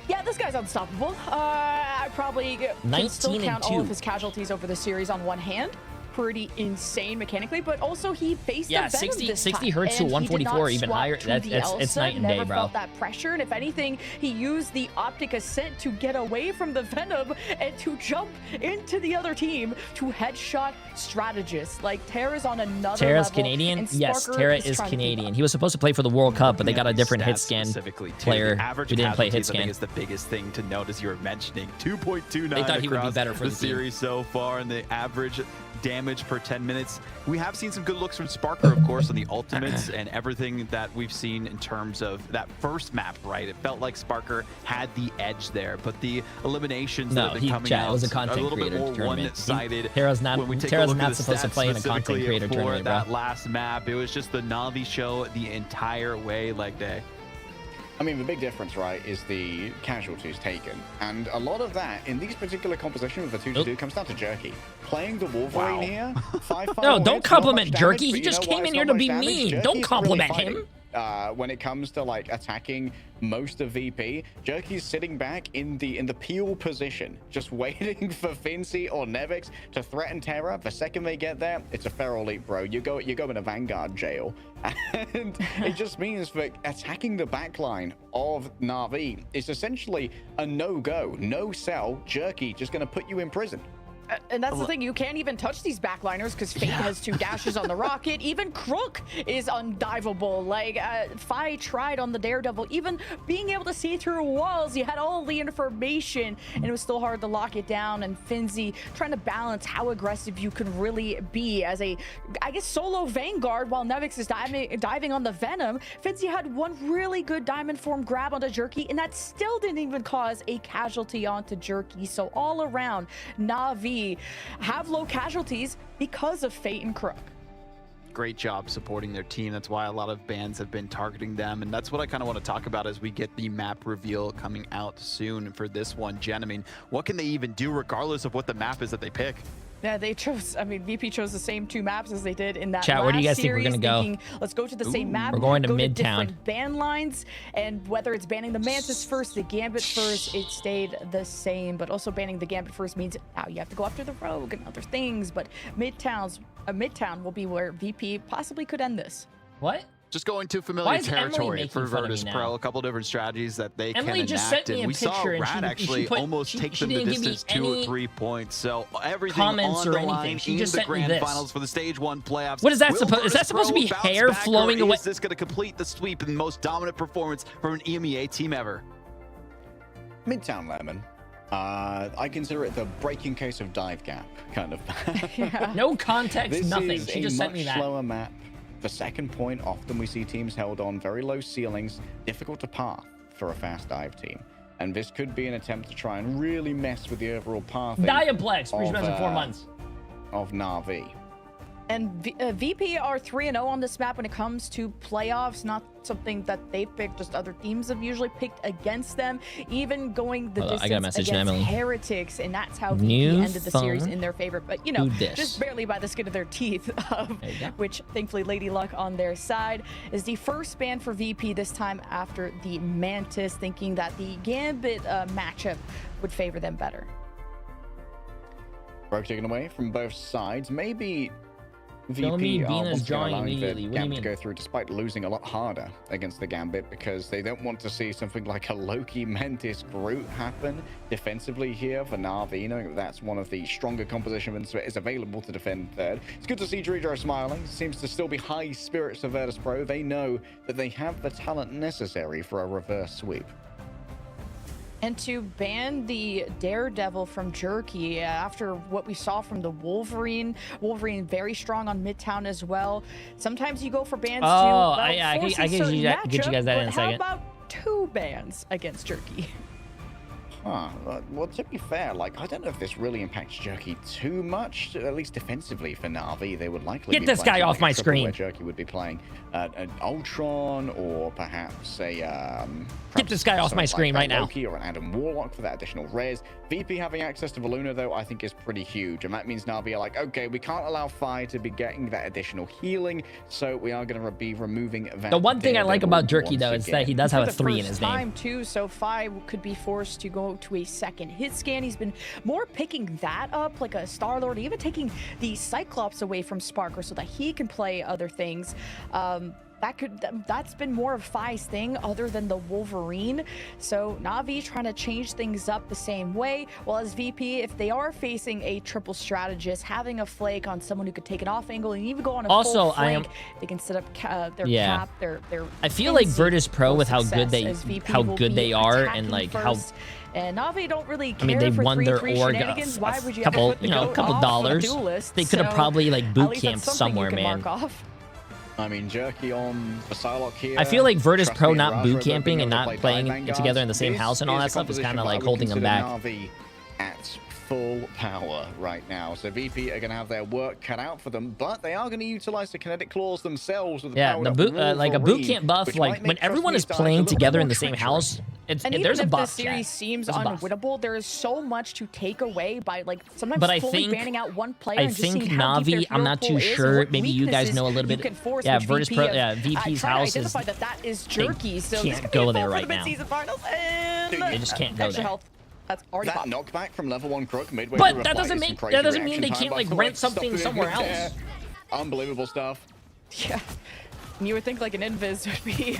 [SPEAKER 1] Yeah, this guy's unstoppable. I probably can still
[SPEAKER 2] 19 and
[SPEAKER 1] count all
[SPEAKER 2] 2.
[SPEAKER 1] of his casualties over the series on one hand. Pretty insane mechanically, but also he faced
[SPEAKER 2] Yeah,
[SPEAKER 1] a Venom
[SPEAKER 2] 60
[SPEAKER 1] this
[SPEAKER 2] 60
[SPEAKER 1] time,
[SPEAKER 2] hertz to
[SPEAKER 1] and he did
[SPEAKER 2] 144
[SPEAKER 1] not
[SPEAKER 2] or even
[SPEAKER 1] swap
[SPEAKER 2] higher.
[SPEAKER 1] to
[SPEAKER 2] It's
[SPEAKER 1] the Elsa,
[SPEAKER 2] night and day,
[SPEAKER 1] never
[SPEAKER 2] bro.
[SPEAKER 1] felt that pressure, and if anything, he used the Optic Ascent to get away from the Venom and to jump into the other team to headshot strategists. Like, Terra's on another
[SPEAKER 2] Terra's
[SPEAKER 1] level,
[SPEAKER 2] Canadian?
[SPEAKER 1] and
[SPEAKER 2] Yes,
[SPEAKER 1] Sparker
[SPEAKER 2] Terra
[SPEAKER 1] is
[SPEAKER 2] is
[SPEAKER 1] trying to keep
[SPEAKER 2] Canadian.
[SPEAKER 1] up.
[SPEAKER 2] He was supposed to play for the World Cup, but they got a different hit
[SPEAKER 6] Stats
[SPEAKER 2] scan
[SPEAKER 6] specifically, too.
[SPEAKER 2] player
[SPEAKER 6] The average
[SPEAKER 2] who didn't play hit
[SPEAKER 6] casualties, I think,
[SPEAKER 2] scan.
[SPEAKER 6] is the biggest thing to note, as you were mentioning. 2.29
[SPEAKER 2] They thought he would be
[SPEAKER 6] across
[SPEAKER 2] better for
[SPEAKER 6] the
[SPEAKER 2] the team.
[SPEAKER 6] series so far, and the average damage per 10 minutes. We have seen some good looks from Sparker, of course, on the ultimates and everything that we've seen in terms of that first map, right? It felt like Sparker had the edge there, but the eliminations that
[SPEAKER 2] No,
[SPEAKER 6] have been
[SPEAKER 2] he
[SPEAKER 6] coming
[SPEAKER 2] chat.
[SPEAKER 6] out
[SPEAKER 2] It was a
[SPEAKER 6] are
[SPEAKER 2] content
[SPEAKER 6] little bit
[SPEAKER 2] creator
[SPEAKER 6] more
[SPEAKER 2] tournament.
[SPEAKER 6] one-sided.
[SPEAKER 2] Terra's not
[SPEAKER 6] When we take a
[SPEAKER 2] Terra's
[SPEAKER 6] look
[SPEAKER 2] not
[SPEAKER 6] at the
[SPEAKER 2] supposed to
[SPEAKER 6] stats
[SPEAKER 2] play in a content
[SPEAKER 6] specifically
[SPEAKER 2] creator
[SPEAKER 6] for
[SPEAKER 2] tournament, bro.
[SPEAKER 6] that last map, it was just the Navi show the entire way, leg day.
[SPEAKER 3] I mean, the big difference, right, is the casualties taken. And a lot of that, in these particular compositions with the 2-2, comes down to Jerky. Playing the Wolverine here, 5
[SPEAKER 2] No, don't
[SPEAKER 3] hits,
[SPEAKER 2] compliment
[SPEAKER 3] not much
[SPEAKER 2] Jerky.
[SPEAKER 3] damage,
[SPEAKER 2] He
[SPEAKER 3] but you
[SPEAKER 2] just
[SPEAKER 3] know why
[SPEAKER 2] came
[SPEAKER 3] it's
[SPEAKER 2] in here
[SPEAKER 3] not
[SPEAKER 2] to be
[SPEAKER 3] much damage?
[SPEAKER 2] mean.
[SPEAKER 3] Jerky
[SPEAKER 2] Don't
[SPEAKER 3] is
[SPEAKER 2] compliment
[SPEAKER 3] really
[SPEAKER 2] him.
[SPEAKER 3] fighting. When it comes to like attacking most of VP, Jerky's sitting back in the peel position, just waiting for Finzi or Nevix to threaten Terra. The second they get there, it's a feral leap, bro. You go in a Vanguard jail, and it just means that attacking the backline of Navi is essentially a no-go, no-sell. Jerky just going to put you in prison.
[SPEAKER 1] And that's the thing, you can't even touch these backliners because Fate has 2 dashes on the rocket. Even Crook is undivable. Like, Fi tried on the Daredevil. Even being able to see through walls, you had all the information, and it was still hard to lock it down. And Finzi trying to balance how aggressive you can really be as a, I guess, solo Vanguard while Nevix is diving on the Venom. Finzi had one really good diamond form grab onto Jerky, and that still didn't even cause a casualty onto Jerky. So all around, Navi have low casualties because of Fate and Crook.
[SPEAKER 6] great job supporting their team. That's why a lot of bans have been targeting them, and that's what I kind of want to talk about as we get the map reveal coming out soon for this one. Jen, I mean, what can they even do regardless of what the map is that they pick?
[SPEAKER 1] Yeah, they chose, I mean, VP chose the same 2 maps as they did in that
[SPEAKER 2] Chat,
[SPEAKER 1] last
[SPEAKER 2] where do you guys think
[SPEAKER 1] series,
[SPEAKER 2] we're gonna
[SPEAKER 1] thinking, let's go to the same map.
[SPEAKER 2] We're going to
[SPEAKER 1] go
[SPEAKER 2] Midtown.
[SPEAKER 1] different ban lines, and whether it's banning the Mantis first, the Gambit first, it stayed the same. But also banning the Gambit first means now you have to go after the Rogue and other things. But Midtown will be where VP possibly could end this.
[SPEAKER 2] What?
[SPEAKER 6] Just going to
[SPEAKER 2] Why
[SPEAKER 6] familiar
[SPEAKER 2] is Emily
[SPEAKER 6] territory
[SPEAKER 2] making
[SPEAKER 6] for
[SPEAKER 2] fun of me
[SPEAKER 6] VIRTUSPRO.
[SPEAKER 2] now?
[SPEAKER 6] A couple different strategies that they
[SPEAKER 2] Emily
[SPEAKER 6] can
[SPEAKER 2] just
[SPEAKER 6] enact.
[SPEAKER 2] sent me
[SPEAKER 6] And
[SPEAKER 2] a
[SPEAKER 6] we saw
[SPEAKER 2] picture and
[SPEAKER 6] Rad
[SPEAKER 2] she
[SPEAKER 6] actually
[SPEAKER 2] put-
[SPEAKER 6] almost
[SPEAKER 2] she-
[SPEAKER 6] take
[SPEAKER 2] she
[SPEAKER 6] them the
[SPEAKER 2] didn't give me
[SPEAKER 6] distance 2 or
[SPEAKER 2] any
[SPEAKER 6] 3 points. So everything
[SPEAKER 2] comments
[SPEAKER 6] on
[SPEAKER 2] or
[SPEAKER 6] the
[SPEAKER 2] anything.
[SPEAKER 6] line
[SPEAKER 2] She
[SPEAKER 6] in
[SPEAKER 2] just
[SPEAKER 6] the
[SPEAKER 2] sent me
[SPEAKER 6] grand
[SPEAKER 2] this.
[SPEAKER 6] finals for the stage 1 playoffs.
[SPEAKER 2] What is that
[SPEAKER 6] Will
[SPEAKER 2] supposed? Is that supposed to be
[SPEAKER 6] VIRTUSPRO
[SPEAKER 2] hair
[SPEAKER 6] bounce back,
[SPEAKER 2] flowing
[SPEAKER 6] or
[SPEAKER 2] away?
[SPEAKER 6] Is this going to complete the sweep and the most dominant performance from an EMEA team ever?
[SPEAKER 3] Midtown Lemon. I consider it the breaking case of dive gap, kind of.
[SPEAKER 2] No context,
[SPEAKER 3] This
[SPEAKER 2] nothing.
[SPEAKER 3] is
[SPEAKER 2] She
[SPEAKER 3] a
[SPEAKER 2] just sent
[SPEAKER 3] much
[SPEAKER 2] me that.
[SPEAKER 3] slower map. The second point, often we see teams held on very low ceilings, difficult to path for a fast dive team. And this could be an attempt to try and really mess with the overall pathing
[SPEAKER 2] Diaplex, rebounds in 4 months.
[SPEAKER 3] of NAVI.
[SPEAKER 1] And VP are 3-0 on this map when it comes to playoffs. Not something that they picked, just other teams have usually picked against them. Even going the
[SPEAKER 2] Hold on, I got a
[SPEAKER 1] distance
[SPEAKER 2] message from
[SPEAKER 1] against
[SPEAKER 2] Emily.
[SPEAKER 1] Heretics, and that's how
[SPEAKER 2] New
[SPEAKER 1] VP ended the series
[SPEAKER 2] phone.
[SPEAKER 1] in their favor. But, you know,
[SPEAKER 2] Do this.
[SPEAKER 1] just barely by the skin of their teeth,
[SPEAKER 2] There you go.
[SPEAKER 1] which thankfully Lady Luck on their side is the first ban for VP this time after the Mantis, thinking that the Gambit matchup would favor them better.
[SPEAKER 3] Rogue taken away from both sides. Maybe
[SPEAKER 2] Don't mean
[SPEAKER 3] VP are
[SPEAKER 2] Venus
[SPEAKER 3] once again
[SPEAKER 2] drawing
[SPEAKER 3] allowing the
[SPEAKER 2] immediately. What do you
[SPEAKER 3] Gambit to
[SPEAKER 2] mean?
[SPEAKER 3] go through despite losing a lot harder against the Gambit, because they don't want to see something like a Loki Mantis Groot happen defensively here for Na'Vi, knowing that that's one of the stronger compositions that is available to defend third. It's good to see Jay3 smiling. Seems to still be high spirits of VIRTUSPRO. They know that they have the talent necessary for a reverse sweep.
[SPEAKER 1] And to ban the Daredevil from Jerky after what we saw from the Wolverine very strong on Midtown as well. Sometimes you go for bans
[SPEAKER 2] Oh,
[SPEAKER 1] to
[SPEAKER 2] I
[SPEAKER 1] force
[SPEAKER 2] get
[SPEAKER 1] a certain
[SPEAKER 2] you guys that
[SPEAKER 1] matchup,
[SPEAKER 2] in a
[SPEAKER 1] but
[SPEAKER 2] second.
[SPEAKER 1] how about 2 bans against Jerky?
[SPEAKER 3] Huh. Well, to be fair, like, I don't know if this really impacts Jerky too much, at least defensively for Na'Vi. They would likely
[SPEAKER 2] Get
[SPEAKER 3] be
[SPEAKER 2] this
[SPEAKER 3] playing
[SPEAKER 2] guy off
[SPEAKER 3] something
[SPEAKER 2] my
[SPEAKER 3] like a triple
[SPEAKER 2] screen.
[SPEAKER 3] where Jerky would be playing an Ultron, or perhaps a
[SPEAKER 2] Get this guy off my screen right now.
[SPEAKER 3] Loki or an Adam Warlock for that additional res. VP having access to Valuna, though, I think is pretty huge, and that means Na'Vi are like, okay, we can't allow Fire to be getting that additional healing, so we are going to be removing that.
[SPEAKER 2] The one thing I like
[SPEAKER 3] Daredevil
[SPEAKER 2] about Jerky,
[SPEAKER 3] once
[SPEAKER 2] though, is
[SPEAKER 3] again.
[SPEAKER 2] that he does have
[SPEAKER 1] For
[SPEAKER 2] a
[SPEAKER 1] the
[SPEAKER 2] 3 in
[SPEAKER 1] first
[SPEAKER 2] his
[SPEAKER 1] time
[SPEAKER 2] name.
[SPEAKER 1] too, so Fi could be forced to go to a second hit scan. He's been more picking that up, like a Star-Lord, even taking the Cyclops away from Sparker so that he can play other things. That's been more of Fi's thing other than the Wolverine. So Na'Vi trying to change things up the same way. While as VP, if they are facing a triple strategist, having a flake on someone who could take an off angle and even go on a
[SPEAKER 2] Also,
[SPEAKER 1] full
[SPEAKER 2] I
[SPEAKER 1] flank,
[SPEAKER 2] am-
[SPEAKER 1] they can set up their
[SPEAKER 2] Yeah.
[SPEAKER 1] cap, their
[SPEAKER 2] I feel like
[SPEAKER 1] instant
[SPEAKER 2] VIRTUSPRO with how good
[SPEAKER 1] success as VP will be
[SPEAKER 2] they are, and
[SPEAKER 1] attacking
[SPEAKER 2] like how
[SPEAKER 1] first. And Na'Vi don't really care
[SPEAKER 2] I mean, they
[SPEAKER 1] for
[SPEAKER 2] won their
[SPEAKER 1] 3-3
[SPEAKER 2] org
[SPEAKER 1] shenanigans. Why would you
[SPEAKER 2] couple,
[SPEAKER 1] have to put the
[SPEAKER 2] you know,
[SPEAKER 1] goat
[SPEAKER 2] couple
[SPEAKER 1] off
[SPEAKER 2] dollars.
[SPEAKER 1] a duelist?
[SPEAKER 2] They could have
[SPEAKER 1] So
[SPEAKER 2] probably like
[SPEAKER 1] at
[SPEAKER 2] boot
[SPEAKER 1] least that's
[SPEAKER 2] camped
[SPEAKER 1] something
[SPEAKER 2] somewhere,
[SPEAKER 1] you can
[SPEAKER 2] man.
[SPEAKER 1] mark off.
[SPEAKER 3] I mean, Jerky on the Psylocke here.
[SPEAKER 2] I feel like
[SPEAKER 3] Trust
[SPEAKER 2] VIRTUSPRO
[SPEAKER 3] me,
[SPEAKER 2] not
[SPEAKER 3] Raj
[SPEAKER 2] boot
[SPEAKER 3] Robo being
[SPEAKER 2] camping and
[SPEAKER 3] able to
[SPEAKER 2] not
[SPEAKER 3] play
[SPEAKER 2] playing
[SPEAKER 3] Dive Vanguards,
[SPEAKER 2] together in the same
[SPEAKER 3] this
[SPEAKER 2] house and all
[SPEAKER 3] is
[SPEAKER 2] that
[SPEAKER 3] a
[SPEAKER 2] stuff is kind
[SPEAKER 3] composition
[SPEAKER 2] of
[SPEAKER 3] that I
[SPEAKER 2] like
[SPEAKER 3] would
[SPEAKER 2] holding them
[SPEAKER 3] consider
[SPEAKER 2] back.
[SPEAKER 3] Na'Vi at full power right now. So VP are going to have their work cut out for them, but they are going to utilize the kinetic claws themselves with the
[SPEAKER 2] Yeah,
[SPEAKER 3] power
[SPEAKER 2] the
[SPEAKER 3] of
[SPEAKER 2] boot like a boot
[SPEAKER 3] Wolverine,
[SPEAKER 2] camp buff,
[SPEAKER 3] which
[SPEAKER 2] like
[SPEAKER 3] might
[SPEAKER 2] when
[SPEAKER 3] make
[SPEAKER 2] everyone is
[SPEAKER 3] Trust Me
[SPEAKER 2] playing
[SPEAKER 3] dive a little
[SPEAKER 2] together
[SPEAKER 3] bit
[SPEAKER 2] in the
[SPEAKER 3] more
[SPEAKER 2] same
[SPEAKER 3] treacherous.
[SPEAKER 2] house, it's
[SPEAKER 1] And
[SPEAKER 2] there's a
[SPEAKER 1] even if
[SPEAKER 2] buff.
[SPEAKER 1] this series
[SPEAKER 2] chat.
[SPEAKER 1] seems
[SPEAKER 2] There's a buff.
[SPEAKER 1] unwinnable, there is so much to take away by like sometimes
[SPEAKER 2] But I
[SPEAKER 1] fully
[SPEAKER 2] think-
[SPEAKER 1] banning out one player
[SPEAKER 2] I
[SPEAKER 1] and just
[SPEAKER 2] think
[SPEAKER 1] seeing how deep their
[SPEAKER 2] Na'Vi, I'm
[SPEAKER 1] hero
[SPEAKER 2] not
[SPEAKER 1] pool
[SPEAKER 2] too
[SPEAKER 1] is and
[SPEAKER 2] sure.
[SPEAKER 1] what
[SPEAKER 2] Maybe you guys
[SPEAKER 1] weaknesses
[SPEAKER 2] know a little
[SPEAKER 1] you
[SPEAKER 2] bit.
[SPEAKER 1] can force,
[SPEAKER 2] Yeah,
[SPEAKER 1] which
[SPEAKER 2] VIRTUSPRO,
[SPEAKER 1] VP
[SPEAKER 2] yeah, VP's
[SPEAKER 1] trying to
[SPEAKER 2] house is.
[SPEAKER 1] identify that is Jerky, so
[SPEAKER 2] can't
[SPEAKER 1] this could
[SPEAKER 2] go
[SPEAKER 1] be a
[SPEAKER 2] there
[SPEAKER 1] fall
[SPEAKER 2] right
[SPEAKER 1] for the
[SPEAKER 2] now.
[SPEAKER 1] mid-season finals, and
[SPEAKER 2] They just can't go
[SPEAKER 1] extra
[SPEAKER 2] there.
[SPEAKER 1] health. That's already
[SPEAKER 3] That
[SPEAKER 1] popped.
[SPEAKER 3] knockback from level 1 Crook midway
[SPEAKER 2] But
[SPEAKER 3] through a
[SPEAKER 2] that
[SPEAKER 3] fight
[SPEAKER 2] doesn't
[SPEAKER 3] is
[SPEAKER 2] make-
[SPEAKER 3] some crazy
[SPEAKER 2] that doesn't mean
[SPEAKER 3] reaction
[SPEAKER 2] they can't,
[SPEAKER 3] time
[SPEAKER 2] like,
[SPEAKER 3] by
[SPEAKER 2] rent
[SPEAKER 3] Crook,
[SPEAKER 2] something
[SPEAKER 3] stopping
[SPEAKER 2] somewhere
[SPEAKER 3] him there.
[SPEAKER 2] else.
[SPEAKER 3] Unbelievable stuff.
[SPEAKER 1] Yeah. You would think like an Invis would be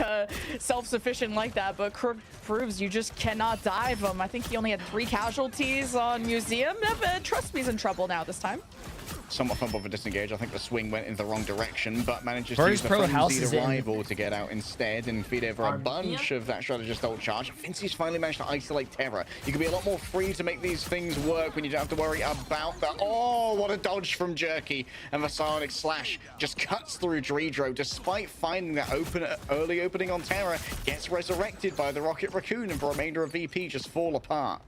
[SPEAKER 1] self-sufficient like that, but Crook proves you just cannot dive him. I think he only had 3 casualties on Museum. Trust Me's in trouble now this time.
[SPEAKER 3] Somewhat fumble for disengage. I think the swing went in the wrong direction, but manages to use the
[SPEAKER 2] VIRTUSPRO house
[SPEAKER 3] frenzied
[SPEAKER 2] is in.
[SPEAKER 3] arrival to get out instead and feed over a bunch of that strategist ult charge. Vinci's finally managed to isolate Terra. You can be a lot more free to make these things work when you don't have to worry about that. Oh, what a dodge from Jerky. And the Psionic Slash just cuts through Jay3 despite finding that early opening on Terra. Gets resurrected by the Rocket Raccoon, and the remainder of VP just fall apart.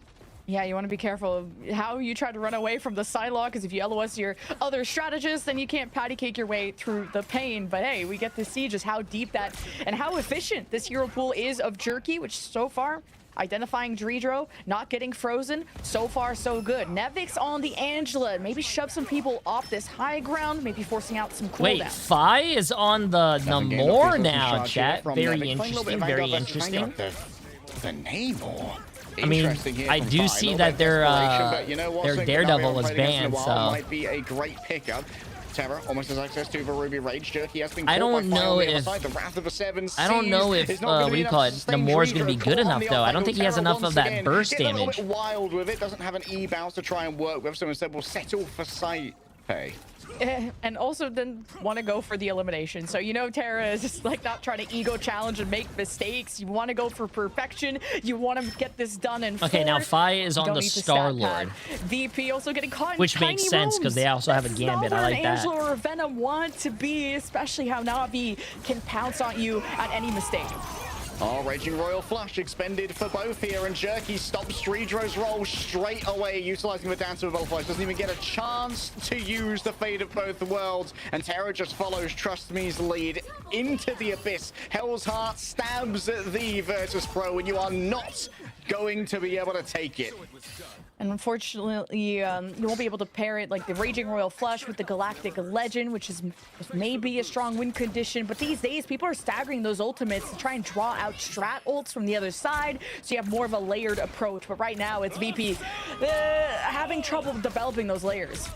[SPEAKER 1] Yeah, you want to be careful of how you try to run away from the Psylocke, because if you LOS your other strategists, then you can't patty cake your way through the pain. But hey, we get to see just how deep that and how efficient this hero pool is of Jerky, which so far, identifying Dredro, not getting frozen, so far so good. Nevix on the Angela, maybe shove some people off this high ground, maybe forcing out some cooldown.
[SPEAKER 2] Wait, Fi is on the Namor now, chat. Very interesting, very interesting.
[SPEAKER 3] The Namor.
[SPEAKER 2] I mean, I do see that their Daredevil was banned, so
[SPEAKER 3] might be a great pickup. Terra almost has access to the Ruby Rage. Jerky has been
[SPEAKER 2] I don't know if
[SPEAKER 3] the Wrath of the Seven Seas.
[SPEAKER 2] I don't know if what do you call it? Namor's gonna be good enough though. I don't think he has enough of that burst damage.
[SPEAKER 3] A little bit wild with it. Doesn't have an E bounce to try and work with. So instead, we'll settle for sight pay.
[SPEAKER 1] And also then want to go for the elimination. So, you know, Terra is just like not trying to ego challenge and make mistakes. You want to go for perfection. You want to get this done in
[SPEAKER 2] Okay, now Fi is on the Star-Lord.
[SPEAKER 1] VP also getting caught in
[SPEAKER 2] which makes sense because they also have a Gambit. I like that.
[SPEAKER 1] Angela or Venom want to be, especially how Navi can pounce on you at any mistake.
[SPEAKER 3] Oh, Raging Royal Flush expended for both here, and Jerky stops Dredro's roll straight away, utilizing the Dance of Butterflies. Doesn't even get a chance to use the Fate of Both Worlds, and Terra just follows Trust Me's lead into the abyss. Hell's Heart stabs at the VIRTUSPRO, and you are not going to be able to take it.
[SPEAKER 1] And unfortunately, you won't be able to pair it like the Raging Royal Flush with the Galactic Legend, which is maybe a strong win condition. But these days, people are staggering those ultimates to try and draw out strat ults from the other side, so you have more of a layered approach. But right now, it's VP having trouble developing those layers.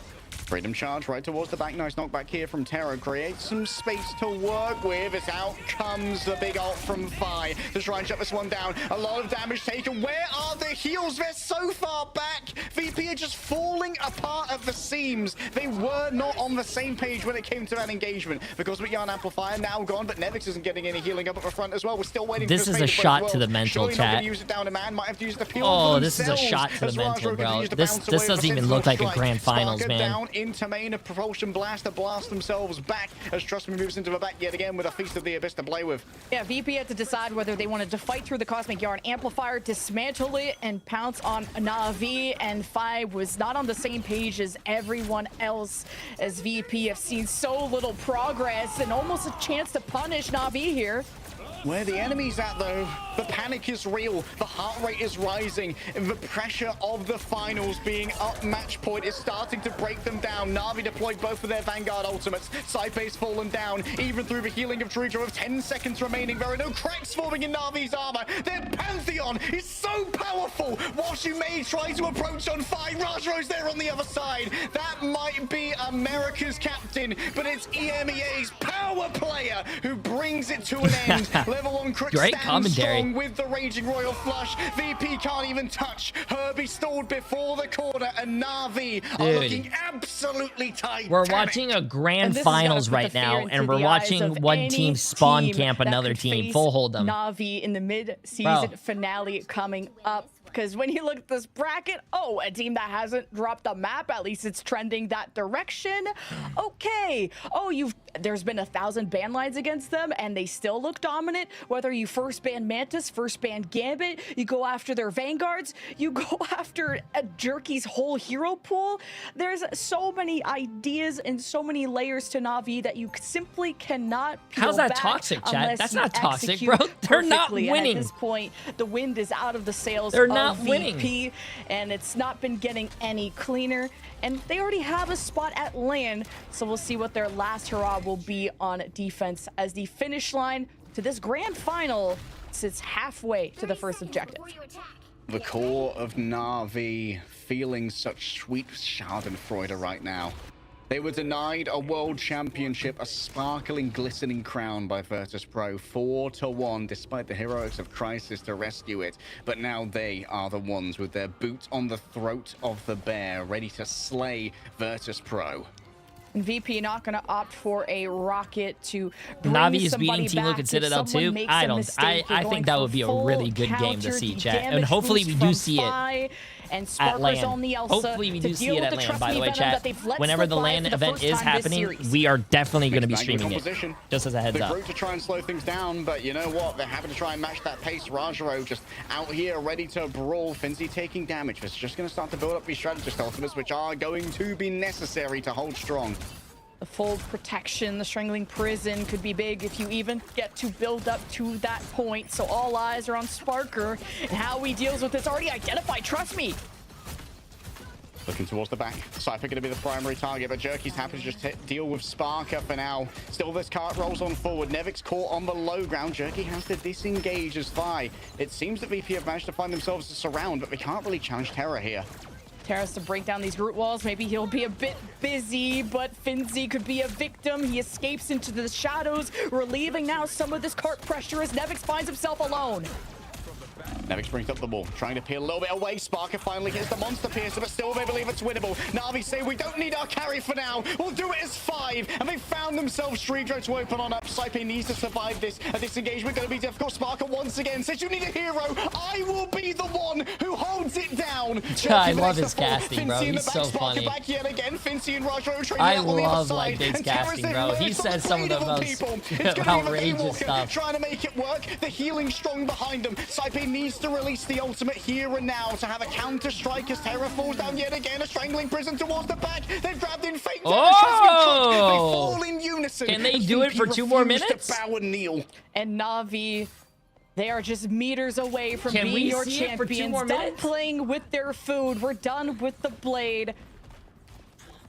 [SPEAKER 3] Freedom charge right towards the back. Nice knockback here from Terra. Creates some space to work with. As out comes the big ult from Fi to try and shut this one down. A lot of damage taken. Where are the heals? They're so far back. VP are just falling apart at the seams. They were not on the same page when it came to that engagement. Because with Yarn Amplifier now gone, but Nevix isn't getting any healing up at the front as well. We're still waiting for
[SPEAKER 2] this is a shot to the mental,
[SPEAKER 3] Surely
[SPEAKER 2] chat.
[SPEAKER 3] not gonna use it down to man. Might have to use the peel
[SPEAKER 2] oh, this is a shot to the mental, bro. This doesn't even look like a grand finals, man.
[SPEAKER 3] Into main of Propulsion Blast to blast themselves back as Trust Me moves into the back yet again with a Feast of the Abyss to play with.
[SPEAKER 1] Yeah, VP had to decide whether they wanted to fight through the Cosmic Yarn Amplifier, dismantle it, and pounce on Navi, and Fi was not on the same page as everyone else, as VP have seen so little progress and almost a chance to punish Navi here.
[SPEAKER 3] Where the enemy's at, though, the panic is real, the heart rate is rising, and the pressure of the finals being up match point is starting to break them down. Navi deployed both of their Vanguard ultimates. Saipe's fallen down, even through the healing of Dredro with 10 seconds remaining. There are no cracks forming in Navi's armor. Their Pantheon is so powerful. Whilst you may try to approach on Fi, Rajro's there on the other side. That might be America's captain, but it's EMEA's power player who brings it to an end. Level 1 Crook stands strong with the Raging Royal Flush. VP can't even touch. Herbie stalled before the corner, and Navi are looking absolutely tight.
[SPEAKER 2] We're watching a grand finals right now, and we're watching one team spawn camp another team. Full hold them.
[SPEAKER 1] Navi in the mid-season finale coming up. Because when you look at this bracket, oh, a team that hasn't dropped the map, at least it's trending that direction. Okay. Oh, there's been 1,000 ban lines against them, and they still look dominant. Whether you first ban Mantis, first ban Gambit, you go after their Vanguards, you go after Jerky's whole hero pool. There's so many ideas and so many layers to Navi that you simply cannot peel
[SPEAKER 2] How's that
[SPEAKER 1] back
[SPEAKER 2] toxic, chat? That's not toxic,
[SPEAKER 1] execute
[SPEAKER 2] bro. They're not
[SPEAKER 1] perfectly.
[SPEAKER 2] winning.
[SPEAKER 1] And at this point, the wind is out of the sails.
[SPEAKER 2] They're not winning.
[SPEAKER 1] VP, and it's not been getting any cleaner, and they already have a spot at land, so we'll see what their last hurrah will be on defense as the finish line to this grand final sits halfway to the first objective.
[SPEAKER 3] The core of Navi feeling such sweet schadenfreude right now. They were denied a world championship, a sparkling, glistening crown by VIRTUSPRO, 4-1, despite the heroics of Crisis to rescue it. But now they are the ones with their boot on the throat of the bear, ready to slay VIRTUSPRO.
[SPEAKER 1] And VP not going to opt for a rocket to bring
[SPEAKER 2] Navi's
[SPEAKER 1] somebody
[SPEAKER 2] beating Team
[SPEAKER 1] back.
[SPEAKER 2] Liquid
[SPEAKER 1] If
[SPEAKER 2] Citadel
[SPEAKER 1] someone
[SPEAKER 2] too.
[SPEAKER 1] makes a
[SPEAKER 2] I
[SPEAKER 1] mistake, we're
[SPEAKER 2] think
[SPEAKER 1] going
[SPEAKER 2] that
[SPEAKER 1] for
[SPEAKER 2] would be a
[SPEAKER 1] full
[SPEAKER 2] really good game to
[SPEAKER 1] counter
[SPEAKER 2] see, chat. And
[SPEAKER 1] damage
[SPEAKER 2] hopefully we
[SPEAKER 1] boost
[SPEAKER 2] do
[SPEAKER 1] from
[SPEAKER 2] see it
[SPEAKER 1] Spy and
[SPEAKER 2] at
[SPEAKER 1] Sparker's
[SPEAKER 2] LAN.
[SPEAKER 1] on the Elsa
[SPEAKER 2] Hopefully we
[SPEAKER 1] to
[SPEAKER 2] do see
[SPEAKER 1] deal
[SPEAKER 2] it
[SPEAKER 1] with
[SPEAKER 2] at
[SPEAKER 1] the
[SPEAKER 2] LAN,
[SPEAKER 1] trust
[SPEAKER 2] by the
[SPEAKER 1] me
[SPEAKER 2] way,
[SPEAKER 1] venom
[SPEAKER 2] chat.
[SPEAKER 1] that they've let
[SPEAKER 2] Whenever
[SPEAKER 1] slip
[SPEAKER 2] the
[SPEAKER 1] by
[SPEAKER 2] LAN
[SPEAKER 1] for the
[SPEAKER 2] event
[SPEAKER 1] first
[SPEAKER 2] is
[SPEAKER 1] time this
[SPEAKER 2] happening,
[SPEAKER 1] series.
[SPEAKER 2] we are definitely going to be
[SPEAKER 3] Mixed
[SPEAKER 2] streaming it.
[SPEAKER 3] composition.
[SPEAKER 2] Just as a heads
[SPEAKER 3] The
[SPEAKER 2] up.
[SPEAKER 3] group to try and slow things down, but you know what? They're having to try and match that pace. Rajaro just out here ready to brawl. Finzi taking damage. It's just going to start to build up these strategist ultimates, which are going to be necessary to hold strong.
[SPEAKER 1] The full protection, the strangling prison could be big if you even get to build up to that point. So all eyes are on Sparker and how he deals with this. Already identified, trust me.
[SPEAKER 3] Looking towards the back. Cypher going to be the primary target, but Jerky's happy to just deal with Sparker for now. Still, this cart rolls on forward. Nevic's caught on the low ground. Jerky has to disengage as Vi. It seems that VP have managed to find themselves a surround, but they can't really challenge Terra here.
[SPEAKER 1] Terra's to break down these root walls. Maybe he'll be a bit busy, but Finzi could be a victim. He escapes into the shadows, relieving now some of this cart pressure as Nevix finds himself alone.
[SPEAKER 3] Nevix brings up the ball, trying to peel a little bit away. Sparker finally hits the monster piercer, but still they believe it's winnable. Navi say we don't need our carry for now. We'll do it as 5, and they found themselves Streedro to open on up. Saipe needs to survive this. A disengagement going to be difficult. Sparker once again says you need a hero. I will be the one who holds it down.
[SPEAKER 2] I love his casting, bro. He's so funny.
[SPEAKER 3] Back yet again. Finzi and Rajaro
[SPEAKER 2] I love like Big's casting, bro. He says some of the most outrageous stuff.
[SPEAKER 3] Trying to make it work. The healing strong behind them. Saipe needs to release the ultimate here and now to have a counter strike as Terra falls down yet again. A strangling prison towards the back. They've grabbed in fake damage. They fall in unison.
[SPEAKER 2] Can they do it for 2 more minutes?
[SPEAKER 3] To bow and kneel.
[SPEAKER 1] And Navi, they are just meters away from being your champions. Done playing with their food. We're done with the blade.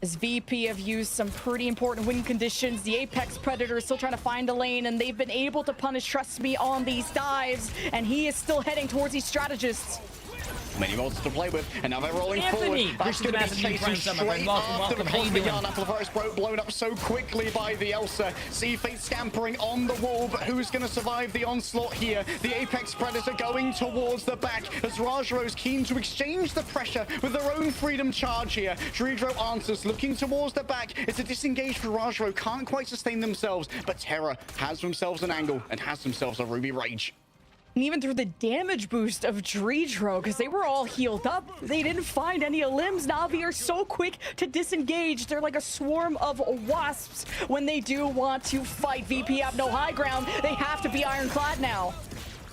[SPEAKER 1] As VP have used some pretty important win conditions. The Apex Predator is still trying to find a lane, and they've been able to punish Trust Me on these dives, and he is still heading towards these strategists.
[SPEAKER 3] Many mods to play with, and now they're rolling
[SPEAKER 2] Anthony,
[SPEAKER 3] forward. Who's going to be chasing straight after them? How you doing? After the VIRTUSPRO blown up so quickly by the Elsa. See Fate scampering on the wall, but who's going to survive the onslaught here? The Apex Predator going towards the back as Rajaro's keen to exchange the pressure with their own freedom charge here. Streedro answers, looking towards the back. It's a disengage for Rajaro. Can't quite sustain themselves, but Terra has themselves an angle and has themselves a Ruby Rage.
[SPEAKER 1] And even through the damage boost of Jay3, because they were all healed up, they didn't find any limbs. Navi are so quick to disengage. They're like a swarm of wasps when they do want to fight. VP have no high ground. They have to be ironclad now.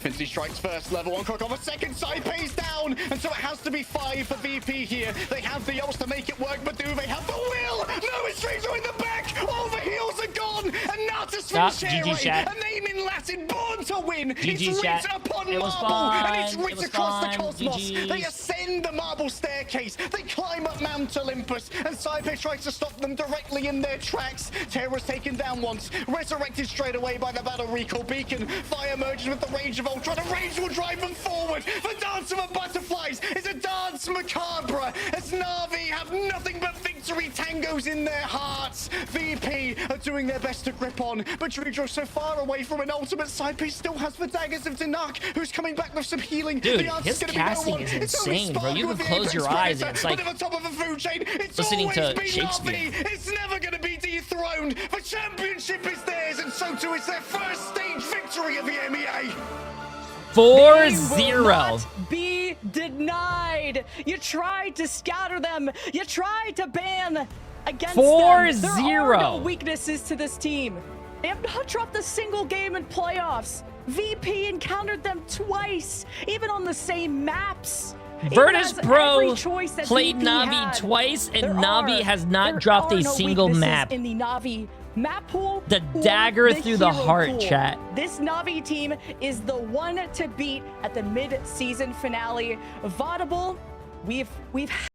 [SPEAKER 3] Finzi strikes first, level 1 quick off a second side, pays down, and so it has to be 5 for VP here. They have the ults to make it work, but do they have the will? No, it's Streedro in the back, all the heals are gone, and Natus from Jay3, a name in Latin, born to win. It's written upon marble, and it's written across the cosmos. They ascend the marble staircase, they climb up Mount Olympus, and Saipe tries to stop them directly in their tracks. Terra's taken down once, resurrected straight away by the battle recall beacon. Fire emerges with the rage of Ultra. The rage will drive them forward. The dance of the butterflies is a dance macabre as Navi have nothing but victory tangos in their hearts. VP are doing their best to grip on, but Jay3 so far away from an ultimate. Saipe still has the daggers of Dinak, who's coming back with some healing.
[SPEAKER 2] Dude,
[SPEAKER 3] the
[SPEAKER 2] his casting is insane, bro. You can close your eyes and it's like
[SPEAKER 3] at the top of the food chain. It's
[SPEAKER 2] listening to
[SPEAKER 3] been
[SPEAKER 2] Shakespeare.
[SPEAKER 3] Navi. It's never going to be dethroned. The championship is theirs, and so too is their first stage victory of the MEA.
[SPEAKER 2] 4-0.
[SPEAKER 1] Be denied. You tried to scatter them. You tried to ban against
[SPEAKER 2] 4-0.
[SPEAKER 1] them. There are no weaknesses to this team. They have not dropped a single game in playoffs. VP encountered them twice, even on the same maps.
[SPEAKER 2] VIRTUSPRO played Navi twice, and Navi has not dropped a single map.
[SPEAKER 1] In the Navi map pool,
[SPEAKER 2] the dagger through the heart, chat.
[SPEAKER 1] This Navi team is the one to beat at the mid-season finale. Vaudable, we've